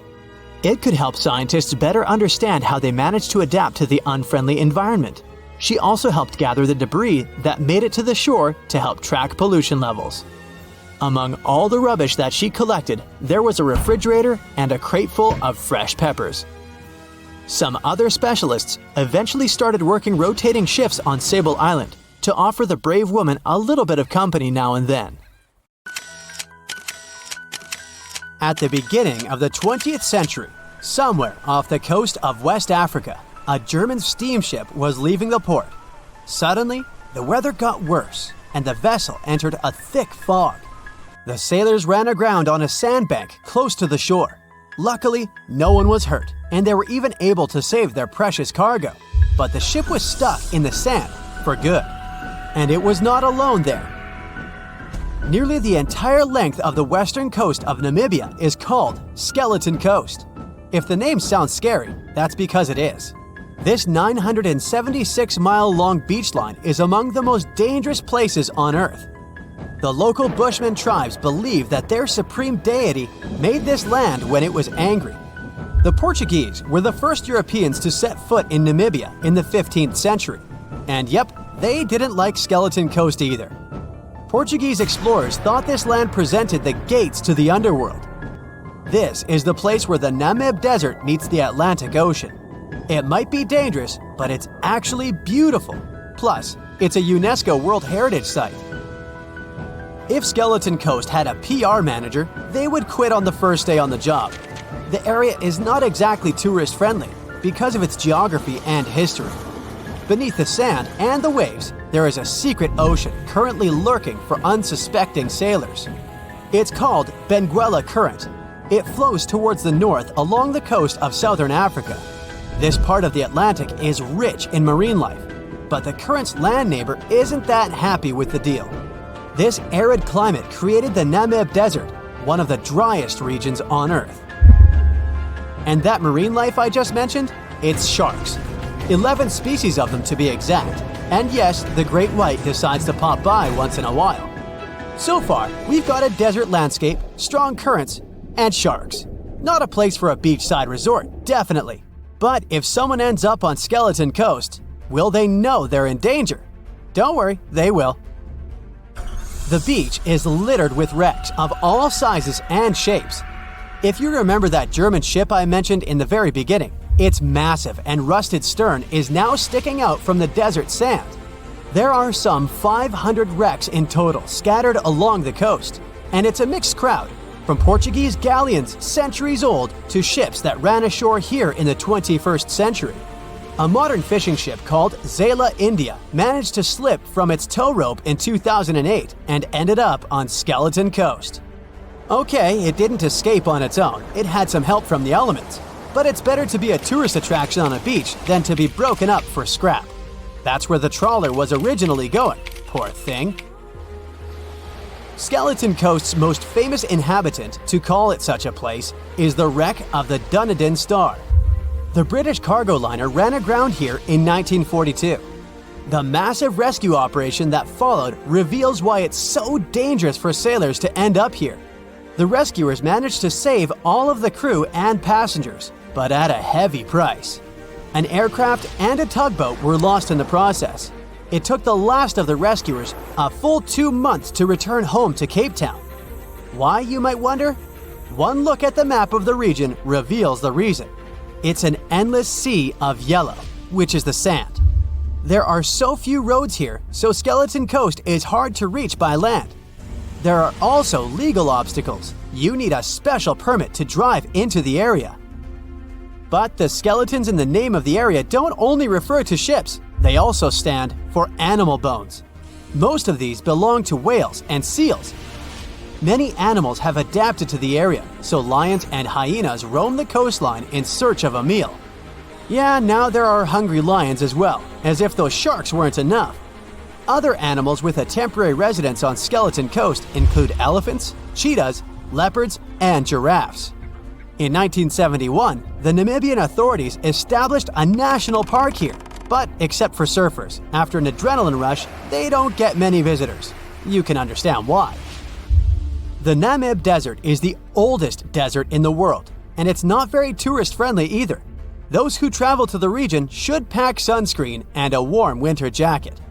It could help scientists better understand how they managed to adapt to the unfriendly environment. She also helped gather the debris that made it to the shore to help track pollution levels. Among all the rubbish that she collected, there was a refrigerator and a crate full of fresh peppers. Some other specialists eventually started working rotating shifts on Sable Island to offer the brave woman a little bit of company now and then. At the beginning of the 20th century, somewhere off the coast of West Africa, a German steamship was leaving the port. Suddenly, the weather got worse, and the vessel entered a thick fog. The sailors ran aground on a sandbank close to the shore. Luckily, no one was hurt, and they were even able to save their precious cargo. But the ship was stuck in the sand for good. And it was not alone there. Nearly the entire length of the western coast of Namibia is called Skeleton Coast. If the name sounds scary, that's because it is. This 976-mile-long beach line is among the most dangerous places on Earth. The local Bushman tribes believe that their supreme deity made this land when it was angry. The Portuguese were the first Europeans to set foot in Namibia in the 15th century. And yep, they didn't like Skeleton Coast either. Portuguese explorers thought this land presented the gates to the underworld. This is the place where the Namib Desert meets the Atlantic Ocean. It might be dangerous, but it's actually beautiful. Plus, it's a UNESCO World Heritage Site. If Skeleton Coast had a PR manager, they would quit on the first day on the job. The area is not exactly tourist-friendly because of its geography and history. Beneath the sand and the waves, there is a secret ocean currently lurking for unsuspecting sailors. It's called Benguela Current. It flows towards the north along the coast of southern Africa. This part of the Atlantic is rich in marine life, but the current's land neighbor isn't that happy with the deal. This arid climate created the Namib Desert, one of the driest regions on Earth. And that marine life I just mentioned? It's sharks. 11 species of them to be exact. And yes, the great white decides to pop by once in a while. So far, we've got a desert landscape, strong currents, and sharks. Not a place for a beachside resort, definitely. But if someone ends up on Skeleton Coast, will they know they're in danger? Don't worry, they will. The beach is littered with wrecks of all sizes and shapes. If you remember that German ship I mentioned in the very beginning, its massive and rusted stern is now sticking out from the desert sand. There are some 500 wrecks in total scattered along the coast, and it's a mixed crowd, from Portuguese galleons centuries old to ships that ran ashore here in the 21st century. A modern fishing ship called Zela India managed to slip from its tow rope in 2008 and ended up on Skeleton Coast. Okay, it didn't escape on its own, it had some help from the elements. But it's better to be a tourist attraction on a beach than to be broken up for scrap. That's where the trawler was originally going, poor thing. Skeleton Coast's most famous inhabitant, to call it such a place, is the wreck of the Dunedin Star. The British cargo liner ran aground here in 1942. The massive rescue operation that followed reveals why it's so dangerous for sailors to end up here. The rescuers managed to save all of the crew and passengers, but at a heavy price. An aircraft and a tugboat were lost in the process. It took the last of the rescuers a full 2 months to return home to Cape Town. Why, you might wonder? One look at the map of the region reveals the reason. It's an endless sea of yellow, which is the sand. There are so few roads here, so Skeleton Coast is hard to reach by land. There are also legal obstacles. You need a special permit to drive into the area. But the skeletons in the name of the area don't only refer to ships, they also stand for animal bones. Most of these belong to whales and seals. Many animals have adapted to the area, so lions and hyenas roam the coastline in search of a meal. Yeah, now there are hungry lions as well, as if those sharks weren't enough. Other animals with a temporary residence on Skeleton Coast include elephants, cheetahs, leopards, and giraffes. In 1971, the Namibian authorities established a national park here, but except for surfers, after an adrenaline rush, they don't get many visitors. You can understand why. The Namib Desert is the oldest desert in the world, and it's not very tourist-friendly either. Those who travel to the region should pack sunscreen and a warm winter jacket.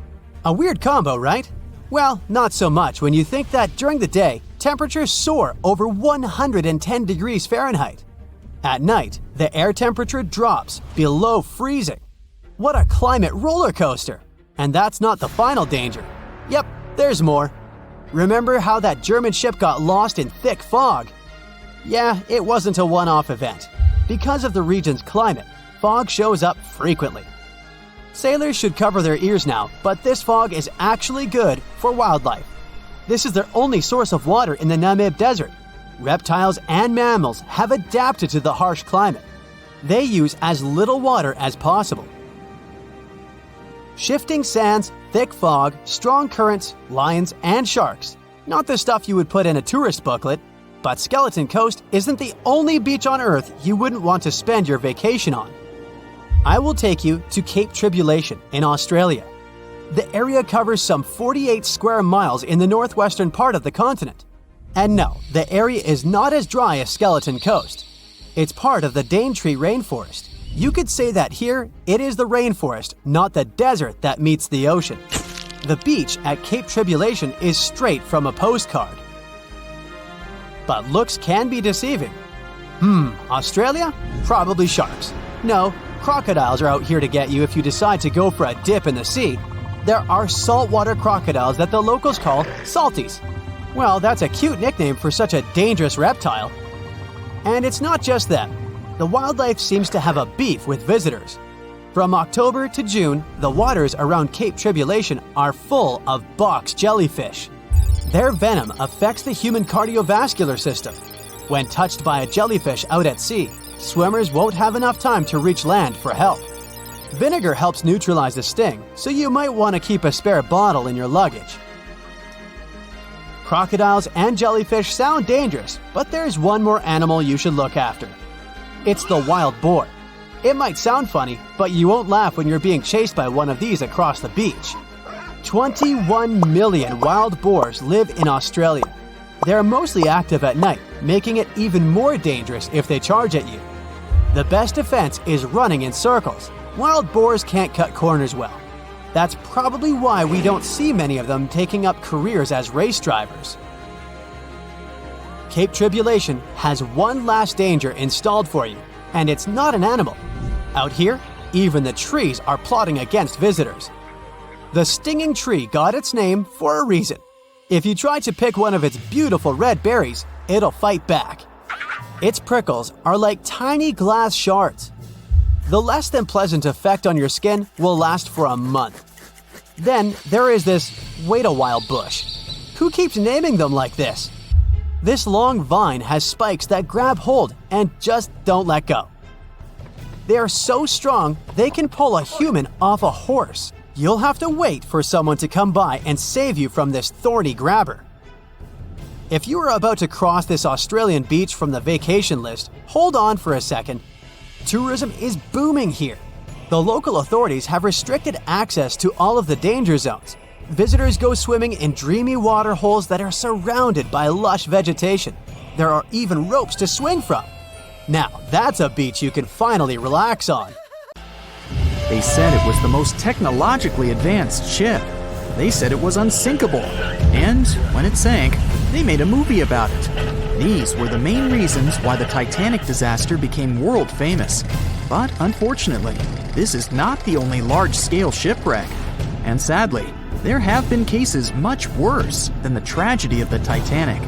A weird combo, right? Well, not so much when you think that during the day, temperatures soar over 110 degrees Fahrenheit. At night, the air temperature drops below freezing. What a climate roller coaster! And that's not the final danger. Yep, there's more. Remember how that German ship got lost in thick fog? Yeah, it wasn't a one-off event. Because of the region's climate, fog shows up frequently. Sailors should cover their ears now, but this fog is actually good for wildlife. This is their only source of water in the Namib Desert. Reptiles and mammals have adapted to the harsh climate. They use as little water as possible. Shifting sands, thick fog, strong currents, lions, and sharks. Not the stuff you would put in a tourist booklet, but Skeleton Coast isn't the only beach on Earth you wouldn't want to spend your vacation on. I will take you to Cape Tribulation in Australia. The area covers some 48 square miles in the northwestern part of the continent. And no, the area is not as dry as Skeleton Coast. It's part of the Daintree rainforest. You could say that here, it is the rainforest, not the desert that meets the ocean. The beach at Cape Tribulation is straight from a postcard. But looks can be deceiving. Australia? Probably sharks. No, crocodiles are out here to get you if you decide to go for a dip in the sea. There are saltwater crocodiles that the locals call salties. Well, that's a cute nickname for such a dangerous reptile. And it's not just that. The wildlife seems to have a beef with visitors. From October to June, the waters around Cape Tribulation are full of box jellyfish. Their venom affects the human cardiovascular system. When touched by a jellyfish out at sea, swimmers won't have enough time to reach land for help. Vinegar helps neutralize the sting, so you might want to keep a spare bottle in your luggage. Crocodiles and jellyfish sound dangerous, but there's one more animal you should look after. It's the wild boar. It might sound funny, but you won't laugh when you're being chased by one of these across the beach. 21 million wild boars live in Australia. They're mostly active at night, making it even more dangerous if they charge at you. The best defense is running in circles. Wild boars can't cut corners well. That's probably why we don't see many of them taking up careers as race drivers. Cape Tribulation has one last danger installed for you, and it's not an animal. Out here, even the trees are plotting against visitors. The stinging tree got its name for a reason. If you try to pick one of its beautiful red berries, it'll fight back. Its prickles are like tiny glass shards. The less than pleasant effect on your skin will last for a month. Then there is this wait-a-while bush. Who keeps naming them like this? This long vine has spikes that grab hold and just don't let go. They are so strong they can pull a human off a horse. You'll have to wait for someone to come by and save you from this thorny grabber. If you are about to cross this Australian beach from the vacation list, hold on for a second. Tourism is booming here. The local authorities have restricted access to all of the danger zones. Visitors go swimming in dreamy water holes that are surrounded by lush vegetation. There are even ropes to swing from. Now, that's a beach you can finally relax on. They said it was the most technologically advanced ship. They said it was unsinkable. And when it sank, they made a movie about it. These were the main reasons why the Titanic disaster became world famous. But unfortunately, this is not the only large-scale shipwreck. And sadly, there have been cases much worse than the tragedy of the Titanic.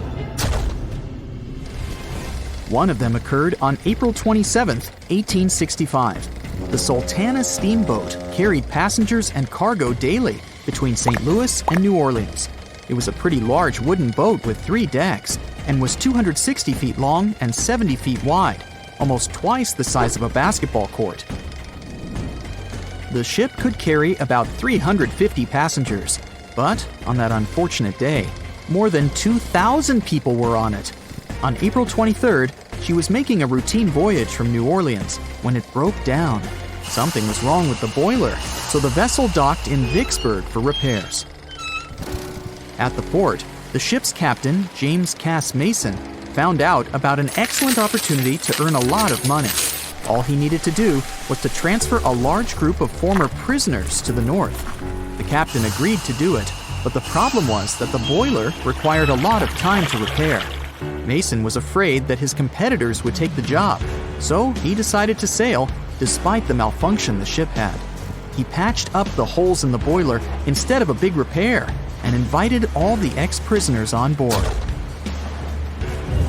One of them occurred on April 27, 1865. The Sultana steamboat carried passengers and cargo daily between St. Louis and New Orleans. It was a pretty large wooden boat with 3 decks and was 260 feet long and 70 feet wide, almost twice the size of a basketball court. The ship could carry about 350 passengers, but on that unfortunate day, more than 2,000 people were on it. On April 23rd, she was making a routine voyage from New Orleans when it broke down. Something was wrong with the boiler, so the vessel docked in Vicksburg for repairs. At the port, the ship's captain, James Cass Mason, found out about an excellent opportunity to earn a lot of money. All he needed to do was to transfer a large group of former prisoners to the north. The captain agreed to do it, but the problem was that the boiler required a lot of time to repair. Mason was afraid that his competitors would take the job, so he decided to sail despite the malfunction the ship had. He patched up the holes in the boiler instead of a big repair and invited all the ex-prisoners on board.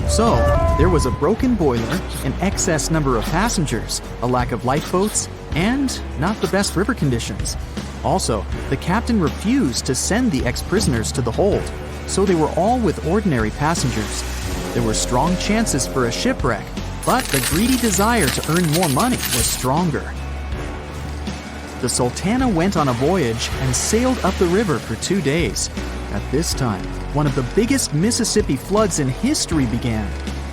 So, there was a broken boiler, an excess number of passengers, a lack of lifeboats, and not the best river conditions. Also, the captain refused to send the ex-prisoners to the hold, so they were all with ordinary passengers. There were strong chances for a shipwreck, but the greedy desire to earn more money was stronger. The Sultana went on a voyage and sailed up the river for 2 days. At this time, one of the biggest Mississippi floods in history began.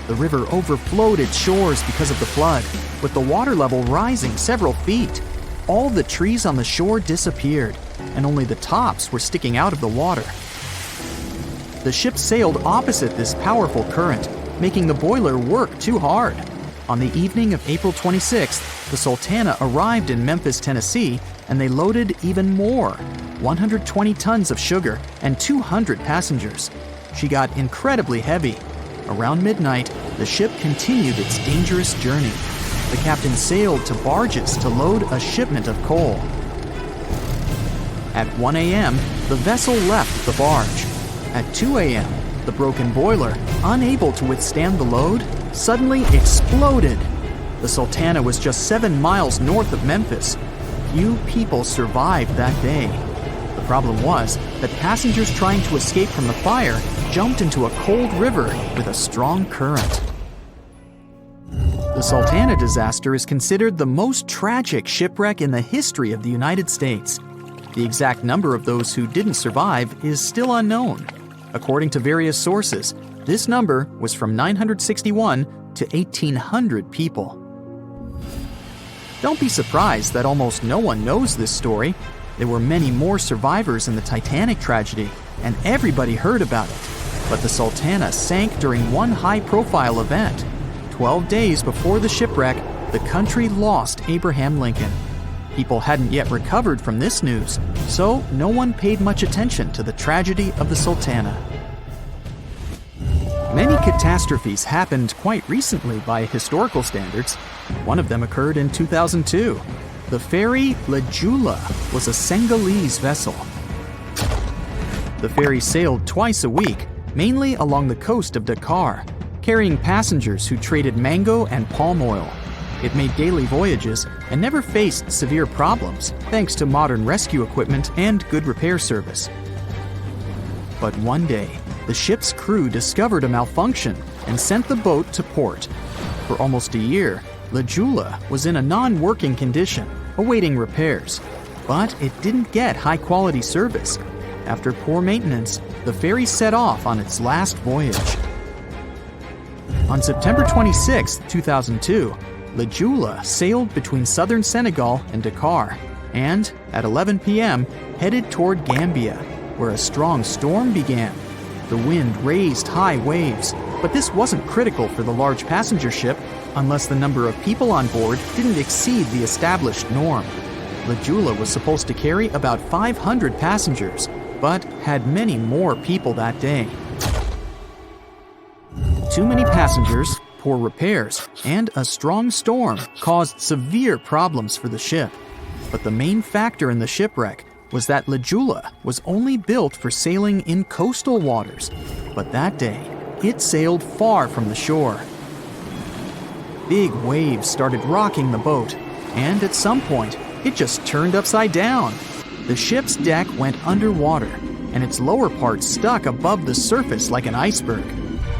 The river overflowed its shores because of the flood, with the water level rising several feet. All the trees on the shore disappeared, and only the tops were sticking out of the water. The ship sailed opposite this powerful current, making the boiler work too hard. On the evening of April 26th, the Sultana arrived in Memphis, Tennessee, and they loaded even more, 120 tons of sugar and 200 passengers. She got incredibly heavy. Around midnight, the ship continued its dangerous journey. The captain sailed to barges to load a shipment of coal. At 1 a.m., the vessel left the barge. At 2 a.m., the broken boiler, unable to withstand the load, suddenly exploded. The Sultana was just 7 miles north of Memphis. Few people survived that day. The problem was that passengers trying to escape from the fire jumped into a cold river with a strong current. The Sultana disaster is considered the most tragic shipwreck in the history of the United States. The exact number of those who didn't survive is still unknown. According to various sources, this number was from 961 to 1,800 people. Don't be surprised that almost no one knows this story. There were many more survivors in the Titanic tragedy, and everybody heard about it. But the Sultana sank during one high-profile event. 12 days before the shipwreck, the country lost Abraham Lincoln. People hadn't yet recovered from this news, so no one paid much attention to the tragedy of the Sultana. Many catastrophes happened quite recently by historical standards. One of them occurred in 2002. The ferry La Jula was a Senegalese vessel. The ferry sailed twice a week, mainly along the coast of Dakar, carrying passengers who traded mango and palm oil. It made daily voyages and never faced severe problems thanks to modern rescue equipment and good repair service. But one day, the ship's crew discovered a malfunction and sent the boat to port. For almost a year, La Jula was in a non-working condition, awaiting repairs. But it didn't get high-quality service. After poor maintenance, the ferry set off on its last voyage. On September 26, 2002, La Jula sailed between southern Senegal and Dakar, and at 11 p.m. headed toward Gambia, where a strong storm began. The wind raised high waves, but this wasn't critical for the large passenger ship unless the number of people on board didn't exceed the established norm. La Jula was supposed to carry about 500 passengers, but had many more people that day. Too many passengers, poor repairs, and a strong storm caused severe problems for the ship. But the main factor in the shipwreck was that La Jula was only built for sailing in coastal waters, but that day, it sailed far from the shore. Big waves started rocking the boat, and at some point, it just turned upside down. The ship's deck went underwater, and its lower part stuck above the surface like an iceberg.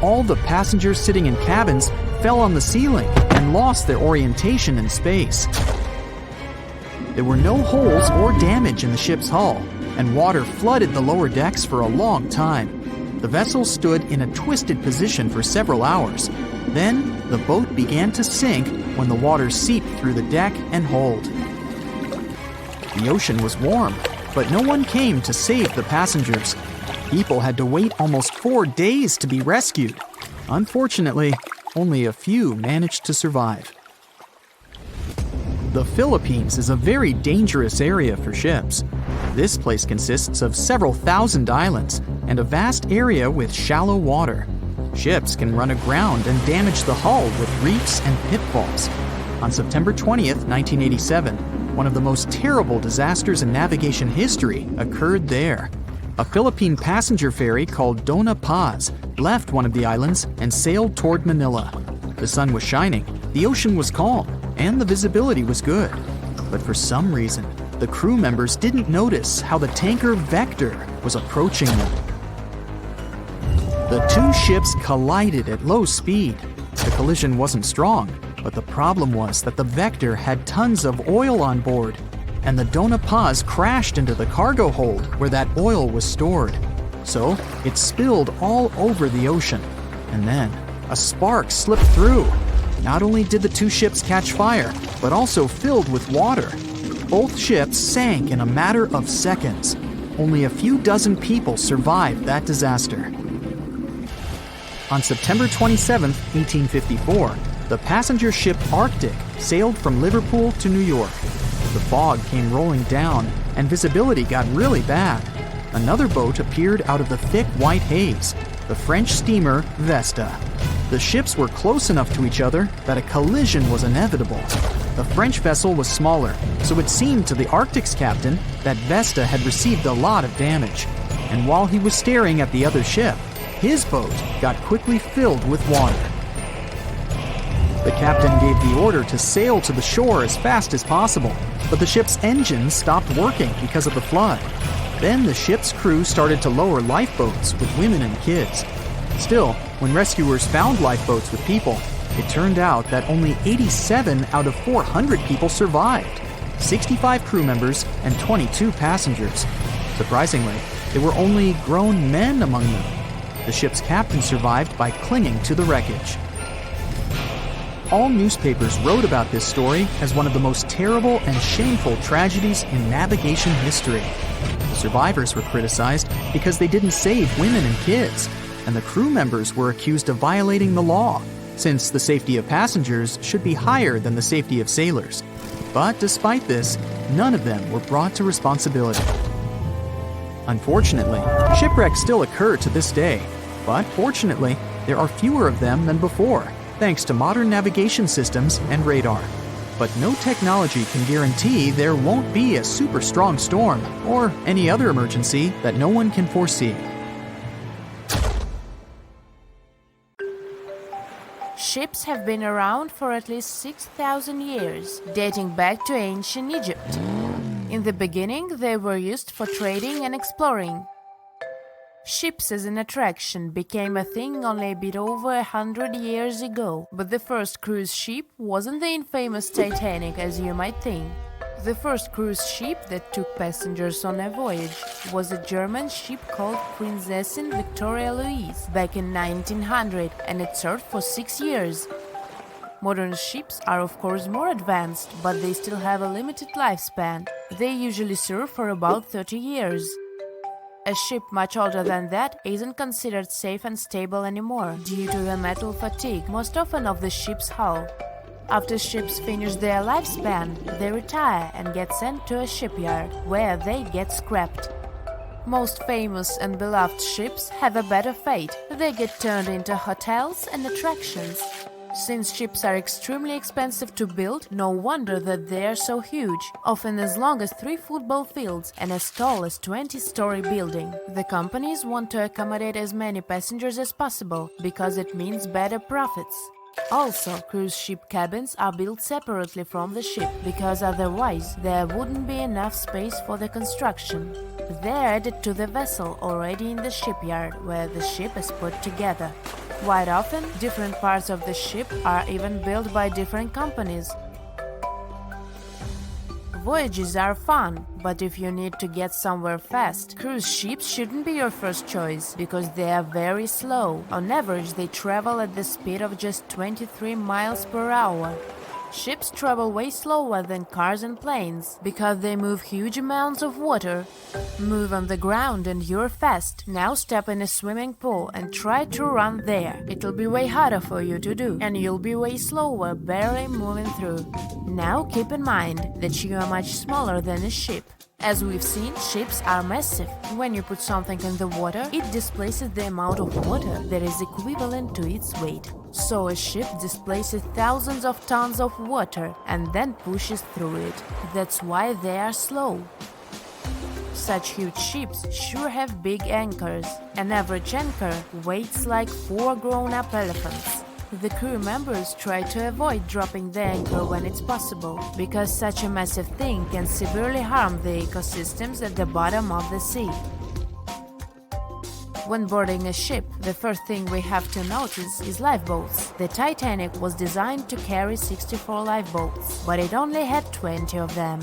All the passengers sitting in cabins fell on the ceiling and lost their orientation in space. There were no holes or damage in the ship's hull, and water flooded the lower decks for a long time. The vessel stood in a twisted position for several hours. Then, the boat began to sink when the water seeped through the deck and hold. The ocean was warm, but no one came to save the passengers. People had to wait almost 4 days to be rescued. Unfortunately, only a few managed to survive. The Philippines is a very dangerous area for ships. This place consists of several thousand islands and a vast area with shallow water. Ships can run aground and damage the hull with reefs and pitfalls. On September 20th, 1987, one of the most terrible disasters in navigation history occurred there. A Philippine passenger ferry called Dona Paz left one of the islands and sailed toward Manila. The sun was shining, the ocean was calm, and the visibility was good. But for some reason, the crew members didn't notice how the tanker Vector was approaching them. The two ships collided at low speed. The collision wasn't strong, but the problem was that the Vector had tons of oil on board, and the Dona Paz crashed into the cargo hold where that oil was stored. So it spilled all over the ocean, and then a spark slipped through. Not only did the two ships catch fire, but also filled with water. Both ships sank in a matter of seconds. Only a few dozen people survived that disaster. On September 27, 1854, the passenger ship Arctic sailed from Liverpool to New York. The fog came rolling down, and visibility got really bad. Another boat appeared out of the thick white haze, the French steamer Vesta. The ships were close enough to each other that a collision was inevitable. The French vessel was smaller, so it seemed to the Arctic's captain that Vesta had received a lot of damage. And while he was staring at the other ship, his boat got quickly filled with water. The captain gave the order to sail to the shore as fast as possible, but the ship's engines stopped working because of the flood. Then the ship's crew started to lower lifeboats with women and kids. Still, when rescuers found lifeboats with people, it turned out that only 87 out of 400 people survived, 65 crew members and 22 passengers. Surprisingly, there were only grown men among them. The ship's captain survived by clinging to the wreckage. All newspapers wrote about this story as one of the most terrible and shameful tragedies in navigation history. The survivors were criticized because they didn't save women and kids, and the crew members were accused of violating the law, since the safety of passengers should be higher than the safety of sailors. But despite this, none of them were brought to responsibility. Unfortunately, shipwrecks still occur to this day, but fortunately, there are fewer of them than before, thanks to modern navigation systems and radar. But no technology can guarantee there won't be a super strong storm or any other emergency that no one can foresee. Ships have been around for at least 6,000 years, dating back to ancient Egypt. In the beginning, they were used for trading and exploring. Ships as an attraction became a thing only a bit over 100 years ago, but the first cruise ship wasn't the infamous Titanic as you might think. The first cruise ship that took passengers on a voyage was a German ship called Prinzessin Victoria Louise back in 1900, and it served for 6 years. Modern ships are of course more advanced, but they still have a limited lifespan. They usually serve for about 30 years. A ship much older than that isn't considered safe and stable anymore due to the metal fatigue, most often of the ship's hull. After ships finish their lifespan, they retire and get sent to a shipyard, where they get scrapped. Most famous and beloved ships have a better fate. They get turned into hotels and attractions. Since ships are extremely expensive to build, no wonder that they are so huge, often as long as 3 football fields and as tall as 20-story building. The companies want to accommodate as many passengers as possible, because it means better profits. Also, cruise ship cabins are built separately from the ship, because otherwise there wouldn't be enough space for the construction. They're added to the vessel already in the shipyard, where the ship is put together. Quite often, different parts of the ship are even built by different companies. Voyages are fun, but if you need to get somewhere fast, cruise ships shouldn't be your first choice, because they are very slow. On average, they travel at the speed of just 23 miles per hour. Ships travel way slower than cars and planes, because they move huge amounts of water. Move on the ground and you're fast. Now step in a swimming pool and try to run there. It'll be way harder for you to do, and you'll be way slower, barely moving through. Now keep in mind that you are much smaller than a ship. As we've seen, ships are massive. When you put something in the water, it displaces the amount of water that is equivalent to its weight. So a ship displaces thousands of tons of water and then pushes through it. That's why they are slow. Such huge ships sure have big anchors. An average anchor weighs like 4 grown-up elephants. The crew members try to avoid dropping the anchor when it's possible, because such a massive thing can severely harm the ecosystems at the bottom of the sea. When boarding a ship, the first thing we have to notice is lifeboats. The Titanic was designed to carry 64 lifeboats, but it only had 20 of them.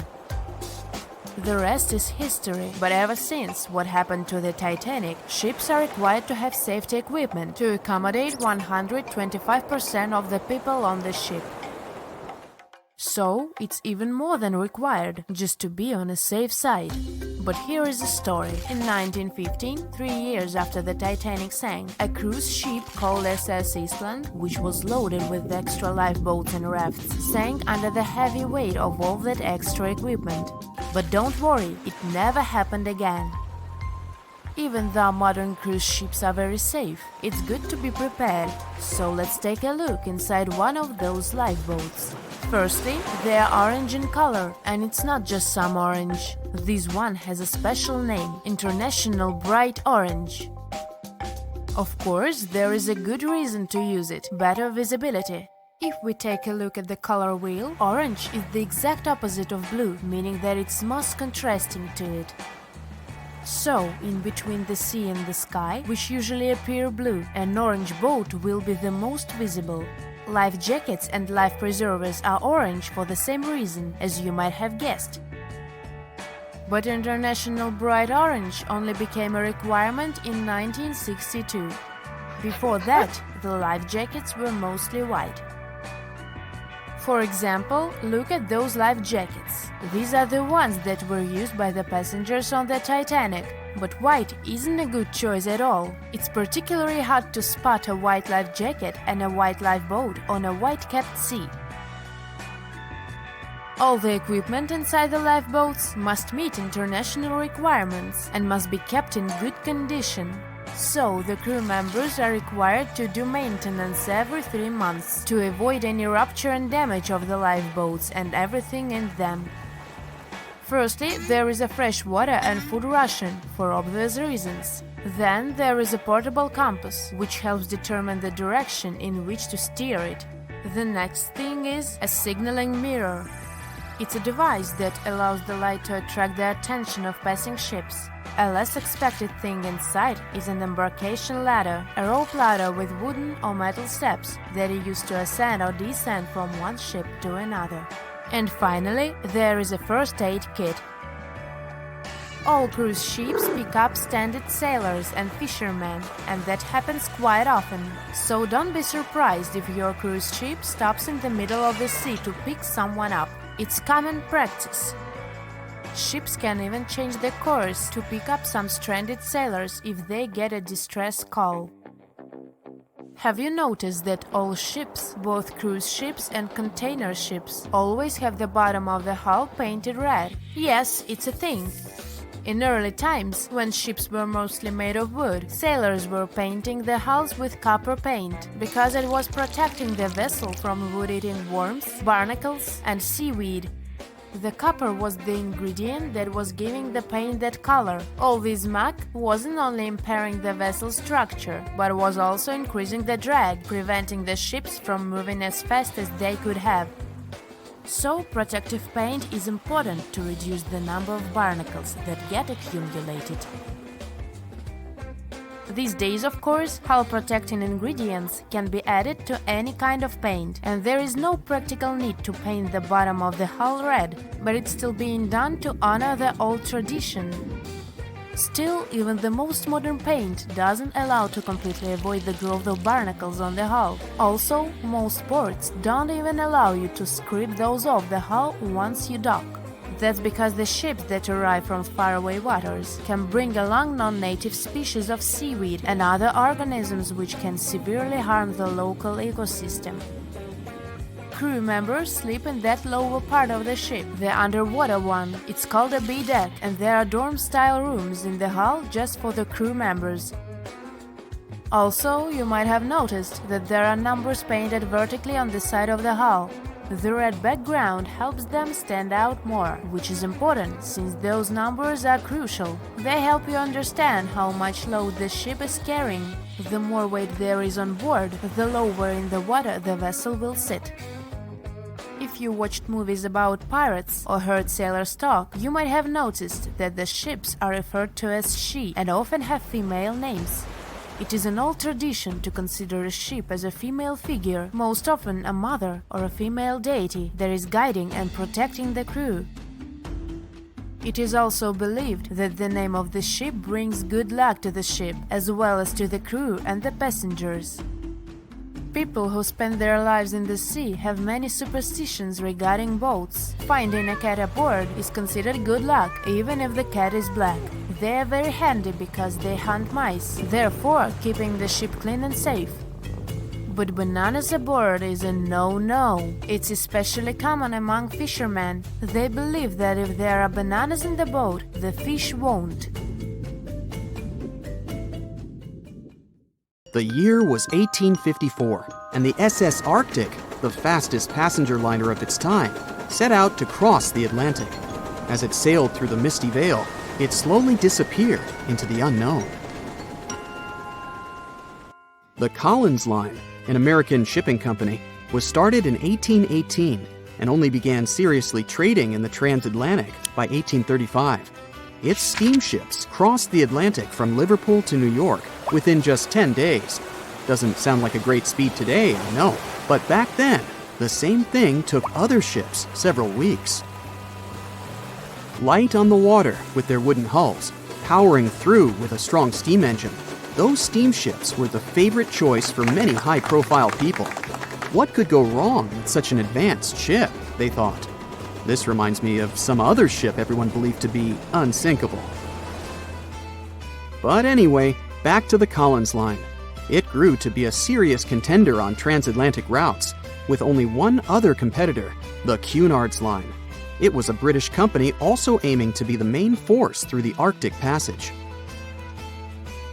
The rest is history, but ever since what happened to the Titanic, ships are required to have safety equipment to accommodate 125% of the people on the ship. So, it's even more than required, just to be on a safe side. But here is the story. In 1915, 3 years after the Titanic sank, a cruise ship called SS Eastland, which was loaded with extra lifeboats and rafts, sank under the heavy weight of all that extra equipment. But don't worry, it never happened again. Even though modern cruise ships are very safe, it's good to be prepared. So let's take a look inside one of those lifeboats. Firstly, they are orange in color, and it's not just some orange. This one has a special name, International Bright Orange. Of course, there is a good reason to use it, better visibility. If we take a look at the color wheel, orange is the exact opposite of blue, meaning that it's most contrasting to it. So, in between the sea and the sky, which usually appear blue, an orange boat will be the most visible. Life jackets and life preservers are orange for the same reason, as you might have guessed. But International Bright Orange only became a requirement in 1962. Before that, the life jackets were mostly white. For example, look at those life jackets. These are the ones that were used by the passengers on the Titanic. But white isn't a good choice at all. It's particularly hard to spot a white life jacket and a white lifeboat on a white-capped sea. All the equipment inside the lifeboats must meet international requirements and must be kept in good condition. So, the crew members are required to do maintenance every 3 months to avoid any rupture and damage of the lifeboats and everything in them. Firstly, there is a fresh water and food ration, for obvious reasons. Then there is a portable compass, which helps determine the direction in which to steer it. The next thing is a signaling mirror. It's a device that allows the light to attract the attention of passing ships. A less expected thing inside is an embarkation ladder, a rope ladder with wooden or metal steps that are used to ascend or descend from one ship to another. And finally, there is a first aid kit. All cruise ships pick up stranded sailors and fishermen, and that happens quite often. So don't be surprised if your cruise ship stops in the middle of the sea to pick someone up. It's common practice. Ships can even change their course to pick up some stranded sailors if they get a distress call. Have you noticed that all ships, both cruise ships and container ships, always have the bottom of the hull painted red? Yes, it's a thing. In early times, when ships were mostly made of wood, sailors were painting the hulls with copper paint, because it was protecting the vessel from wood-eating worms, barnacles, and seaweed. The copper was the ingredient that was giving the paint that color. All this muck wasn't only impairing the vessel's structure, but was also increasing the drag, preventing the ships from moving as fast as they could have. So, protective paint is important to reduce the number of barnacles that get accumulated. These days, of course, hull protecting ingredients can be added to any kind of paint, and there is no practical need to paint the bottom of the hull red, but it's still being done to honor the old tradition. Still, even the most modern paint doesn't allow to completely avoid the growth of barnacles on the hull. Also, most ports don't even allow you to scrape those off the hull once you dock. That's because the ships that arrive from faraway waters can bring along non-native species of seaweed and other organisms which can severely harm the local ecosystem. Crew members sleep in that lower part of the ship, the underwater one. It's called a B-deck, and there are dorm-style rooms in the hull just for the crew members. Also, you might have noticed that there are numbers painted vertically on the side of the hull. The red background helps them stand out more, which is important since those numbers are crucial. They help you understand how much load the ship is carrying. The more weight there is on board, the lower in the water the vessel will sit. If you watched movies about pirates or heard sailors talk, you might have noticed that the ships are referred to as she and often have female names. It is an old tradition to consider a ship as a female figure, most often a mother or a female deity that is guiding and protecting the crew. It is also believed that the name of the ship brings good luck to the ship, as well as to the crew and the passengers. People who spend their lives in the sea have many superstitions regarding boats. Finding a cat aboard is considered good luck, even if the cat is black. They are very handy because they hunt mice, therefore keeping the ship clean and safe. But bananas aboard is a no-no. It's especially common among fishermen. They believe that if there are bananas in the boat, the fish won't. The year was 1854, and the SS Arctic, the fastest passenger liner of its time, set out to cross the Atlantic. As it sailed through the misty veil, it slowly disappeared into the unknown. The Collins Line, an American shipping company, was started in 1818 and only began seriously trading in the transatlantic by 1835. Its steamships crossed the Atlantic from Liverpool to New York within just 10 days. Doesn't sound like a great speed today, I know, but back then, the same thing took other ships several weeks. Light on the water with their wooden hulls, powering through with a strong steam engine, those steamships were the favorite choice for many high-profile people. What could go wrong with such an advanced ship, they thought. This reminds me of some other ship everyone believed to be unsinkable. But anyway, back to the Collins Line. It grew to be a serious contender on transatlantic routes, with only one other competitor, the Cunard's Line. It was a British company also aiming to be the main force through the Arctic Passage.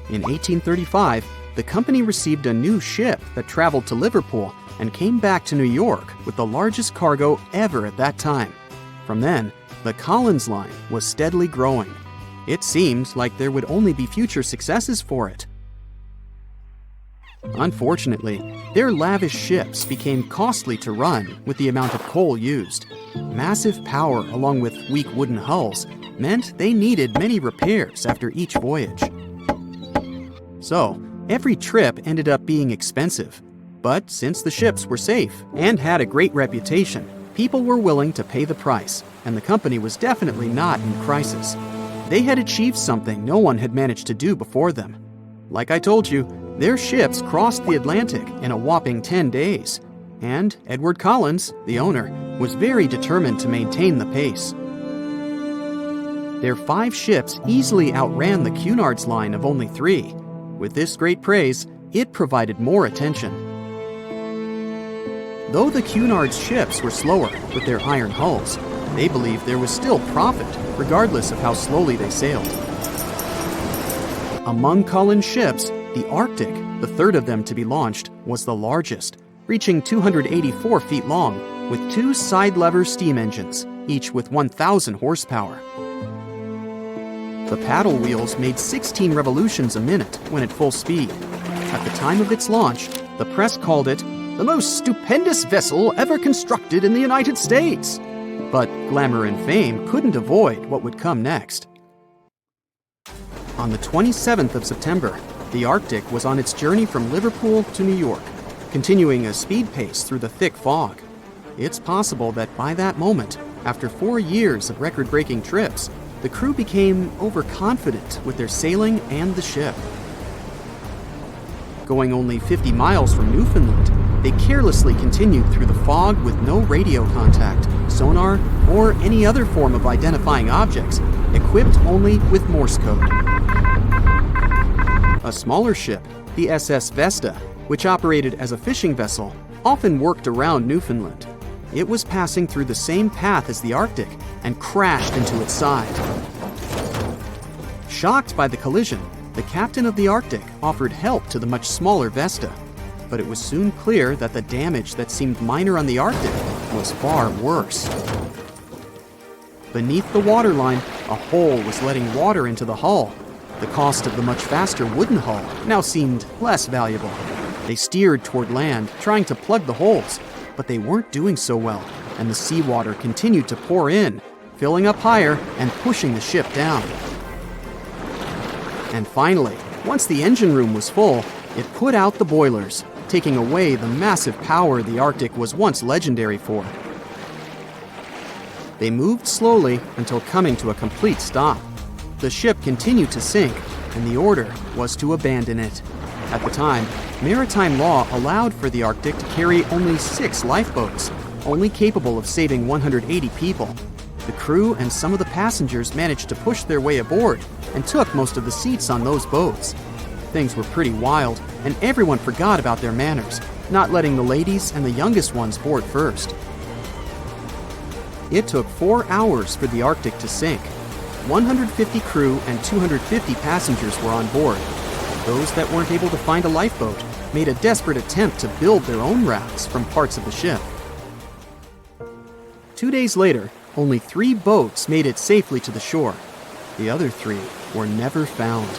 In 1835, the company received a new ship that traveled to Liverpool and came back to New York with the largest cargo ever at that time. From then, the Collins Line was steadily growing. It seemed like there would only be future successes for it. Unfortunately, their lavish ships became costly to run with the amount of coal used. Massive power along with weak wooden hulls meant they needed many repairs after each voyage. So, every trip ended up being expensive. But since the ships were safe and had a great reputation, people were willing to pay the price, and the company was definitely not in crisis. They had achieved something no one had managed to do before them. Like I told you, their ships crossed the Atlantic in a whopping 10 days, and Edward Collins, the owner, was very determined to maintain the pace. Their 5 ships easily outran the Cunard's Line of only 3. With this great praise, it provided more attention. Though the Cunard's ships were slower with their iron hulls, they believed there was still profit, regardless of how slowly they sailed. Among Collins' ships, the Arctic, the third of them to be launched, was the largest, reaching 284 feet long, with 2 side-lever steam engines, each with 1,000 horsepower. The paddle wheels made 16 revolutions a minute when at full speed. At the time of its launch, the press called it the most stupendous vessel ever constructed in the United States. But glamour and fame couldn't avoid what would come next. On the 27th of September, the Arctic was on its journey from Liverpool to New York, continuing a speed pace through the thick fog. It's possible that by that moment, after 4 years of record-breaking trips, the crew became overconfident with their sailing and the ship. Going only 50 miles from Newfoundland, they carelessly continued through the fog with no radio contact, sonar, or any other form of identifying objects, equipped only with Morse code. A smaller ship, the SS Vesta, which operated as a fishing vessel, often worked around Newfoundland. It was passing through the same path as the Arctic and crashed into its side. Shocked by the collision, the captain of the Arctic offered help to the much smaller Vesta, but it was soon clear that the damage that seemed minor on the Arctic was far worse. Beneath the waterline, a hole was letting water into the hull. The cost of the much faster wooden hull now seemed less valuable. They steered toward land, trying to plug the holes, but they weren't doing so well, and the seawater continued to pour in, filling up higher and pushing the ship down. And finally, once the engine room was full, it put out the boilers, taking away the massive power the Arctic was once legendary for. They moved slowly until coming to a complete stop. The ship continued to sink, and the order was to abandon it. At the time, maritime law allowed for the Arctic to carry only 6 lifeboats, only capable of saving 180 people. The crew and some of the passengers managed to push their way aboard and took most of the seats on those boats. Things were pretty wild, and everyone forgot about their manners, not letting the ladies and the youngest ones board first. It took 4 hours for the Arctic to sink. 150 crew and 250 passengers were on board. Those that weren't able to find a lifeboat made a desperate attempt to build their own rafts from parts of the ship. 2 days later, only 3 boats made it safely to the shore. The other 3 were never found.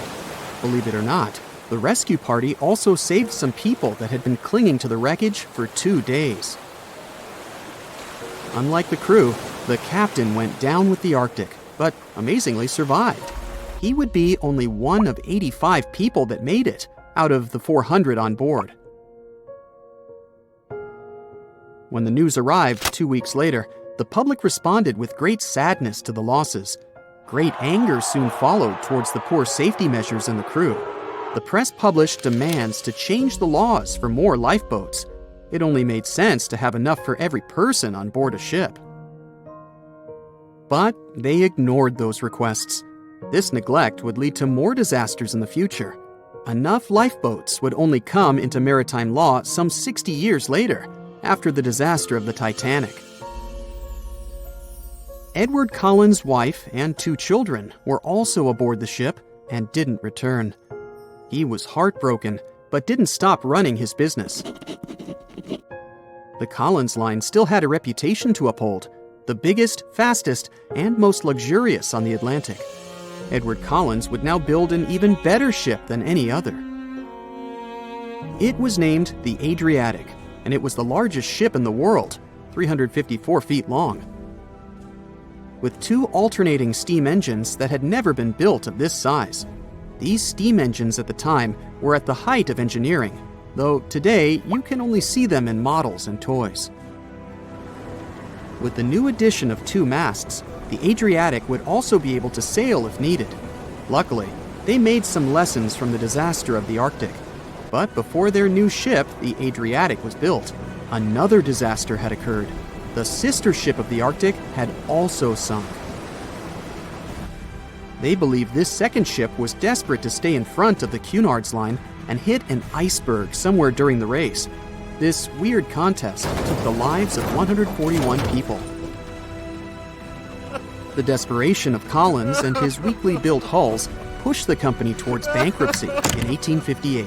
Believe it or not, the rescue party also saved some people that had been clinging to the wreckage for 2 days. Unlike the crew, the captain went down with the Arctic, but amazingly survived. He would be only one of 85 people that made it out of the 400 on board. When the news arrived 2 weeks later, the public responded with great sadness to the losses. Great anger soon followed towards the poor safety measures in the crew. The press published demands to change the laws for more lifeboats. It only made sense to have enough for every person on board a ship. But they ignored those requests. This neglect would lead to more disasters in the future. Enough lifeboats would only come into maritime law some 60 years later, after the disaster of the Titanic. Edward Collins' wife and 2 children were also aboard the ship and didn't return. He was heartbroken, but didn't stop running his business. The Collins line still had a reputation to uphold, the biggest, fastest, and most luxurious on the Atlantic. Edward Collins would now build an even better ship than any other. It was named the Adriatic, and it was the largest ship in the world, 354 feet long. With 2 alternating steam engines that had never been built of this size. These steam engines at the time were at the height of engineering, though today you can only see them in models and toys. With the new addition of 2 masts, the Adriatic would also be able to sail if needed. Luckily, they made some lessons from the disaster of the Arctic. But before their new ship, the Adriatic, was built, another disaster had occurred. The sister ship of the Arctic had also sunk. They believed this second ship was desperate to stay in front of the Cunard's line and hit an iceberg somewhere during the race. This weird contest took the lives of 141 people. The desperation of Collins and his weakly built hulls pushed the company towards bankruptcy in 1858.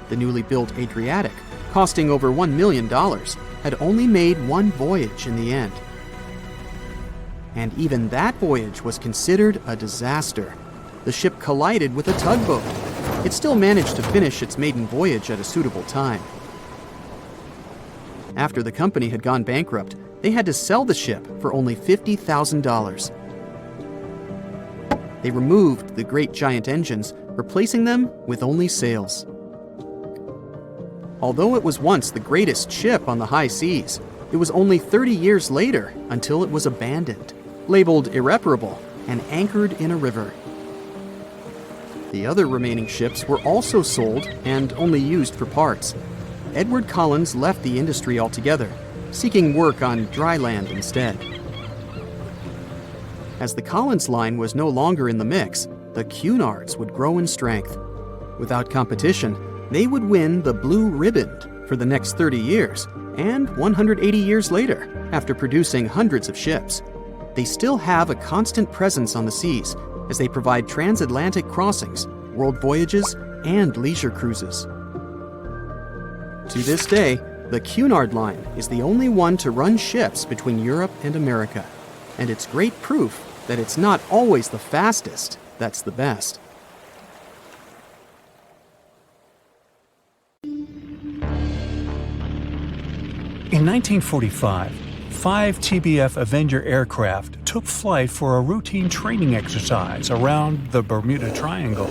The newly built Adriatic, costing over $1 million, had only made 1 voyage in the end. And even that voyage was considered a disaster. The ship collided with a tugboat. It still managed to finish its maiden voyage at a suitable time. After the company had gone bankrupt, they had to sell the ship for only $50,000. They removed the great giant engines, replacing them with only sails. Although it was once the greatest ship on the high seas, it was only 30 years later until it was abandoned, labeled irreparable, and anchored in a river. The other remaining ships were also sold and only used for parts. Edward Collins left the industry altogether, seeking work on dry land instead. As the Collins line was no longer in the mix, the Cunards would grow in strength. Without competition, they would win the Blue Ribbon for the next 30 years, and 180 years later, after producing hundreds of ships. They still have a constant presence on the seas as they provide transatlantic crossings, world voyages, and leisure cruises. To this day, the Cunard line is the only one to run ships between Europe and America, and it's great proof that it's not always the fastest that's the best. In 1945, 5 TBF Avenger aircraft took flight for a routine training exercise around the Bermuda Triangle.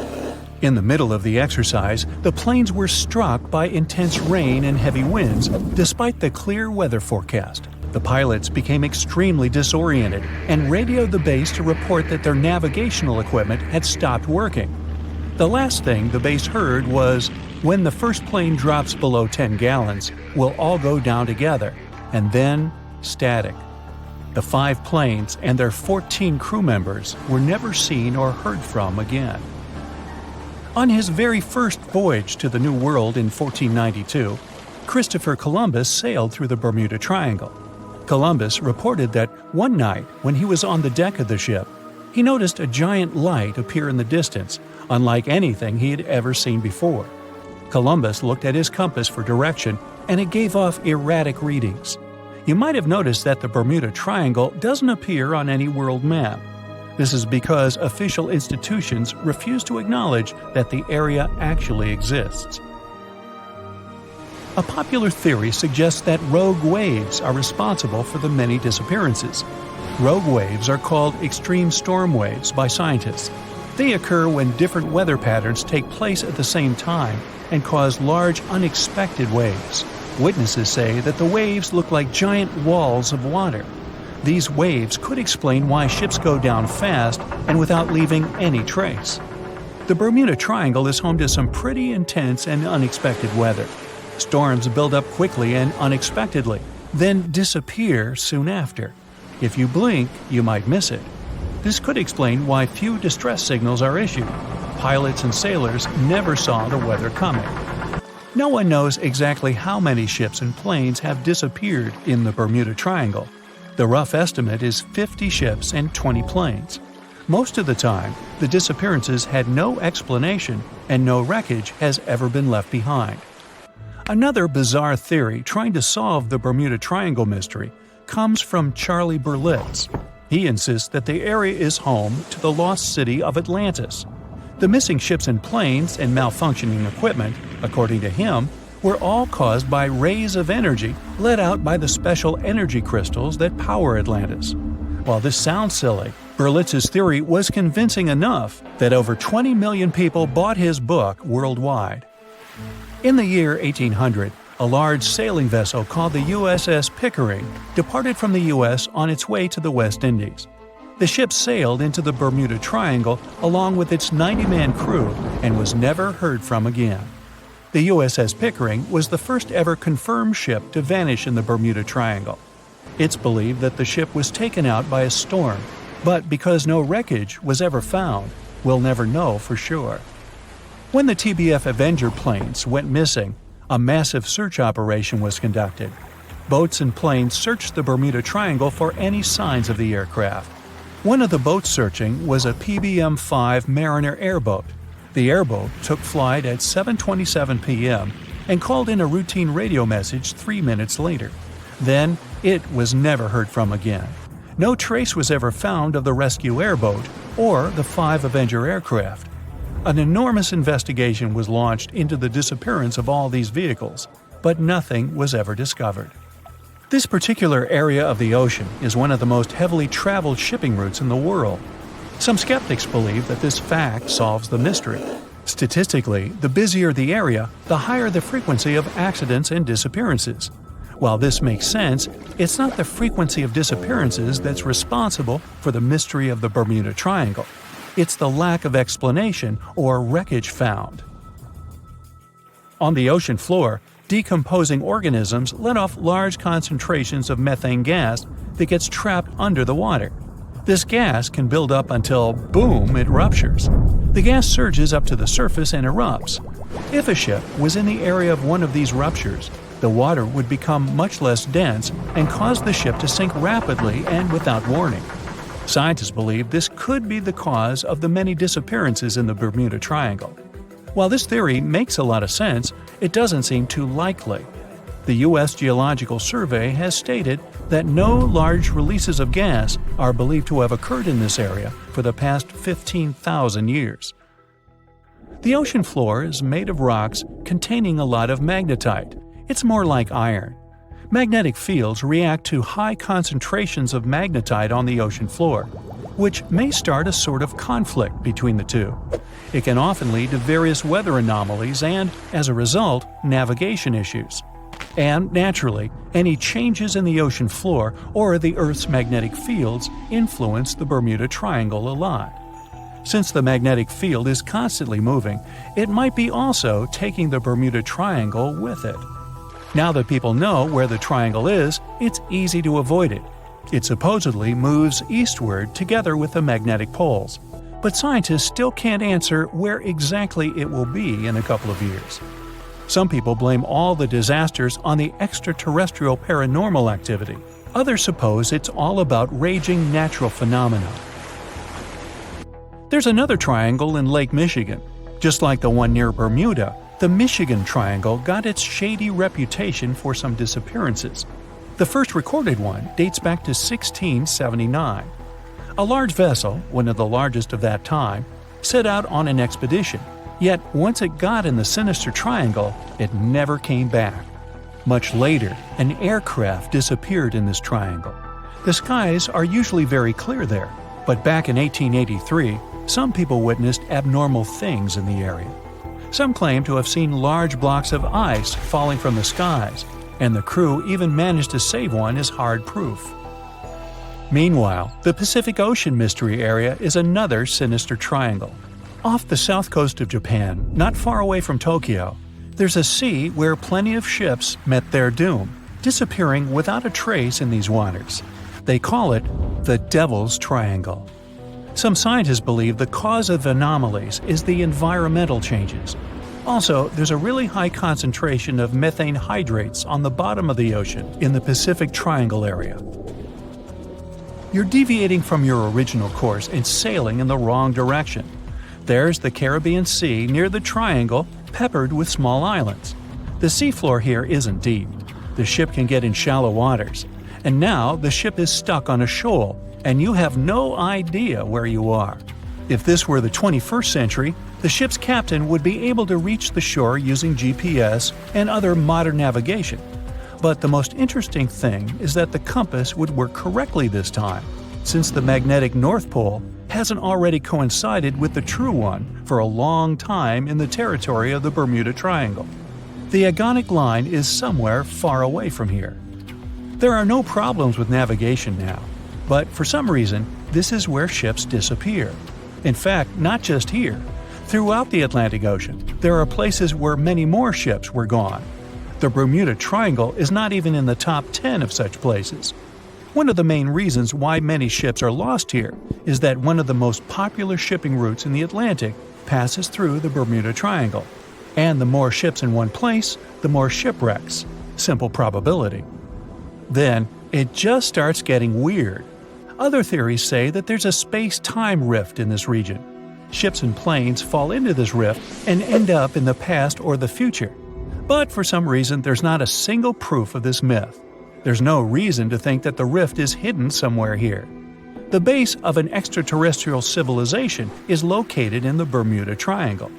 In the middle of the exercise, the planes were struck by intense rain and heavy winds, despite the clear weather forecast. The pilots became extremely disoriented and radioed the base to report that their navigational equipment had stopped working. The last thing the base heard was, "When the first plane drops below 10 gallons, we'll all go down together," and then static. The 5 planes and their 14 crew members were never seen or heard from again. On his very first voyage to the New World in 1492, Christopher Columbus sailed through the Bermuda Triangle. Columbus reported that one night when he was on the deck of the ship, he noticed a giant light appear in the distance, unlike anything he had ever seen before. Columbus looked at his compass for direction, and it gave off erratic readings. You might have noticed that the Bermuda Triangle doesn't appear on any world map. This is because official institutions refuse to acknowledge that the area actually exists. A popular theory suggests that rogue waves are responsible for the many disappearances. Rogue waves are called extreme storm waves by scientists. They occur when different weather patterns take place at the same time and cause large, unexpected waves. Witnesses say that the waves look like giant walls of water. These waves could explain why ships go down fast and without leaving any trace. The Bermuda Triangle is home to some pretty intense and unexpected weather. Storms build up quickly and unexpectedly, then disappear soon after. If you blink, you might miss it. This could explain why few distress signals are issued. Pilots and sailors never saw the weather coming. No one knows exactly how many ships and planes have disappeared in the Bermuda Triangle. The rough estimate is 50 ships and 20 planes. Most of the time, the disappearances had no explanation and no wreckage has ever been left behind. Another bizarre theory trying to solve the Bermuda Triangle mystery comes from Charlie Berlitz. He insists that the area is home to the lost city of Atlantis. The missing ships and planes and malfunctioning equipment, according to him, were all caused by rays of energy let out by the special energy crystals that power Atlantis. While this sounds silly, Berlitz's theory was convincing enough that over 20 million people bought his book worldwide. In the year 1800, a large sailing vessel called the USS Pickering departed from the U.S. on its way to the West Indies. The ship sailed into the Bermuda Triangle along with its 90-man crew and was never heard from again. The USS Pickering was the first ever confirmed ship to vanish in the Bermuda Triangle. It's believed that the ship was taken out by a storm, but because no wreckage was ever found, we'll never know for sure. When the TBF Avenger planes went missing, a massive search operation was conducted. Boats and planes searched the Bermuda Triangle for any signs of the aircraft. One of the boats searching was a PBM-5 Mariner airboat. The airboat took flight at 7:27 p.m. and called in a routine radio message 3 minutes later. Then, it was never heard from again. No trace was ever found of the rescue airboat or the 5 Avenger aircraft. An enormous investigation was launched into the disappearance of all these vehicles, but nothing was ever discovered. This particular area of the ocean is one of the most heavily traveled shipping routes in the world. Some skeptics believe that this fact solves the mystery. Statistically, the busier the area, the higher the frequency of accidents and disappearances. While this makes sense, it's not the frequency of disappearances that's responsible for the mystery of the Bermuda Triangle. It's the lack of explanation or wreckage found. On the ocean floor, decomposing organisms let off large concentrations of methane gas that gets trapped under the water. This gas can build up until, boom, it ruptures. The gas surges up to the surface and erupts. If a ship was in the area of one of these ruptures, the water would become much less dense and cause the ship to sink rapidly and without warning. Scientists believe this could be the cause of the many disappearances in the Bermuda Triangle. While this theory makes a lot of sense, it doesn't seem too likely. The U.S. Geological Survey has stated that no large releases of gas are believed to have occurred in this area for the past 15,000 years. The ocean floor is made of rocks containing a lot of magnetite. It's more like iron. Magnetic fields react to high concentrations of magnetite on the ocean floor, which may start a sort of conflict between the two. It can often lead to various weather anomalies and, as a result, navigation issues. And, naturally, any changes in the ocean floor or the Earth's magnetic fields influence the Bermuda Triangle a lot. Since the magnetic field is constantly moving, it might be also taking the Bermuda Triangle with it. Now that people know where the triangle is, it's easy to avoid it. It supposedly moves eastward together with the magnetic poles, but scientists still can't answer where exactly it will be in a couple of years. Some people blame all the disasters on the extraterrestrial paranormal activity. Others suppose it's all about raging natural phenomena. There's another triangle in Lake Michigan. Just like the one near Bermuda, the Michigan Triangle got its shady reputation for some disappearances. The first recorded one dates back to 1679. A large vessel, one of the largest of that time, set out on an expedition, yet once it got in the sinister triangle, it never came back. Much later, an aircraft disappeared in this triangle. The skies are usually very clear there, but back in 1883, some people witnessed abnormal things in the area. Some claim to have seen large blocks of ice falling from the skies, and the crew even managed to save one as hard proof. Meanwhile, the Pacific Ocean Mystery Area is another sinister triangle. Off the south coast of Japan, not far away from Tokyo, there's a sea where plenty of ships met their doom, disappearing without a trace in these waters. They call it the Devil's Triangle. Some scientists believe the cause of anomalies is the environmental changes. Also, there's a really high concentration of methane hydrates on the bottom of the ocean in the Pacific Triangle area. You're deviating from your original course and sailing in the wrong direction. There's the Caribbean Sea near the triangle, peppered with small islands. The seafloor here isn't deep. The ship can get in shallow waters. And now the ship is stuck on a shoal, and you have no idea where you are. If this were the 21st century, the ship's captain would be able to reach the shore using GPS and other modern navigation. But the most interesting thing is that the compass would work correctly this time, since the magnetic North Pole hasn't already coincided with the true one for a long time in the territory of the Bermuda Triangle. The agonic line is somewhere far away from here. There are no problems with navigation now, but for some reason, this is where ships disappear. In fact, not just here. Throughout the Atlantic Ocean, there are places where many more ships were gone. The Bermuda Triangle is not even in the top 10 of such places. One of the main reasons why many ships are lost here is that one of the most popular shipping routes in the Atlantic passes through the Bermuda Triangle. And the more ships in one place, the more shipwrecks. Simple probability. Then, it just starts getting weird. Other theories say that there's a space-time rift in this region. Ships and planes fall into this rift and end up in the past or the future. But for some reason, there's not a single proof of this myth. There's no reason to think that the rift is hidden somewhere here. The base of an extraterrestrial civilization is located in the Bermuda Triangle.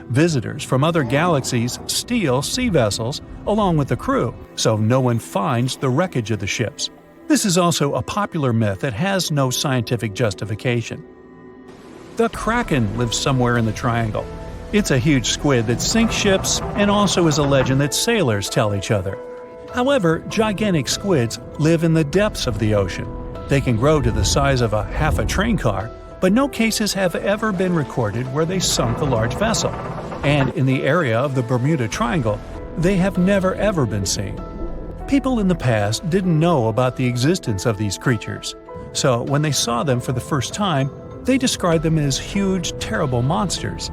Visitors from other galaxies steal sea vessels along with the crew, so no one finds the wreckage of the ships. This is also a popular myth that has no scientific justification. The Kraken lives somewhere in the triangle. It's a huge squid that sinks ships and also is a legend that sailors tell each other. However, gigantic squids live in the depths of the ocean. They can grow to the size of half a train car, but no cases have ever been recorded where they sunk a large vessel. And in the area of the Bermuda Triangle, they have never ever been seen. People in the past didn't know about the existence of these creatures, so when they saw them for the first time, they described them as huge, terrible monsters.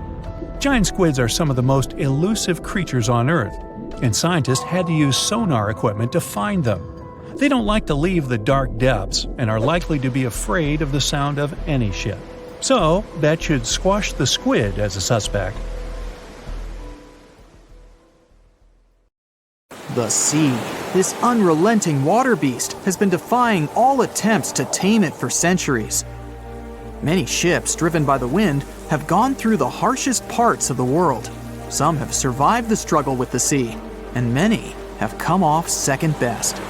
Giant squids are some of the most elusive creatures on Earth, and scientists had to use sonar equipment to find them. They don't like to leave the dark depths and are likely to be afraid of the sound of any ship. So, that should squash the squid as a suspect. The sea, this unrelenting water beast, has been defying all attempts to tame it for centuries. Many ships driven by the wind have gone through the harshest parts of the world. Some have survived the struggle with the sea, and many have come off second best.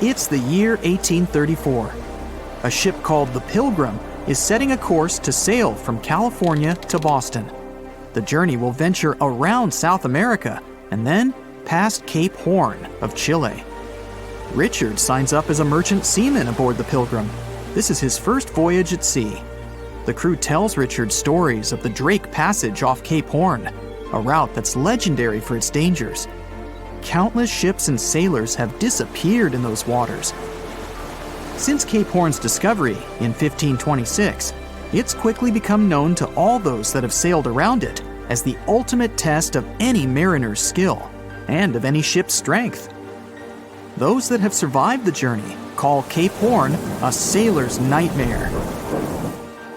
It's the year 1834. A ship called the Pilgrim is setting a course to sail from California to Boston. The journey will venture around South America and then past Cape Horn of Chile. Richard signs up as a merchant seaman aboard the Pilgrim. This is his first voyage at sea. The crew tells Richard stories of the Drake Passage off Cape Horn, a route that's legendary for its dangers. Countless ships and sailors have disappeared in those waters. Since Cape Horn's discovery in 1526, it's quickly become known to all those that have sailed around it as the ultimate test of any mariner's skill and of any ship's strength. Those that have survived the journey call Cape Horn a sailor's nightmare.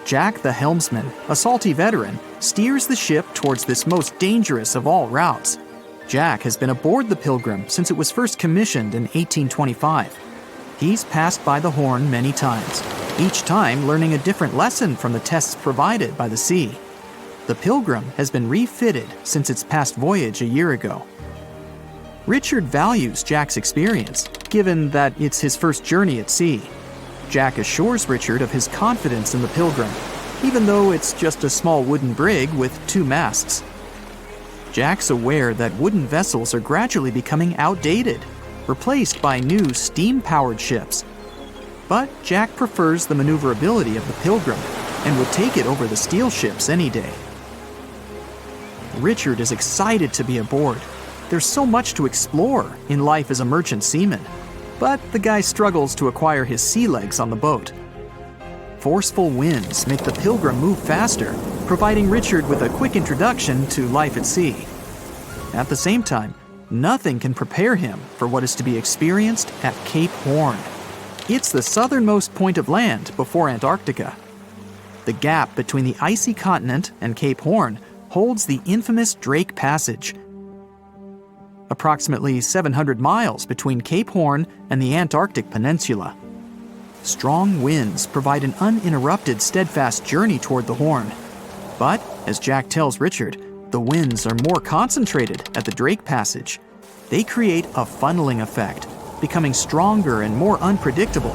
Jack, the helmsman, a salty veteran, steers the ship towards this most dangerous of all routes. Jack has been aboard the Pilgrim since it was first commissioned in 1825. He's passed by the Horn many times, each time learning a different lesson from the tests provided by the sea. The Pilgrim has been refitted since its past voyage a year ago. Richard values Jack's experience, given that it's his first journey at sea. Jack assures Richard of his confidence in the Pilgrim, even though it's just a small wooden brig with 2 masts. Jack's aware that wooden vessels are gradually becoming outdated, replaced by new steam-powered ships. But Jack prefers the maneuverability of the Pilgrim and would take it over the steel ships any day. Richard is excited to be aboard. There's so much to explore in life as a merchant seaman, but the guy struggles to acquire his sea legs on the boat. Forceful winds make the Pilgrim move faster, providing Richard with a quick introduction to life at sea. At the same time, nothing can prepare him for what is to be experienced at Cape Horn. It's the southernmost point of land before Antarctica. The gap between the icy continent and Cape Horn holds the infamous Drake Passage, approximately 700 miles between Cape Horn and the Antarctic Peninsula. Strong winds provide an uninterrupted, steadfast journey toward the Horn. But, as Jack tells Richard, the winds are more concentrated at the Drake Passage. They create a funneling effect, becoming stronger and more unpredictable.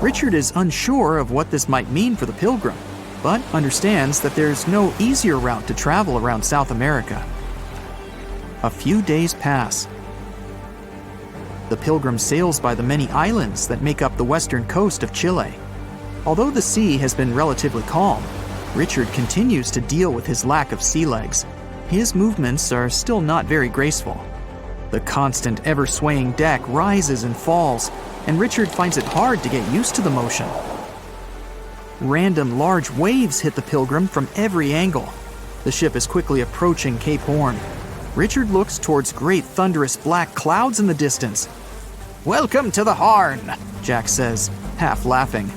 Richard is unsure of what this might mean for the Pilgrim, but understands that there's no easier route to travel around South America. A few days pass. The Pilgrim sails by the many islands that make up the western coast of Chile. Although the sea has been relatively calm, Richard continues to deal with his lack of sea legs. His movements are still not very graceful. The constant, ever-swaying deck rises and falls, and Richard finds it hard to get used to the motion. Random large waves hit the Pilgrim from every angle. The ship is quickly approaching Cape Horn. Richard looks towards great thunderous black clouds in the distance. "Welcome to the Horn," Jack says, half laughing.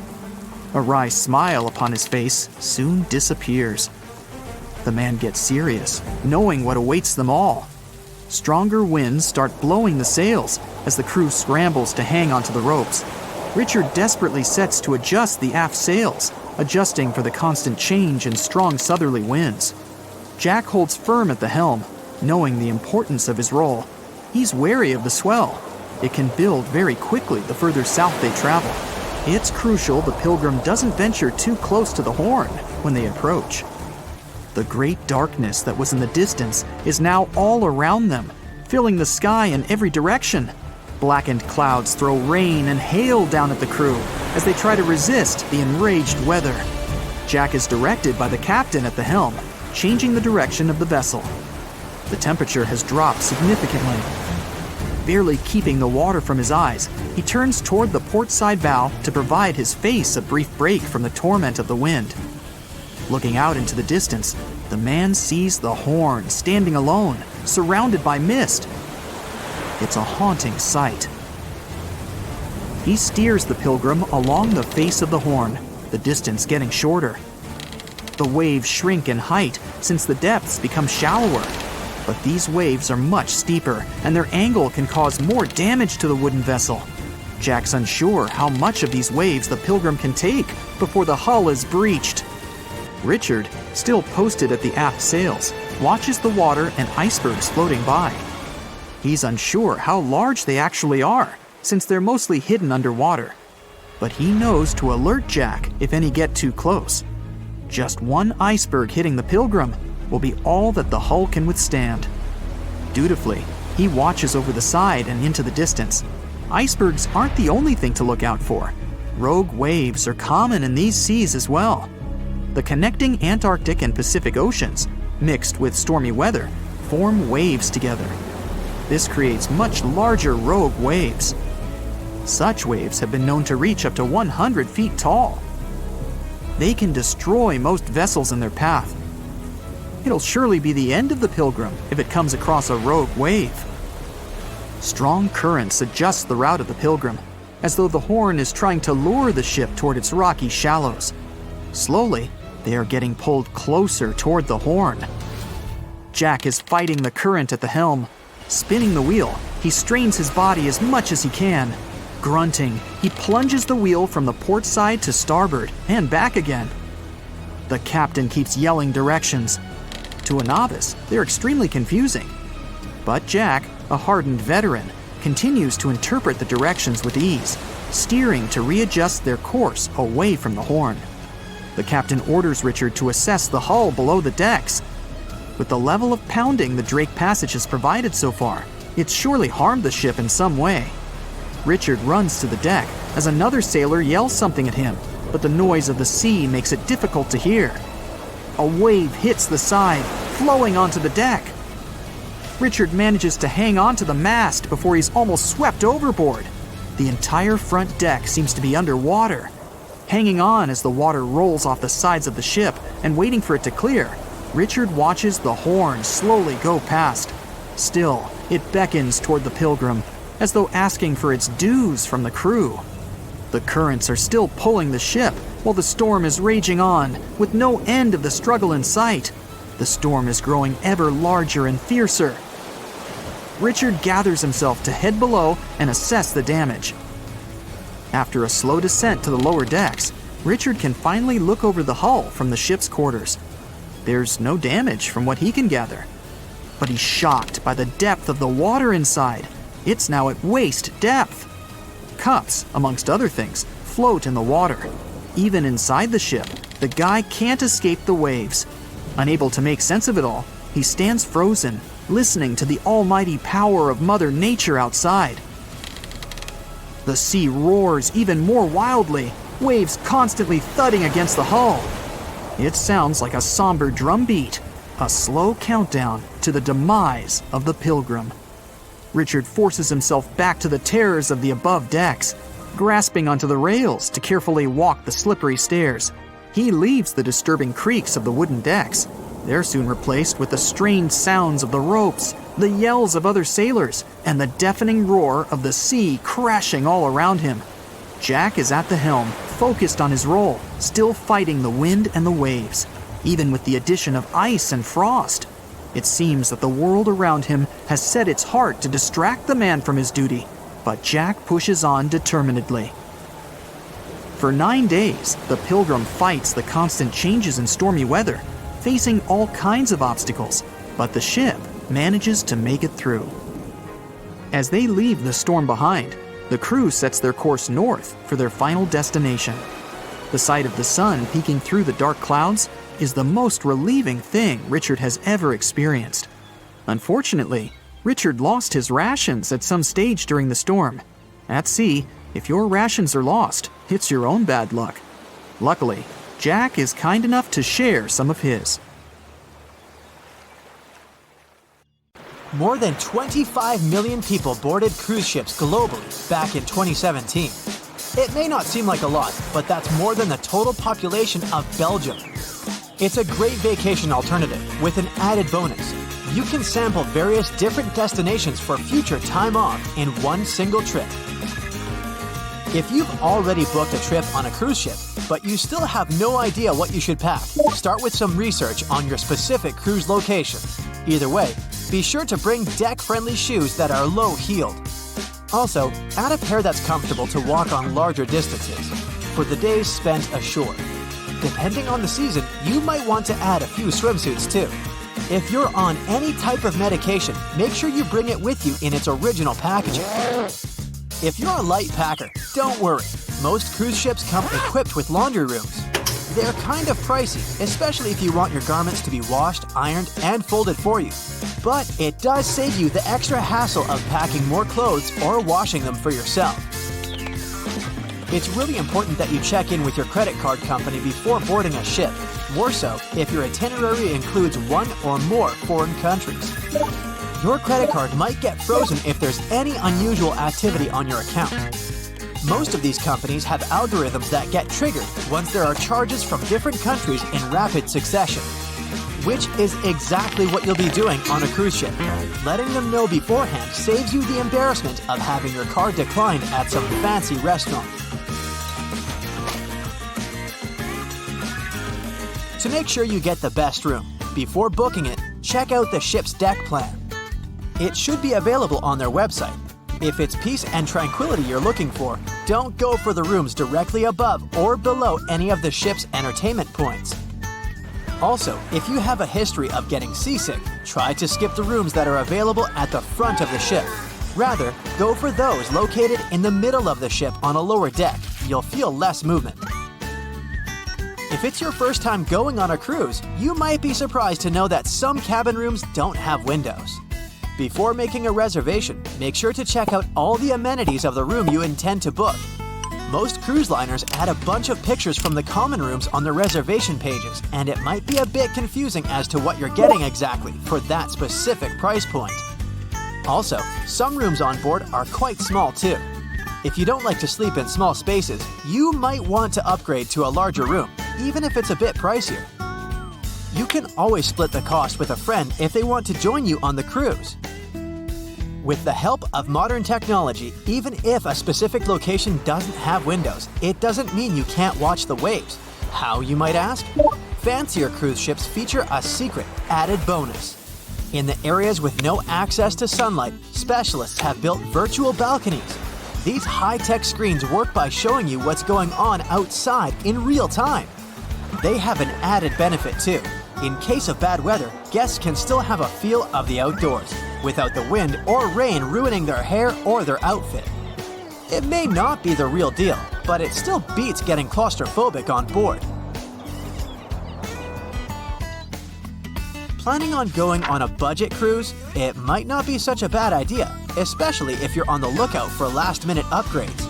A wry smile upon his face soon disappears. The man gets serious, knowing what awaits them all. Stronger winds start blowing the sails as the crew scrambles to hang onto the ropes. Richard desperately sets to adjust the aft sails, adjusting for the constant change in strong southerly winds. Jack holds firm at the helm, knowing the importance of his role. He's wary of the swell. It can build very quickly the further south they travel. It's crucial the Pilgrim doesn't venture too close to the Horn when they approach. The great darkness that was in the distance is now all around them, filling the sky in every direction. Blackened clouds throw rain and hail down at the crew as they try to resist the enraged weather. Jack is directed by the captain at the helm, changing the direction of the vessel. The temperature has dropped significantly. Barely keeping the water from his eyes, he turns toward the port side bow to provide his face a brief break from the torment of the wind. Looking out into the distance, the man sees the Horn standing alone, surrounded by mist. It's a haunting sight. He steers the Pilgrim along the face of the Horn, the distance getting shorter. The waves shrink in height since the depths become shallower. But these waves are much steeper, and their angle can cause more damage to the wooden vessel. Jack's unsure how much of these waves the Pilgrim can take before the hull is breached. Richard, still posted at the aft sails, watches the water and icebergs floating by. He's unsure how large they actually are, since they're mostly hidden underwater. But he knows to alert Jack if any get too close. Just one iceberg hitting the Pilgrim will be all that the hull can withstand. Dutifully, he watches over the side and into the distance. Icebergs aren't the only thing to look out for. Rogue waves are common in these seas as well. The connecting Antarctic and Pacific Oceans, mixed with stormy weather, form waves together. This creates much larger rogue waves. Such waves have been known to reach up to 100 feet tall. They can destroy most vessels in their path. It'll surely be the end of the Pilgrim if it comes across a rogue wave. Strong currents adjust the route of the Pilgrim, as though the Horn is trying to lure the ship toward its rocky shallows. Slowly, They are getting pulled closer toward the horn. Jack is fighting the current at the helm. Spinning the wheel, he strains his body as much as he can. Grunting, he plunges the wheel from the port side to starboard and back again. The captain keeps yelling directions. To a novice, they're extremely confusing. But Jack, a hardened veteran, continues to interpret the directions with ease, steering to readjust their course away from the horn. The captain orders Richard to assess the hull below the decks. With the level of pounding the Drake Passage has provided so far, it's surely harmed the ship in some way. Richard runs to the deck as another sailor yells something at him, but the noise of the sea makes it difficult to hear. A wave hits the side, flowing onto the deck. Richard manages to hang on to the mast before he's almost swept overboard. The entire front deck seems to be underwater. Hanging on as the water rolls off the sides of the ship and waiting for it to clear, Richard watches the horn slowly go past. Still, it beckons toward the Pilgrim, as though asking for its dues from the crew. The currents are still pulling the ship, while the storm is raging on, with no end of the struggle in sight. The storm is growing ever larger and fiercer. Richard gathers himself to head below and assess the damage. After a slow descent to the lower decks, Richard can finally look over the hull from the ship's quarters. There's no damage from what he can gather. But he's shocked by the depth of the water inside. It's now at waist depth. Cups, amongst other things, float in the water. Even inside the ship, the guy can't escape the waves. Unable to make sense of it all, he stands frozen, listening to the almighty power of Mother Nature outside. The sea roars even more wildly, waves constantly thudding against the hull. It sounds like a somber drumbeat, a slow countdown to the demise of the Pilgrim. Richard forces himself back to the terrors of the above decks, grasping onto the rails to carefully walk the slippery stairs. He leaves the disturbing creaks of the wooden decks. They're soon replaced with the strained sounds of the ropes, the yells of other sailors, and the deafening roar of the sea crashing all around him. Jack is at the helm, focused on his role, still fighting the wind and the waves, even with the addition of ice and frost. It seems that the world around him has set its heart to distract the man from his duty, but Jack pushes on determinedly. For 9 days, the Pilgrim fights the constant changes in stormy weather, facing all kinds of obstacles, but the ship manages to make it through. As they leave the storm behind, the crew sets their course north for their final destination. The sight of the sun peeking through the dark clouds is the most relieving thing Richard has ever experienced. Unfortunately, Richard lost his rations at some stage during the storm. At sea, if your rations are lost, it's your own bad luck. Luckily, Jack is kind enough to share some of his. More than 25 million people boarded cruise ships globally back in 2017. It may not seem like a lot, but that's more than the total population of Belgium. It's a great vacation alternative with an added bonus. You can sample various different destinations for future time off in one single trip. If you've already booked a trip on a cruise ship, but you still have no idea what you should pack, start with some research on your specific cruise location. Either way, be sure to bring deck-friendly shoes that are low-heeled. Also, add a pair that's comfortable to walk on larger distances for the days spent ashore. Depending on the season, you might want to add a few swimsuits too. If you're on any type of medication, make sure you bring it with you in its original packaging. If you're a light packer, don't worry. Most cruise ships come equipped with laundry rooms. They're kind of pricey, especially if you want your garments to be washed, ironed, and folded for you. But it does save you the extra hassle of packing more clothes or washing them for yourself. It's really important that you check in with your credit card company before boarding a ship, more so if your itinerary includes one or more foreign countries. Your credit card might get frozen if there's any unusual activity on your account. Most of these companies have algorithms that get triggered once there are charges from different countries in rapid succession, which is exactly what you'll be doing on a cruise ship. Letting them know beforehand saves you the embarrassment of having your card declined at some fancy restaurant. To make sure you get the best room, before booking it, check out the ship's deck plan. It should be available on their website. If it's peace and tranquility you're looking for, don't go for the rooms directly above or below any of the ship's entertainment points. Also, if you have a history of getting seasick, try to skip the rooms that are available at the front of the ship. Rather, go for those located in the middle of the ship on a lower deck. You'll feel less movement. If it's your first time going on a cruise, you might be surprised to know that some cabin rooms don't have windows. Before making a reservation, make sure to check out all the amenities of the room you intend to book. Most cruise liners add a bunch of pictures from the common rooms on their reservation pages, and it might be a bit confusing as to what you're getting exactly for that specific price point. Also, some rooms on board are quite small too. If you don't like to sleep in small spaces, you might want to upgrade to a larger room, even if it's a bit pricier. You can always split the cost with a friend if they want to join you on the cruise. With the help of modern technology, even if a specific location doesn't have windows, it doesn't mean you can't watch the waves. How, you might ask? Fancier cruise ships feature a secret added bonus. In the areas with no access to sunlight, specialists have built virtual balconies. These high-tech screens work by showing you what's going on outside in real time. They have an added benefit too. In case of bad weather, guests can still have a feel of the outdoors, without the wind or rain ruining their hair or their outfit. It may not be the real deal, but it still beats getting claustrophobic on board. Planning on going on a budget cruise? It might not be such a bad idea, especially if you're on the lookout for last-minute upgrades.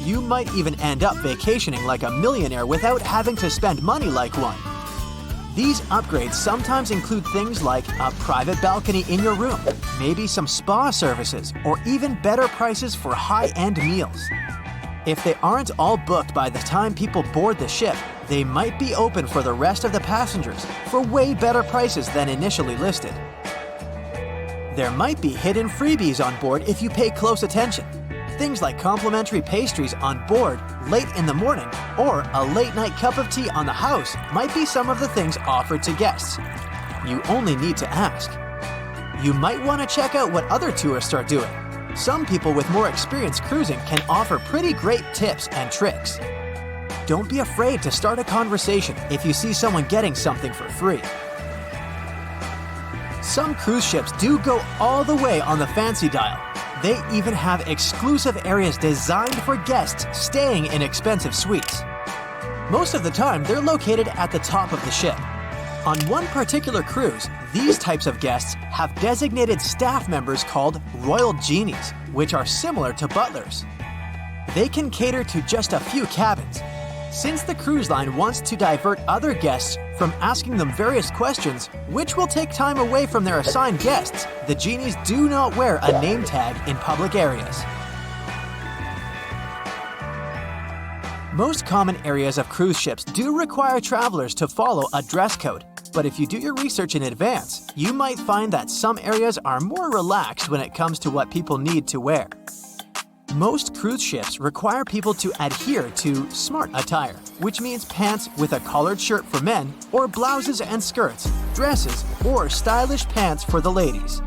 You might even end up vacationing like a millionaire without having to spend money like one. These upgrades sometimes include things like a private balcony in your room, maybe some spa services, or even better prices for high-end meals. If they aren't all booked by the time people board the ship, they might be open for the rest of the passengers for way better prices than initially listed. There might be hidden freebies on board if you pay close attention. Things like complimentary pastries on board late in the morning or a late-night cup of tea on the house might be some of the things offered to guests. You only need to ask. You might want to check out what other tourists are doing. Some people with more experience cruising can offer pretty great tips and tricks. Don't be afraid to start a conversation if you see someone getting something for free. Some cruise ships do go all the way on the fancy dial. They even have exclusive areas designed for guests staying in expensive suites. Most of the time, they're located at the top of the ship. On one particular cruise, these types of guests have designated staff members called Royal Genies, which are similar to butlers. They can cater to just a few cabins. Since the cruise line wants to divert other guests from asking them various questions, which will take time away from their assigned guests, the genies do not wear a name tag in public areas. Most common areas of cruise ships do require travelers to follow a dress code, but if you do your research in advance, you might find that some areas are more relaxed when it comes to what people need to wear. Most cruise ships require people to adhere to smart attire, which means pants with a collared shirt for men, or blouses and skirts, dresses, or stylish pants for the ladies.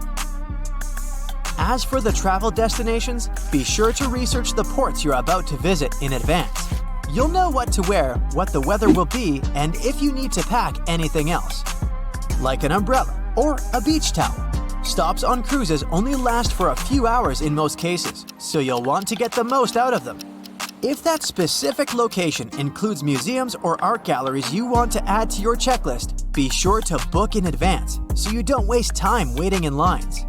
As for the travel destinations, be sure to research the ports you're about to visit in advance. You'll know what to wear, what the weather will be, and if you need to pack anything else, like an umbrella or a beach towel. Stops on cruises only last for a few hours in most cases, so you'll want to get the most out of them. If that specific location includes museums or art galleries you want to add to your checklist, be sure to book in advance so you don't waste time waiting in lines.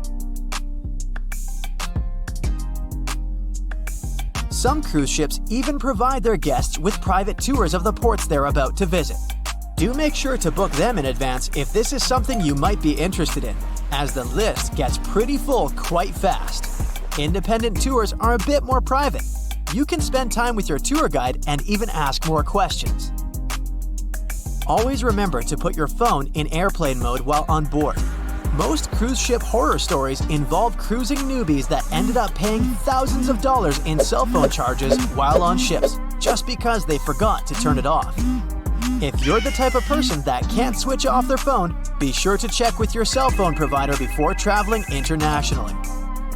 Some cruise ships even provide their guests with private tours of the ports they're about to visit. Do make sure to book them in advance if this is something you might be interested in, as the list gets pretty full quite fast. Independent tours are a bit more private. You can spend time with your tour guide and even ask more questions. Always remember to put your phone in airplane mode while on board. Most cruise ship horror stories involve cruising newbies that ended up paying thousands of dollars in cell phone charges while on ships, just because they forgot to turn it off. If you're the type of person that can't switch off their phone, be sure to check with your cell phone provider before traveling internationally.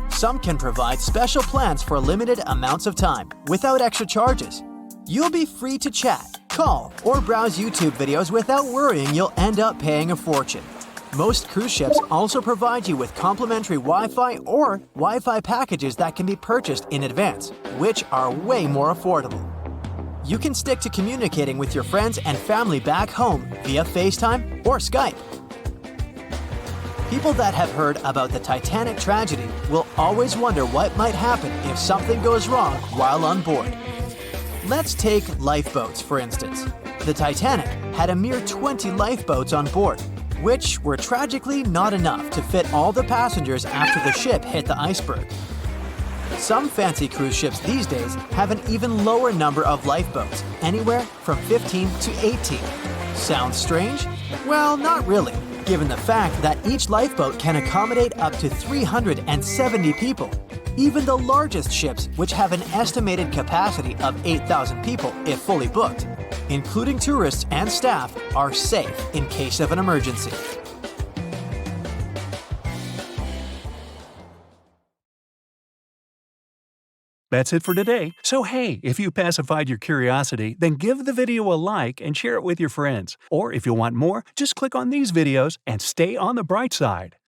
Some can provide special plans for limited amounts of time without extra charges. You'll be free to chat, call, or browse YouTube videos without worrying you'll end up paying a fortune. Most cruise ships also provide you with complimentary Wi-Fi or Wi-Fi packages that can be purchased in advance, which are way more affordable. You can stick to communicating with your friends and family back home via FaceTime or Skype. People that have heard about the Titanic tragedy will always wonder what might happen if something goes wrong while on board. Let's take lifeboats, for instance. The Titanic had a mere 20 lifeboats on board, which were tragically not enough to fit all the passengers after the ship hit the iceberg. Some fancy cruise ships these days have an even lower number of lifeboats, anywhere from 15 to 18. Sounds strange? Well, not really, given the fact that each lifeboat can accommodate up to 370 people. Even the largest ships, which have an estimated capacity of 8,000 people if fully booked, including tourists and staff, are safe in case of an emergency. That's it for today. So hey, if you pacified your curiosity, then give the video a like and share it with your friends. Or if you want more, just click on these videos and stay on the bright side.